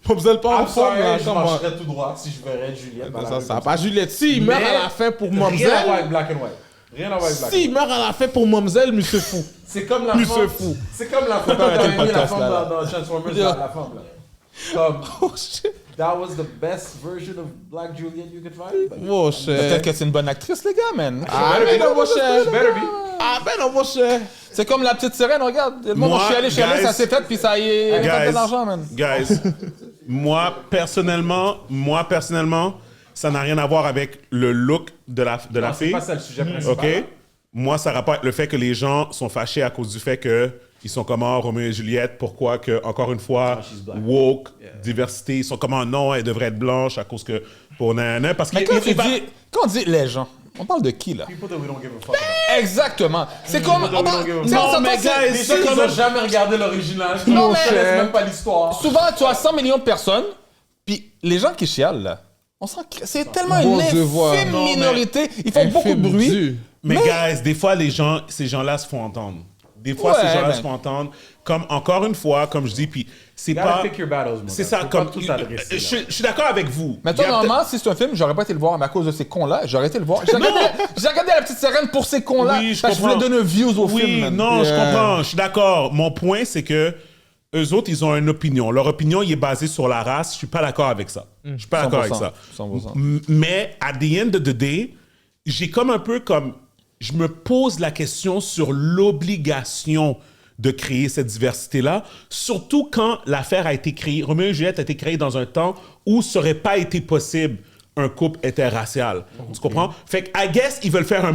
Pas besoin de pas I'm en forme, là. sorry, je Comment? marcherais tout droit si je verrais Juliette. dans la rue Ça va comme pas Juliette. Si, il Mais meurt à la fin pour Rien à voir Momzelle. avec black and white. Rien à voir avec black and Si, il white. meurt à la fin pour Momzelle, monsieur fou. C'est comme la Lui, femme. c'est fou. C'est comme la femme. pas arrêter le T'avais mis la podcast, femme là. dans Transformers, Yeah. la femme là. Comme, Oh, shit. that was the best version of Black Juliet you could find. But Oh, Peut-être cher. que c'est une bonne actrice, les gars, man. Ah, ben non, mon cher. better be. Ah, ben non, mon cher. C'est comme la petite sirène, regarde. Le monde, Moi, je suis allé, guys, ça s'est fait, puis ça y est, elle a fait de l'argent, man. Guys, moi, personnellement, ça n'a rien à voir avec le look de la Non, c'est fille. pas ça le sujet principal. OK? Moi, ça rapporte le fait que les gens sont fâchés à cause du fait que ils sont comment Roméo et Juliette, pourquoi que, encore une fois, she's black. woke, diversité, ils sont comment non, elle devrait être blanche à cause que pour nanana, parce Mais qu'il quand on dit les gens, on parle de qui, là? People that we don't give a fuck about. Exactement. C'est comme... People that we don't give a tu sais, on fuck. s'entend, mais c'est- guys, Les gens qui n'ont jamais regardé l'original, qui Non, ne mais- connaissent même pas l'histoire. Souvent, tu as 100 millions de personnes, puis les gens qui chialent, là, on s'en crée. C'est tellement Bon, une je vois. infime Non, mais- minorité. Ils font beaucoup de Infime bruit. Dieu. Mais guys, des fois, ces gens-là se font entendre. Des fois, Ouais, ces gens-là ben. se font entendre. Comme, encore une fois, comme je dis, puis c'est You gotta pas... pick your battles, mon C'est gars. ça, Faut comme... pas tout adresser, là. Je suis d'accord avec vous. Mais toi, Il y a normalement, si c'est un film, j'aurais pas été le voir, mais à cause de ces cons-là, j'aurais été le voir. J'ai regardé La Petite Sirène pour ces cons-là, Oui, je parce que je voulais comprends. donner views au Oui, film. man. non, je comprends, je suis d'accord. Mon point, c'est que eux autres, ils ont une opinion. Leur opinion, il est basée sur la race. Je suis pas d'accord avec ça. Je suis pas d'accord avec 100%, ça. 100%. Mais, at the end of the day, j'ai comme un peu comme... Je me pose la question sur l'obligation de créer cette diversité-là, surtout quand l'affaire a été créée, Roméo et Juliette a été créée dans un temps où ça n'aurait pas été possible un couple interracial. Tu comprends? Fait que, I guess, ils veulent faire un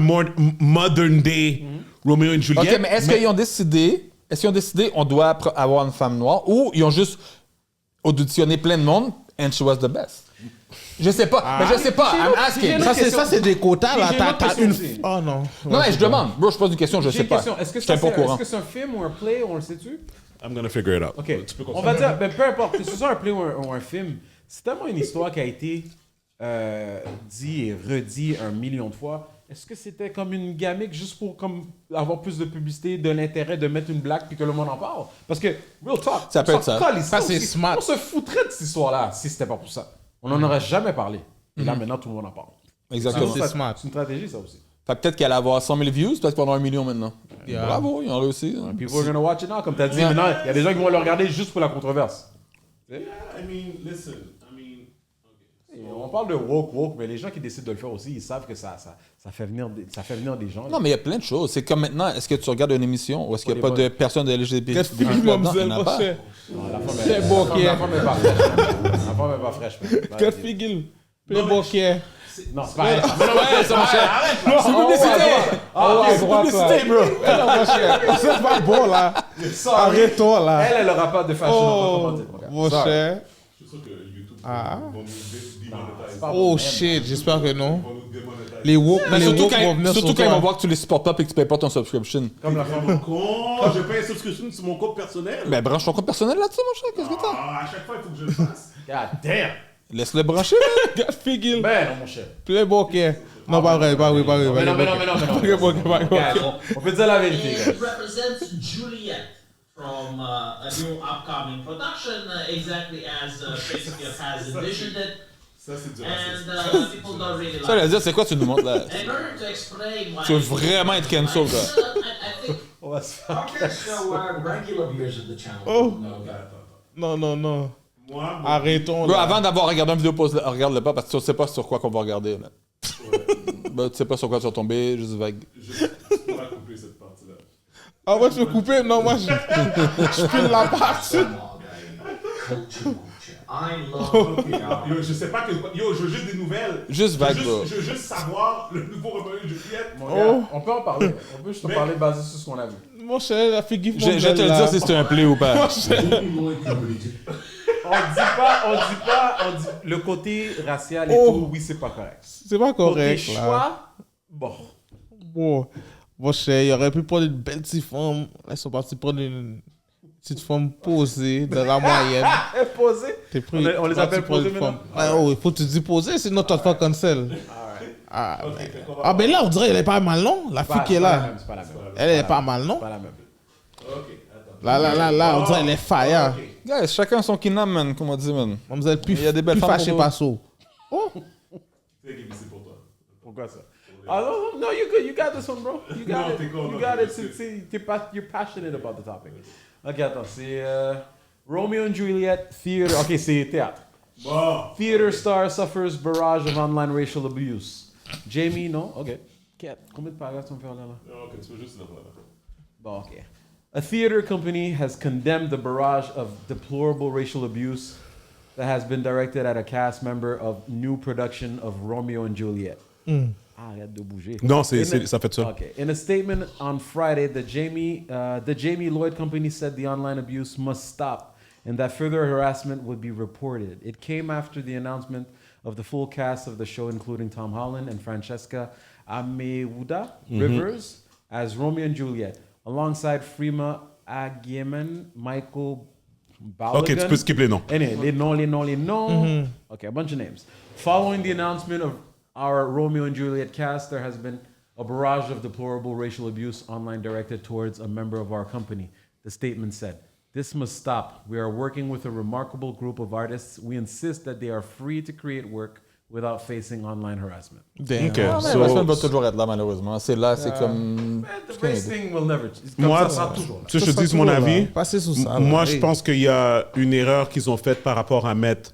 modern day Roméo et Juliette. OK, mais est-ce qu'ils ont décidé... on doit avoir une femme noire, ou ils ont juste auditionné plein de monde, and she was the best? Je sais pas, mais je sais pas. I'm asking. Ça, c'est des quotas, là. J'ai une autre T'as question une... aussi. Oh, non. Non, mais je demande. Bro, je pose une question, je J'ai sais une pas. question. Est-ce que Je suis pas au courant. c'est un film ou un play, on le sait-tu? I'm gonna figure it out. OK. Tu peux On continuer. va dire, ben, peu importe, que ce soit un play ou un film, c'est tellement une histoire qui a été dit et redit 1 million de fois. Est-ce que c'était comme une gamique juste pour comme, avoir plus de publicité, de l'intérêt de mettre une blague puis que le monde en parle? Parce que, real talk, Ça peut on être ça. s'en calisse Ça, c'est aussi. smart. On se foutrait de cette histoire-là si c'était pas pour ça. On n'en aurait jamais parlé. Et là, maintenant, tout le monde en parle. Exactement. C'est smart. C'est une stratégie, ça aussi. Fait que peut-être qu'elle allait avoir 100 000 views, peut-être qu'on a 1 million maintenant. Yeah. Bravo, ils ont réussi. hein. People are gonna watch it now, comme tu as dit. Yeah. Maintenant, il y a des gens qui vont le regarder juste pour la controverse. I mean, listen. I mean, On parle de woke, mais les gens qui décident de le faire aussi, ils savent que ça fait venir des gens. Non, mais il y a plein de choses. C'est comme maintenant, est-ce que tu regardes une émission ou est-ce qu'il n'y a Pour pas les de personnes de LGBT? Qu'est-ce que tu m'as dit, mon cher? C'est beau qui est. La femme est pas fraîche. La femme est pas fraîche. Qu'est-ce que tu C'est beau qui est. Non, c'est pas C'est publicité! C'est publicité, bro. Non, mon cher. C'est pas bon, là. Arrête-toi, là. Elle aura pas de fashion. Oh, mon cher. Je suis sûr que YouTube Ah. va nous démonétiser. Oh, shit. J'espère que non. Les woke, Mais les surtout woke vont venir quand sur ils vont toi. voir que tu les supportes pas et que tu payes pas ton subscription. Comme la femme. Con, je paye une subscription sur mon compte personnel. Ben, branche ton compte personnel là-dessus, mon cher. Qu'est-ce que t'as? Ah, à chaque fois, il faut que je le fasse. God damn. Laisse-le brancher, man. Get figure. Ben non, mon cher. Play beau qui est. Non, pas vrai, pas vrai, pas vrai. Mais non. Play beau qui est, pas vrai. Guys, on peut dire la vérité. It guys. represents Juliet from a new upcoming production, exactly as Shakespeare has envisioned it, Ça, c'est du and racisme. people don't really Ça, like veut dire, c'est quoi tu nous montres là? it. In order to explain why... Tu veux vraiment être cancel, quoi. I think... On va se faire. Okay, so regular viewers of the channel Oh. know that. Non. Moi, Arrêtons. Bro, là. avant d'avoir regardé une vidéo, regarde-le pas parce que tu sais pas sur quoi qu'on va regarder. Là. Ben, tu sais pas sur quoi tu vas tomber, juste vague. je pourrais couper cette partie-là. Ah, moi, je veux couper. Non, moi, je file la partie. I love Yo, je sais pas que. Yo, je veux juste des nouvelles. Juste vague, bro. Je veux juste savoir le nouveau Roméo et Juliette. Mon gars, on peut en parler. On peut juste en parler basé sur ce qu'on a vu. Mon cher, la fille Je vais te le dire si c'est un play ou pas. On dit le côté racial et Oh. tout, oui, c'est pas correct. C'est pas Côté correct, là. choix, bon. Bon, mon cher, il aurait pu prendre une belle petite femme. Là, ils sont partis prendre une petite femme posée dans la moyenne. Posé. T'es pris, On les parti appelle prendre posées une femme. maintenant? Ah, oh, il faut que tu dis posée, sinon tu vas te faire cancel. Ah, ben là, on dirait qu'elle est pas mal, non? La fille qui est là. C'est pas la même. Elle est pas mal, non? C'est pas la même. Là, on dirait qu'elle est fire. Guys, chacun son kinam, man, comme on dit, man. Mademoiselle, plus, Il y a des belles plus femmes fâchée pour pas ça. Oh! C'est pour toi. Pourquoi ça? Ah non, no, you good. You got this one, bro. You got Non, it. t'es con, You non, got it. c'est- You're passionate about the topic. Ok, attends, c'est Romeo and Juliet Theater. Ok, c'est théâtre. Bon. Theater star suffers barrage of online racial abuse. Jamie, non? Ok. Combien de paragraphes tu vas me faire là? Ok, tu veux juste le voir. Bon, ok. A theater company has condemned the barrage of deplorable racial abuse that has been directed at a cast member of new production of Romeo and Juliet. Arrête de bouger. Non, ça fait ça. Okay. In a statement on Friday, the Jamie Lloyd Company said the online abuse must stop and that further harassment would be reported. It came after the announcement of the full cast of the show, including Tom Holland and Francesca Amewuda Rivers as Romeo and Juliet, alongside Freema Agyeman, Michael Balogun. Ok, tu peux skipper les noms. Anyway, les noms. Okay, a bunch of names. Following the announcement of our Romeo and Juliet cast, there has been a barrage of deplorable racial abuse online directed towards a member of our company. The statement said, "This must stop. We are working with a remarkable group of artists. We insist that they are free to create work without facing online harassment." Damn. Ok, La so- semaine va toujours être là, malheureusement. C'est là, c'est comme. The race thing will never. Moi, ça sera toujours. tu sais, je te dis mon avis. Passez sous ça. Moi, là. je Hey. pense qu'il y a une erreur qu'ils ont faite par rapport à mettre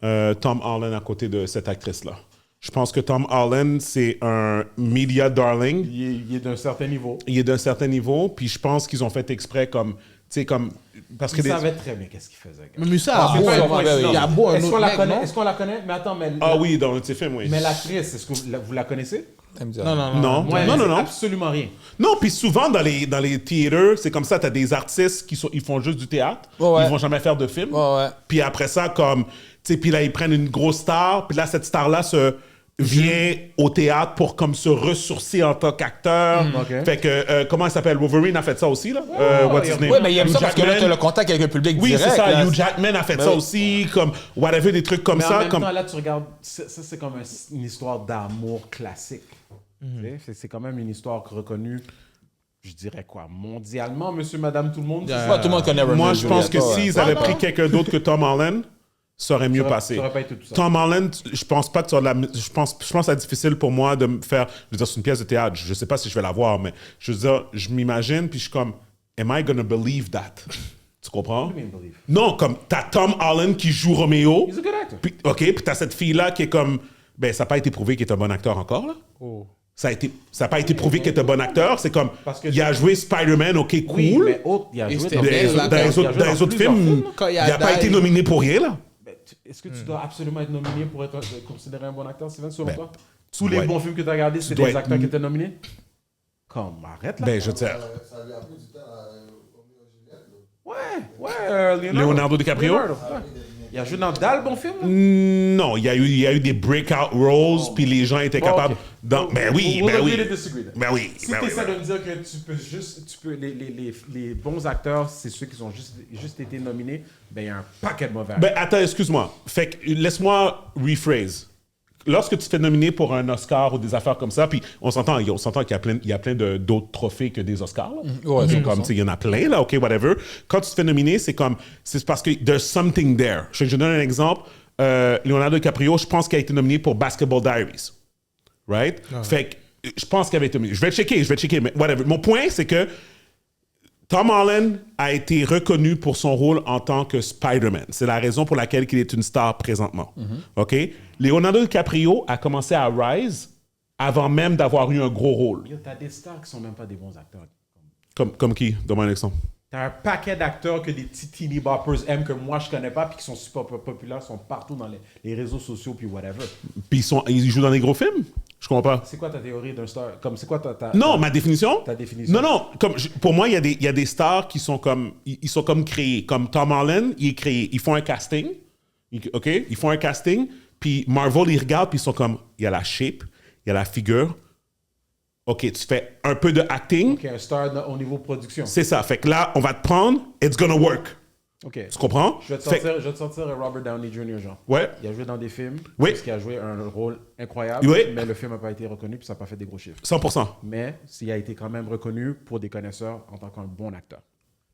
Tom Holland à côté de cette actrice-là. Je pense que Tom Holland, c'est un media darling. Il est d'un certain niveau. Il est d'un certain niveau, puis je pense qu'ils ont fait exprès comme, tu sais, comme, parce que Il savait très bien qu'est-ce qu'il faisait. gars. Mais Musa Ah, a beau, c'est pas un- une il y a beau un Est-ce qu'on autre la mec, connaît? non? Est-ce qu'on la connaît? Mais attends, Ah oui, dans le film, oui. Mais l'actrice, est-ce que vous la connaissez? Elle me dit, Non, non, Non, non. Moi, non, elle non, dit non. absolument rien. Non, puis souvent dans les theaters, c'est comme ça, t'as des artistes ils font juste du théâtre, Ouais. ils vont jamais faire de film. Ouais. Puis après ça, comme, tu sais, puis là, ils prennent une grosse star, puis là, cette star-là vient au théâtre pour comme se ressourcer en tant qu'acteur. ok. Fait que, comment il s'appelle? Wolverine a fait ça aussi, là? What's his name? Ouais, mais il aime Hugh ça parce que là, Jackman. tu as le contact avec le public Oui, direct. c'est ça. là. Hugh Jackman a fait Ben ça oui. aussi, comme, whatever, des trucs comme Mais en ça. même Comme... temps, là, tu regardes, ça, c'est comme une histoire d'amour classique. Tu sais, c'est quand même une histoire reconnue, je dirais quoi, mondialement, monsieur, madame, tout le monde. Yeah. Ouais, tout le monde connaît Romeo Moi, et je pense que Juliet, ouais. s'ils avaient pris quelqu'un d'autre que Tom Holland, ça aurait mieux passé. Ça aurait pas été tout ça. Tom Holland, je pense pas que ça je pense que c'est difficile pour moi de me faire. Je veux dire, c'est une pièce de théâtre. Je sais pas si je vais la voir, mais je veux dire, je m'imagine, puis je suis comme, am I gonna believe that? Tu comprends? What do you mean believe? Non, comme t'as Tom Holland qui joue Roméo. He's a good actor. Puis, OK, puis t'as cette fille-là qui est comme... Ben, ça n'a pas été prouvé qu'il est un bon acteur encore, là. Oh. Ça n'a pas été prouvé qu'il est un bon acteur. C'est comme, Parce que il a joué Spider-Man, OK, cool. Oui, mais il a Et joué c'était dans Dans bien, les là, autres- dans les autres- dans les autres films, Quand il n'a pas été nominé pour rien, là. Ben, est-ce que tu dois absolument être nominé pour être considéré un bon acteur, Steven, selon Ben, toi? Tous les dois bons films que tu as regardés, c'est dois des être- acteurs qui étaient nominés? Comme, arrête là. Ben, je veux dire, Ça lui a pris du temps à Roméo et Juliette. là. Ouais, Leonardo DiCaprio? Ouais. Il a joué dans Dalle, bon film? là? Non, il y a eu des breakout roles, puis les gens étaient Bon, capables... ok. Ben oui, We'll ben agree oui. to disagree, then. Ben oui, Si ben tu oui, essaies ben de me dire que les bons acteurs, c'est ceux qui ont juste été nominés, ben il y a un paquet de mauvais acteurs. Ben, attends, excuse-moi. Fait que, laisse-moi rephrase. Lorsque tu te fais nominer pour un Oscar ou des affaires comme ça, puis on s'entend qu'il y a plein d'autres trophées que des Oscars. Là. Ouais, C'est 100%. comme, tu sais, il y en a plein, là, OK, whatever. Quand tu te fais nominer, c'est parce que there's something there. Je donne un exemple. Leonardo DiCaprio, je pense qu'il a été nominé pour Basketball Diaries. Right? Fait que, je pense qu'il avait été nominé. Je vais checker, mais whatever. Mon point, c'est que Tom Holland a été reconnu pour son rôle en tant que Spider-Man. C'est la raison pour laquelle il est une star présentement. OK? Leonardo DiCaprio a commencé à rise avant même d'avoir eu un gros rôle. Yo, t'as des stars qui sont même pas des bons acteurs. Comme qui? Donne-moi un exemple. T'as un paquet d'acteurs que des petits teeny boppers aiment que moi je connais pas puis qui sont super populaires, sont partout dans les réseaux sociaux puis whatever. Puis ils jouent dans des gros films? Je comprends pas. C'est quoi ta théorie d'un star? Comme c'est quoi Non, ma définition? ta définition? Non, pour moi, il y a des stars qui sont comme, ils sont comme créés. Comme Tom Holland, il est créé. Ils font un casting, OK? Ils font un casting, puis Marvel, ils regardent, puis ils sont comme, il y a la shape, il y a la figure. OK, tu fais un peu de acting. Ok, un star au niveau production. C'est ça. Fait que là, on va te prendre, it's gonna work. Ok. Tu comprends? Je vais te Fait sortir Robert Downey Jr., genre. Ouais. Il a joué dans des films. Oui. Parce qu'il a joué un rôle incroyable. Oui. Mais le film n'a pas été reconnu puis ça n'a pas fait des gros chiffres. 100%. Mais s'il a été quand même reconnu pour des connaisseurs en tant qu'un bon acteur.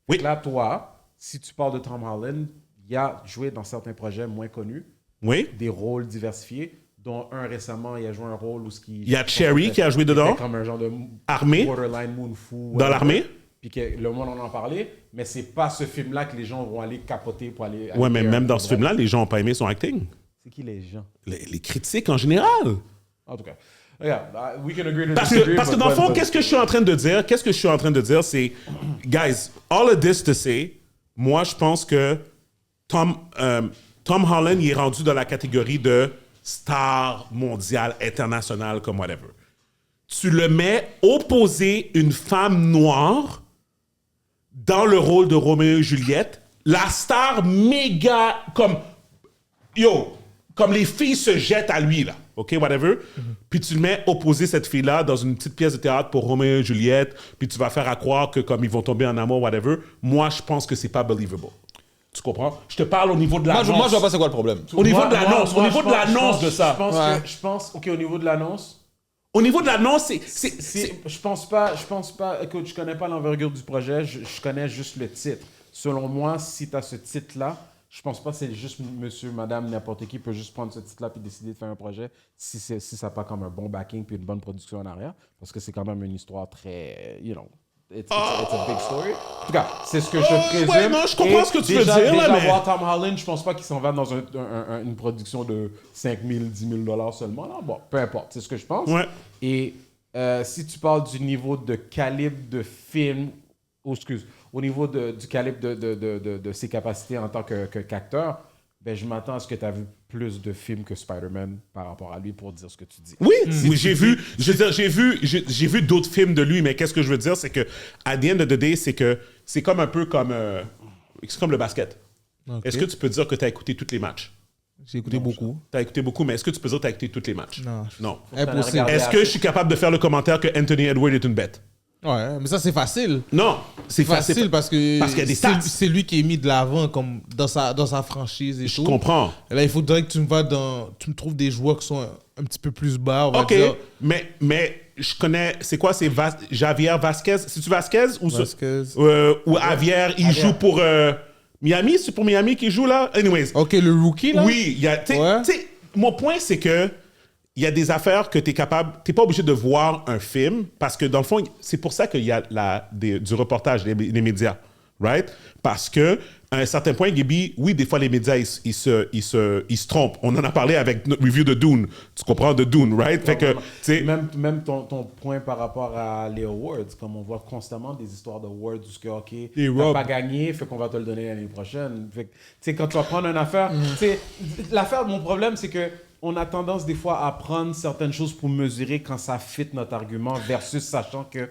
Oui. Là, toi, si tu parles de Tom Holland, il a joué dans certains projets moins connus, Oui. des rôles diversifiés, dont un récemment, il a joué un rôle où Il y a Cherry qui a joué dedans. comme un genre de Armée. borderline moon fou. Dans l'armée. Puis que le monde en parlait, mais c'est pas ce film-là que les gens vont aller capoter pour aller. Ouais, mais aller- même dans ce film-là, les gens n'ont pas aimé son acting. C'est qui les gens? Les critiques en général. En tout cas, regarde, we can agree to Parce disagree, que but dans le fond, but- qu'est-ce que je suis en train de dire? Qu'est-ce que je suis en train de dire? C'est, guys, all of this to say, moi, je pense que Tom Holland, il est rendu dans la catégorie de star mondiale, internationale, comme whatever. Tu le mets opposé une femme noire dans le rôle de Roméo et Juliette, la star méga, comme, yo, comme les filles se jettent à lui, là. OK, whatever. Puis tu le mets opposer cette fille-là dans une petite pièce de théâtre pour Roméo et Juliette, puis tu vas faire à croire que comme ils vont tomber en amour, whatever. Moi, je pense que c'est pas believable. Tu comprends? Je te parle au niveau de l'annonce. Moi, je vois pas c'est quoi le problème. Au niveau de l'annonce, au moi, niveau je de l'annonce pense- de ça. Je pense, OK, au niveau de l'annonce, Au niveau de l'annonce, c'est... je pense pas, écoute, je connais pas l'envergure du projet, je connais juste le titre. Selon moi, si tu as ce titre-là, je pense pas que c'est juste monsieur, madame, n'importe qui peut juste prendre ce titre-là puis décider de faire un projet si ça n'a pas comme un bon backing puis une bonne production en arrière, parce que c'est quand même une histoire très, you know, it's a big story. En tout cas, c'est ce que je présume. ouais, non, je comprends Et ce que tu veux déjà, dire, là, déjà mais- voir Tom Holland, je pense pas qu'il s'en va dans une production de 5 000, 10 000 $ seulement. Non, bon, peu importe, c'est ce que je pense. Ouais. Et si tu parles du niveau de calibre de film, au niveau du calibre de ses capacités en tant qu'acteur, ben, je m'attends à ce que tu as vu plus de films que Spider-Man par rapport à lui pour dire ce que tu dis. Oui, oui, j'ai vu d'autres films de lui, mais qu'est-ce que je veux dire, c'est que à the end of the day, c'est que c'est comme un peu comme c'est comme le basket. Ok. Est-ce que tu peux dire que tu as écouté tous les matchs? J'ai écouté beaucoup. Tu as écouté beaucoup, mais est-ce que tu peux dire que tu as écouté tous les matchs? Non. Non. Impossible. regarder. Est-ce que je suis capable de faire le commentaire que Anthony Edwards est une bête? Ouais, mais ça, c'est facile. Non, c'est Facile parce que parce qu'il y a des stats. c'est lui qui est mis de l'avant comme dans sa franchise et Je tout. comprends. Et là, il faudrait que tu me trouves des joueurs qui sont un petit peu plus bas, on va OK, dire. mais je connais... C'est quoi? C'est Javier Vasquez? C'est-tu Vasquez? Ou Vasquez. ou Javier, il joue pour Miami? C'est pour Miami qu'il joue, là? Anyways. OK, le rookie, là? Oui, il y a... tu sais, Ouais. tu sais, mon point, c'est que il y a des affaires que tu es capable... Tu n'es pas obligé de voir un film parce que, dans le fond, c'est pour ça qu'il y a du reportage, les médias. right? Parce que à un certain point, Gaby, oui, des fois, les médias, ils se trompent. On en a parlé avec notre review de Dune. Tu comprends, de Dune, right? Fait que, tu sais... Même ton point par rapport à les awards, comme on voit constamment des histoires d'awards où ce que, OK, t'as pas gagné, fait qu'on va te le donner l'année prochaine. Fait que, tu sais, quand tu vas prendre une affaire... Tu sais, l'affaire, mon problème, c'est que on a tendance des fois à prendre certaines choses pour mesurer quand ça fit notre argument versus sachant que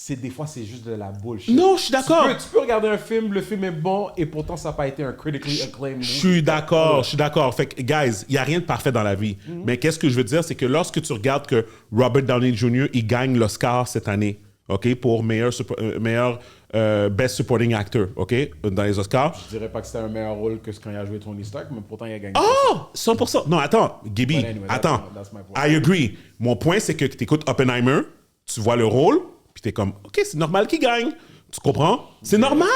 des fois, c'est juste de la bullshit. Non, je suis d'accord. Tu peux regarder un film, le film est bon, et pourtant, ça n'a pas été un critically acclaimed movie. Je suis d'accord. Fait que, guys, il n'y a rien de parfait dans la vie. Mais qu'est-ce que je veux dire, c'est que lorsque tu regardes que Robert Downey Jr., il gagne l'Oscar cette année, OK, pour meilleur Best Supporting Actor, OK, dans les Oscars. Je dirais pas que c'était un meilleur rôle que quand il a joué Tony Stark, mais pourtant, il a gagné. Oh! 100%. Non, attends, Gaby, But anyway, attends. that's my point. I agree. Mon point, c'est que tu écoutes Oppenheimer, tu vois le rôle, puis t'es comme, OK, c'est normal qu'il gagne. Tu comprends? C'est normal!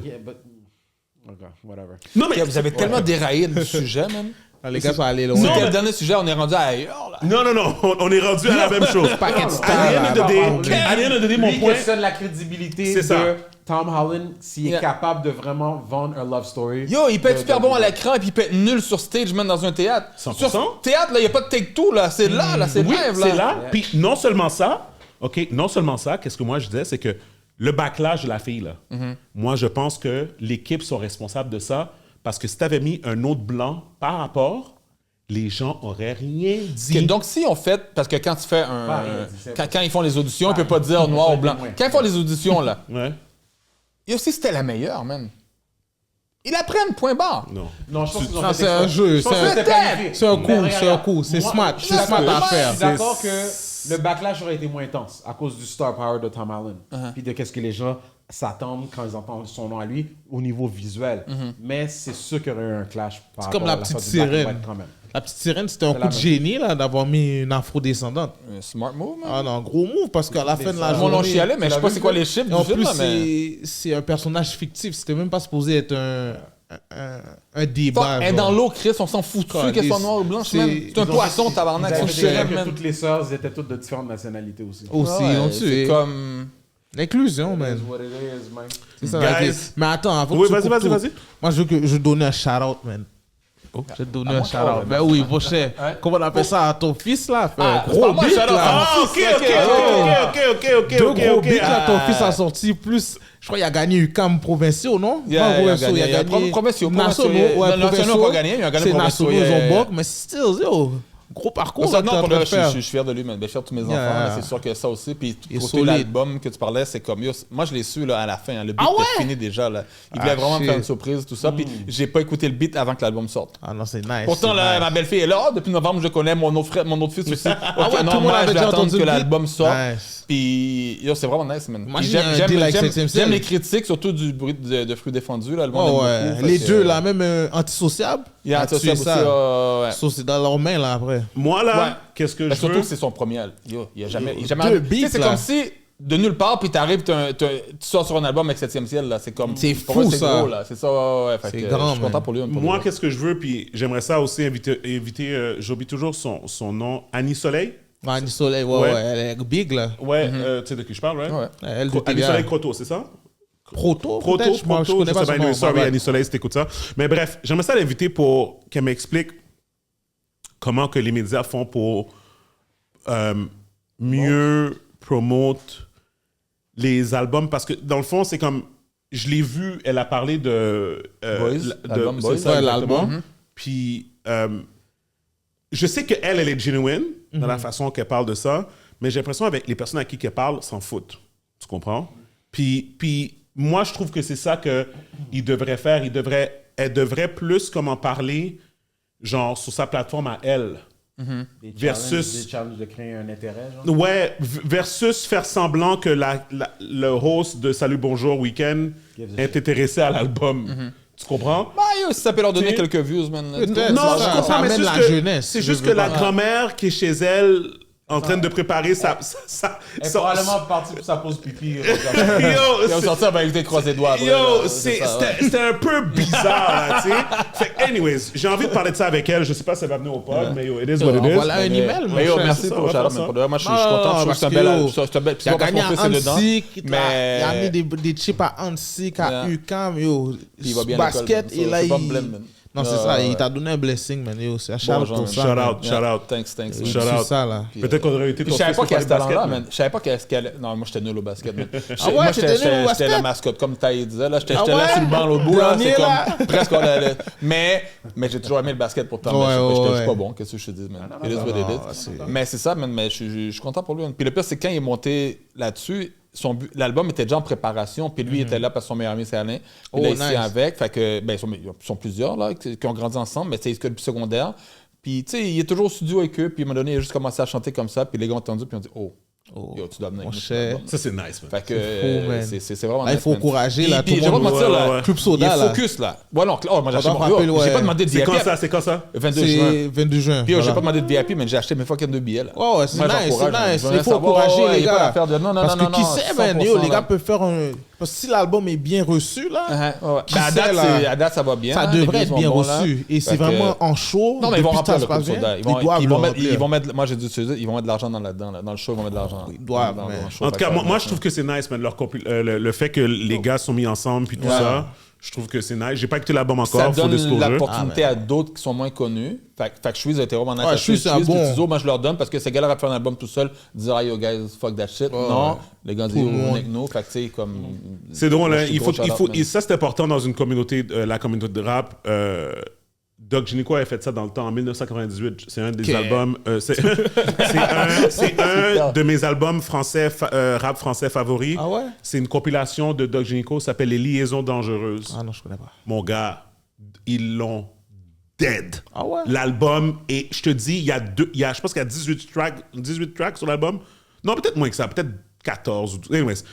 Yeah, but... OK, whatever. Non, mais... Vous avez tellement déraillé du sujet, man. Les gars sont allés loin. C'est quel dernier sujet? On est rendu ailleurs, là. Non, on est rendu à la même chose. Paquet de stars, À rien de donner mon Lui point. questionne la crédibilité C'est ça. de Tom Holland s'il est capable de vraiment vendre un love story. Yo, il peut être super bon à l'écran et puis il peut être nul sur stage, même dans un théâtre. 100%. Sur théâtre, là, il n'y a pas de take-two, là. C'est là, c'est Oui, live, là. c'est là. Puis non seulement ça, qu'est-ce que moi je disais, c'est que le backlash de la fille, là, moi je pense que l'équipe sont responsables de ça parce que si tu avais mis un autre blanc par rapport, les gens auraient rien dit. Ok, donc, si on fait, parce que quand tu fais un. Pas rien dit, c'est Quand ils font les auditions, ils ne peuvent pas dire noir ou blanc. Quand ils font les auditions, là, Ouais. et aussi c'était la meilleure, man. Ils apprennent, point barre. Non. Non, je pense qu'ils ont Non, fait c'est exprès. un jeu, Je pense c'est que un- c'était planifié. C'est un Mais coup, regarde, c'est un coup. C'est moi, smart, je c'est suis smart d'accord- à faire. Je suis d'accord que le backlash aurait été moins intense à cause du star power de Tom Holland. Puis de qu'est-ce que les gens s'attendent quand ils entendent son nom à lui au niveau visuel. Mais c'est sûr qu'il y aurait eu un clash par C'est comme rapport la à petite sortie de Black and sirène. White quand même. La petite sirène, c'était un C'est coup la de même. génie là, d'avoir mis une afro-descendante. Smart move, man. Ah non, gros move, parce qu'à la fin de la Tout le monde en journée... chialait, mais je sais pas vu c'est quoi que- les chiffres Et en du film, plus, là, mais. c'est un personnage fictif. C'était même pas supposé être un débat. Elle est dans l'eau, Chris, on s'en fout Quoi, qu'elle soit des- noire ou blanche, c'est- man. C'est un Ils ont- poisson, tabarnak, Ils son avaient chef, déjà que man. toutes les sœurs étaient toutes de différentes nationalités aussi. Aussi, Ouais, non, c'est comme. L'inclusion, man. It's what it is, man. C'est ça, Guys. la vie. Mais attends, avant Oui, que tu vas-y. coupes tout, moi, je veux donner un shout-out, man. Je vais te donner un shout-out. Ben oui, mon cher. Comment on appelle ça à ton fils, là? Fait un c'est gros pas moi, beat, shout-out, là. Ah, ok. Deux gros beats, là, ton fils a sorti plus... Je crois qu'il a gagné UQAM provinciaux, non? Il a gagné provinciaux. nationaux, Ouais, nationaux, pas gagné, il a gagné C'est provinciaux, nationaux, ils ont yeah. boc, mais still, yo, gros parcours, Ça, là, que t'es non, en pour train le de vrai, faire. je suis fier de lui, man. Je suis fier de tous mes enfants. Yeah. là, C'est sûr que ça aussi. Puis, Il est côté solide. l'album que tu parlais, c'est comme. Yo, moi, je l'ai su là, à la fin. Hein, le beat Ah ouais? était fini déjà. Là. Il voulait Ah, vraiment me shit. faire une surprise, tout ça. Puis, j'ai pas écouté le beat avant que l'album sorte. Ah non, c'est nice. Pourtant, c'est là, nice. ma belle-fille est là. Ah, depuis novembre, je connais mon autre fils aussi. ouais, Ok, tout le non, monde moi, avait je vais déjà attendre entendu que le beat. l'album sorte. Nice. Puis, yo, c'est vraiment nice, man. Puis Imagine un deal avec 7e ciel. j'aime les critiques, surtout du bruit de fruits défendus. Là, le monde Oh, aime ouais. beaucoup, Les fait deux, que, là, même antisociable. Il y a un tué social aussi. Ouais. Ça, c'est dans leurs mains, là, après. Moi, là, Ouais. qu'est-ce que Ben, je surtout veux? que c'est son premier. Yo, il y a jamais. Deux Tu sais, beats, c'est là. comme si de nulle part, puis t'arrives, tu sors sur un album avec 7e ciel. Là. C'est comme. C'est pour fou, moi, c'est ça. gros, là. C'est ça, ouais. Fait C'est que, grand, je suis content man. pour lui. Moi, qu'est-ce que je veux? Puis j'aimerais ça aussi inviter j'oublie toujours son nom, Annie Soleil. Annie Soleil, ouais, Ouais. ouais, elle est big, là. Ouais, tu sais de qui je parle, right? Ouais. Elle de Annie TVA. Soleil Croteau, c'est ça? Proto, Proto, peut-être, je je connais pas sais son pas, nom. sorry, Ouais. Annie Soleil, si t'écoutes ça. Mais bref, j'aimerais ça l'inviter pour qu'elle m'explique comment que les médias font pour mieux promote les albums. Parce que dans le fond, c'est comme, je l'ai vu, elle a parlé de... Boys, l'album c'est Boys. ça, Ouais, exactement. l'album. Puis, je sais qu'elle, elle est genuine dans la façon qu'elle parle de ça, mais j'ai l'impression avec les personnes à qui elle parle s'en foutent. Tu comprends? Puis moi, je trouve que c'est ça qu'il devrait faire. Elle devrait plus comme en parler, genre, sur sa plateforme à elle. Des Versus- challenges de créer un intérêt, genre. Ouais, versus faire semblant que le host de Salut Bonjour Week-end est intéressé à l'album. Tu comprends? Bah, yo, si ça peut leur donner T'sais- quelques views, man. Peut-être. Non, Ça je comprends, mais amène c'est la juste que, jeunesse, c'est je juste veux que la pas. grand-mère qui est chez elle en train de préparer sa Elle est probablement partie pour sa pause pipi. Yo, Ils vont sortir avec des croisés doigts. après, là. Yo, C'est ça, ouais. c'était un peu bizarre, là, tu sais. Fait que, anyways, j'ai envie de parler de ça avec elle. Je sais pas si elle va venir au pod, mais yo, it is what it is. Voilà un email, mon Mais yo, cher. merci c'est ça, pour on va Charles. faire ça. Pour de vrai, moi, je suis Non, content. Je trouve que parce c'est un que, bel. yo, C'est un bel. Il a gagné à Annecy, il a Mais. mis des chips à Annecy, à Yeah. UQAM, yo. Puis il va bien à l'école, Basket, man. et là, C'est il... pas me blâme, man. Non, c'est ça, il t'a donné un blessing, man, yo. C'est un shout-out genre, pour ça. Shout man. out, shout out. Thanks. Shout C'est out. ça, là. Peut-être qu'on aurait été Puis ton je savais fils pas pour qu'elle parler ce de talent-là, basket, man. Je savais pas qu'elle. Non, moi, j'étais nul au basket, man. ouais, Moi, t'étais nul au j'étais basket? la mascotte, comme Taï disait. Là, j'étais Ah là ouais? sur le banc, l'autre bout. Là, c'est Dernier, là? comme presque. Mais j'ai toujours aimé le basket pourtant. Ouais, Mais je ouais. suis pas bon. Qu'est-ce que je te dis, man? It is what it is. Mais c'est ça, man. Mais je suis content pour lui. Puis le pire, c'est quand il est monté là-dessus. L'album était déjà en préparation, puis lui il était là parce que son meilleur ami c'est Alain. Puis là, il s'est avec. Fait que, ben, ils sont plusieurs là, qui ont grandi ensemble, mais c'est depuis secondaire. Puis, tu sais, il est toujours au studio avec eux, puis à un moment donné, il a juste commencé à chanter comme ça, puis les gars ont entendu, puis ils ont dit, yo, tu dois venir. Mon avec nous, cher. tu Ça, c'est nice, man. fait que fou, man. c'est vraiment Là, il nice, faut man. encourager, là, Puis tout le je vais pas te monde. mentir, Ouais, là, ouais. Club il Soda, est là. focus, là. Ouais, non, moi, j'ai On acheté va rappeler, j'ai ouais. pas demandé de C'est VIP. quand ça? C'est quand ça? 22 juin. C'est 22 juin. Puis j'ai voilà. pas demandé de VIP, mais j'ai acheté mes fucking 2 billets, là. Ouais, c'est Moi, nice, j'encourage, c'est nice. je veux Il rien faut savoir. encourager, Ouais, les il y a pas gars. d'affaire de- non, Parce que qui sait, man, yo, 100%, les gars là. peuvent faire un... Parce que si l'album est bien reçu, là, Ouais. Qui Ben, à sait, là? date, ça va bien. ça hein, les devrait billets être sont bien bons, là. reçu. Et c'est Fait que- vraiment en show. Non, mais ils vont depuis remplir que le ça se Club passe Soda. bien. Ils Ils doivent le remplir. vont mettre, moi j'ai dit utiliser, ils vont mettre de l'argent là-dedans. Là. Dans le show, ils vont mettre de l'argent. Ils doivent, Dans mais- le show, En tout fait cas, que- moi, je trouve que c'est nice, man, le fait que les gars sont mis ensemble, puis tout ça. Je trouve que c'est nice. J'ai pas écouté l'album ça encore, faut donne disclosure. l'opportunité à d'autres qui sont moins connus. Fait que Suisse a été vraiment nice. Ouais, Suisse, Suisse, c'est un bon. Tizo, moi je leur donne parce que ces gars-là auraient fait un album tout seul, dire yo guys, fuck that shit. Non, les gars disent Tout yo, le monde. venez avec nous. Fait que tu sais, comme. C'est drôle, Moi, hein? je suis gros shout-out, man. Et ça, c'est important dans une communauté, la communauté de rap. Doc Gynéco avait fait ça dans le temps, en 1998. C'est un des albums... c'est un de mes albums français, rap français favoris. Ah ouais? C'est une compilation de Doc Gynéco, ça s'appelle Les Liaisons Dangereuses. Ah non, je connais pas. Mon gars, ils l'ont dead. Ah ouais? L'album, et je te dis, je pense qu'il y a 18 tracks sur l'album. Non, peut-être moins que ça, peut-être 14. Anyways,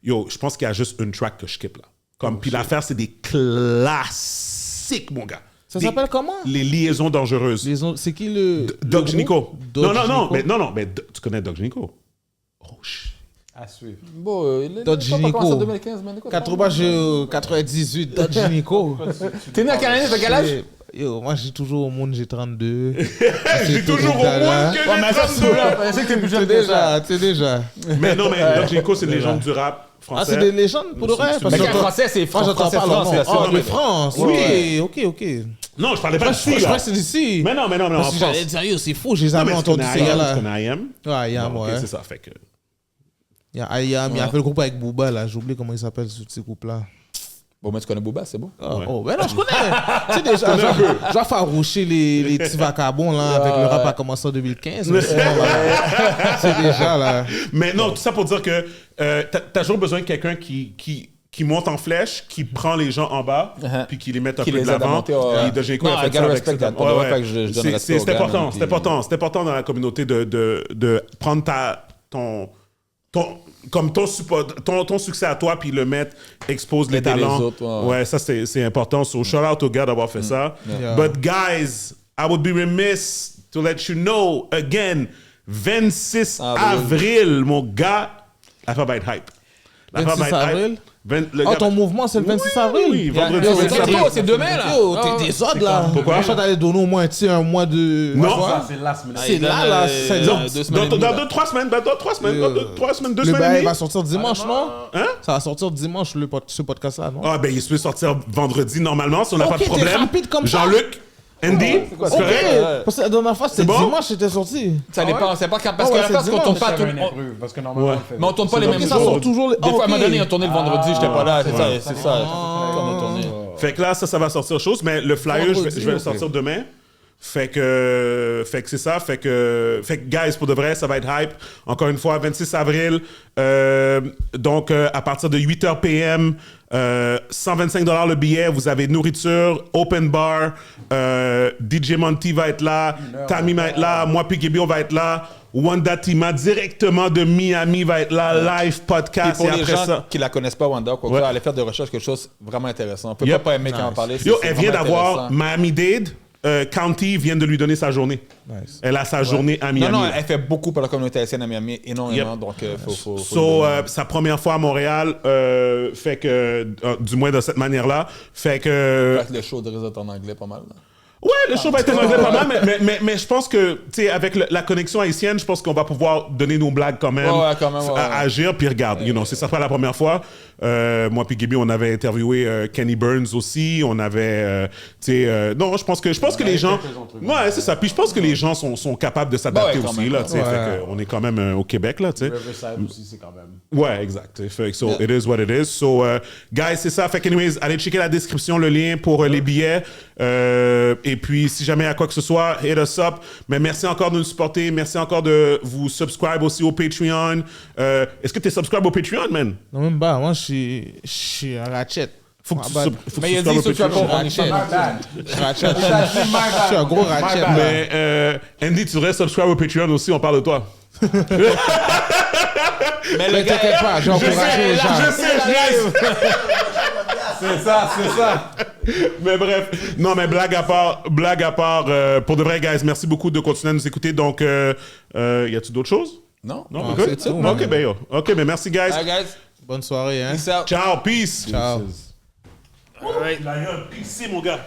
yo, je pense qu'il y a juste une track que je skip là. Puis l'affaire, c'est des classiques, mon gars. Ça s'appelle comment? Les Liaisons Dangereuses. C'est qui le... Doc le Gynéco. groupe? Doc Gynéco? Mais tu connais Doc Gynéco? Oh, shit. À suivre. Bon, Doc Gynéco. en 2015, mais écoute, 98, Doc Gynéco. T'es né à quelle année? T'as quel âge? Yo, moi, j'ai toujours au monde, j'ai 32. J'ai toujours au monde que Ouais, mais ça, j'ai c'est 32. là. Je sais que t'es plus jeune C'est que ça. déjà. Mais non, mais Doc Gynéco, c'est une légende du rap Ah, français. c'est des légendes pour de vrai? Parce Mais que en français, c'est moi, j'entends pas leur nom. là, Ah, c'est- de France. Ouais. Ok. Non, je parlais pas Je d'ici, crois là. que c'est d'ici. Mais non, en Parce que France. j'allais dire, yo, c'est fou, j'ai Non, jamais mais entendu ces gars-là. Tu connais IAM? Ouais, Ayam, Non, ok, ouais. c'est ça, fait que... Il y a Ayam, il a fait le groupe avec Booba, là. J'ai oublié comment il s'appelle, ce groupe-là. Bon, mais tu connais Booba, c'est bon. Oh, ben non, je connais. Tu sais déjà, j'ai farouché les petits vacabons, là, avec le rap a commencé en 2015. Mais sinon, là, c'est déjà, là. Mais non, tout ça pour dire que t'as toujours besoin de quelqu'un qui monte en flèche, qui prend les gens en bas, puis qui les met un Qui peu de les aide à l'avant. monter, ouais. Puis Doc Gynéco Non, a fait I gotta ça avec respect cet that. album. Pour de vrai, fait que je donne respect C'est aux gars, important, man, c'est puis- important. C'est important dans la communauté de prendre ton succès à toi, puis le mettre, expose les Aider les talents. autres, ouais. Ouais, ça, c'est important. So, shout out aux gars d'avoir fait ça. Yeah. But guys, I would be remiss to let you know, again, 26 avril, mon gars, l'affaire va être hype. L'affaire 26 va être avril? hype. Le Oh, gars- ton mouvement, c'est le 26 avril? Oui, vendredi Yo, 26 c'est avril. bientôt, c'est demain, là. Yo, t'es des ordres, là. Pourquoi? Moi, je t'allais donner au moins, tu sais, un mois de... Non. Tu vois? Ça, c'est last minute. C'est là, c'est Non, deux semaines et demie, dans là. 2-3 semaines, dans 2 semaines, Le 2 semaines et bail demie. va sortir dimanche, non? Hein? Ça va sortir dimanche, ce podcast-là, non? Ah, ben, il peut sortir vendredi, normalement, si on n'a Ok, pas de t'es problème. rapide comme ça. Jean-Luc, Andy, c'est Ok, correct? parce que la dernière fois, c'était bon? dimanche, c'était sorti. Ça dépend, c'est pas parce Ah que ouais, la face c'est qu'on tourne pas Je tout savais le un imprévu, parce que normalement, on le fait. mais on tourne pas les mêmes Ok, ça jours. sort toujours les... Des fois, à un moment ok. donné, on tournait le vendredi, j'étais pas là, c'est ça, c'est ça. On a tourné. Fait que là, ça va sortir chose, mais le flyer, je vais le sortir demain. Fait que c'est ça. Fait que, guys, pour de vrai, ça va être hype. Encore une fois, 26 avril. Donc, à partir de 8h PM, 125$ le billet. Vous avez nourriture, open bar. DJ Monty va être là. Tammy va être là. Moi, PKB, on va être là. Wanda Tima, directement de Miami, va être là. Live Puis podcast. pour Et les après gens ça... qui la connaissent pas, Wanda, quoi, Ouais. aller faire des recherches, quelque chose de vraiment intéressant. On peut Yep. pas aimer quand on parlait. Yo, elle vient d'avoir Miami-Dade. County viennent de lui donner sa journée. Nice. Elle a sa journée à Miami. Non, elle fait beaucoup pour la communauté haïtienne à Miami, énormément. Yep. Donc, faut So, sa première fois à Montréal, fait que, du moins de cette manière-là, fait que... le show de risotto en anglais, pas mal. Là. Ouais, le show va être en anglais pas mal, mais je pense que, tu sais, avec la connexion haïtienne, je pense qu'on va pouvoir donner nos blagues quand même, à agir. Puis regarde, c'est ça pas la première fois. Moi puis Gibi, on avait interviewé Kenny Burns aussi. On avait, non, je pense que les gens, ouais, c'est ça. Puis je pense que les gens sont capables de s'adapter aussi même, là. Tu sais, fait que on est quand même au Québec là, tu sais. Riverside aussi, c'est quand même. Ouais, exact. Fait que, so, it is what it is. So, guys, c'est ça. Fait que, anyways, allez checker la description, le lien pour les billets. Et puis, si jamais il y a quoi que ce soit, hit us up. Mais merci encore de nous supporter. Merci encore de vous subscribe aussi au Patreon. Est-ce que tu es subscribe au Patreon, man? Non, même pas. Moi, je suis un ratchet. Faut que tu Mais il a dit subscribes au Patreon. Je suis un gros ratchet. Mais Andy, tu devrais subscribe au Patreon aussi. On parle de toi. Mais Ne t'inquiète pas, j'ai encouragé les gens. Je sais. C'est ça. Mais bref, non, mais blague à part, pour de vrai, guys, merci beaucoup de continuer à nous écouter. Donc, y a-tu d'autres choses? Non? Non, c'est good? tout, Ok, man. ben yo. Ok, ben merci, guys. Hi, guys. Bonne soirée, hein. Peace out. Ciao, peace. Ciao. All right, là, peace, mon gars.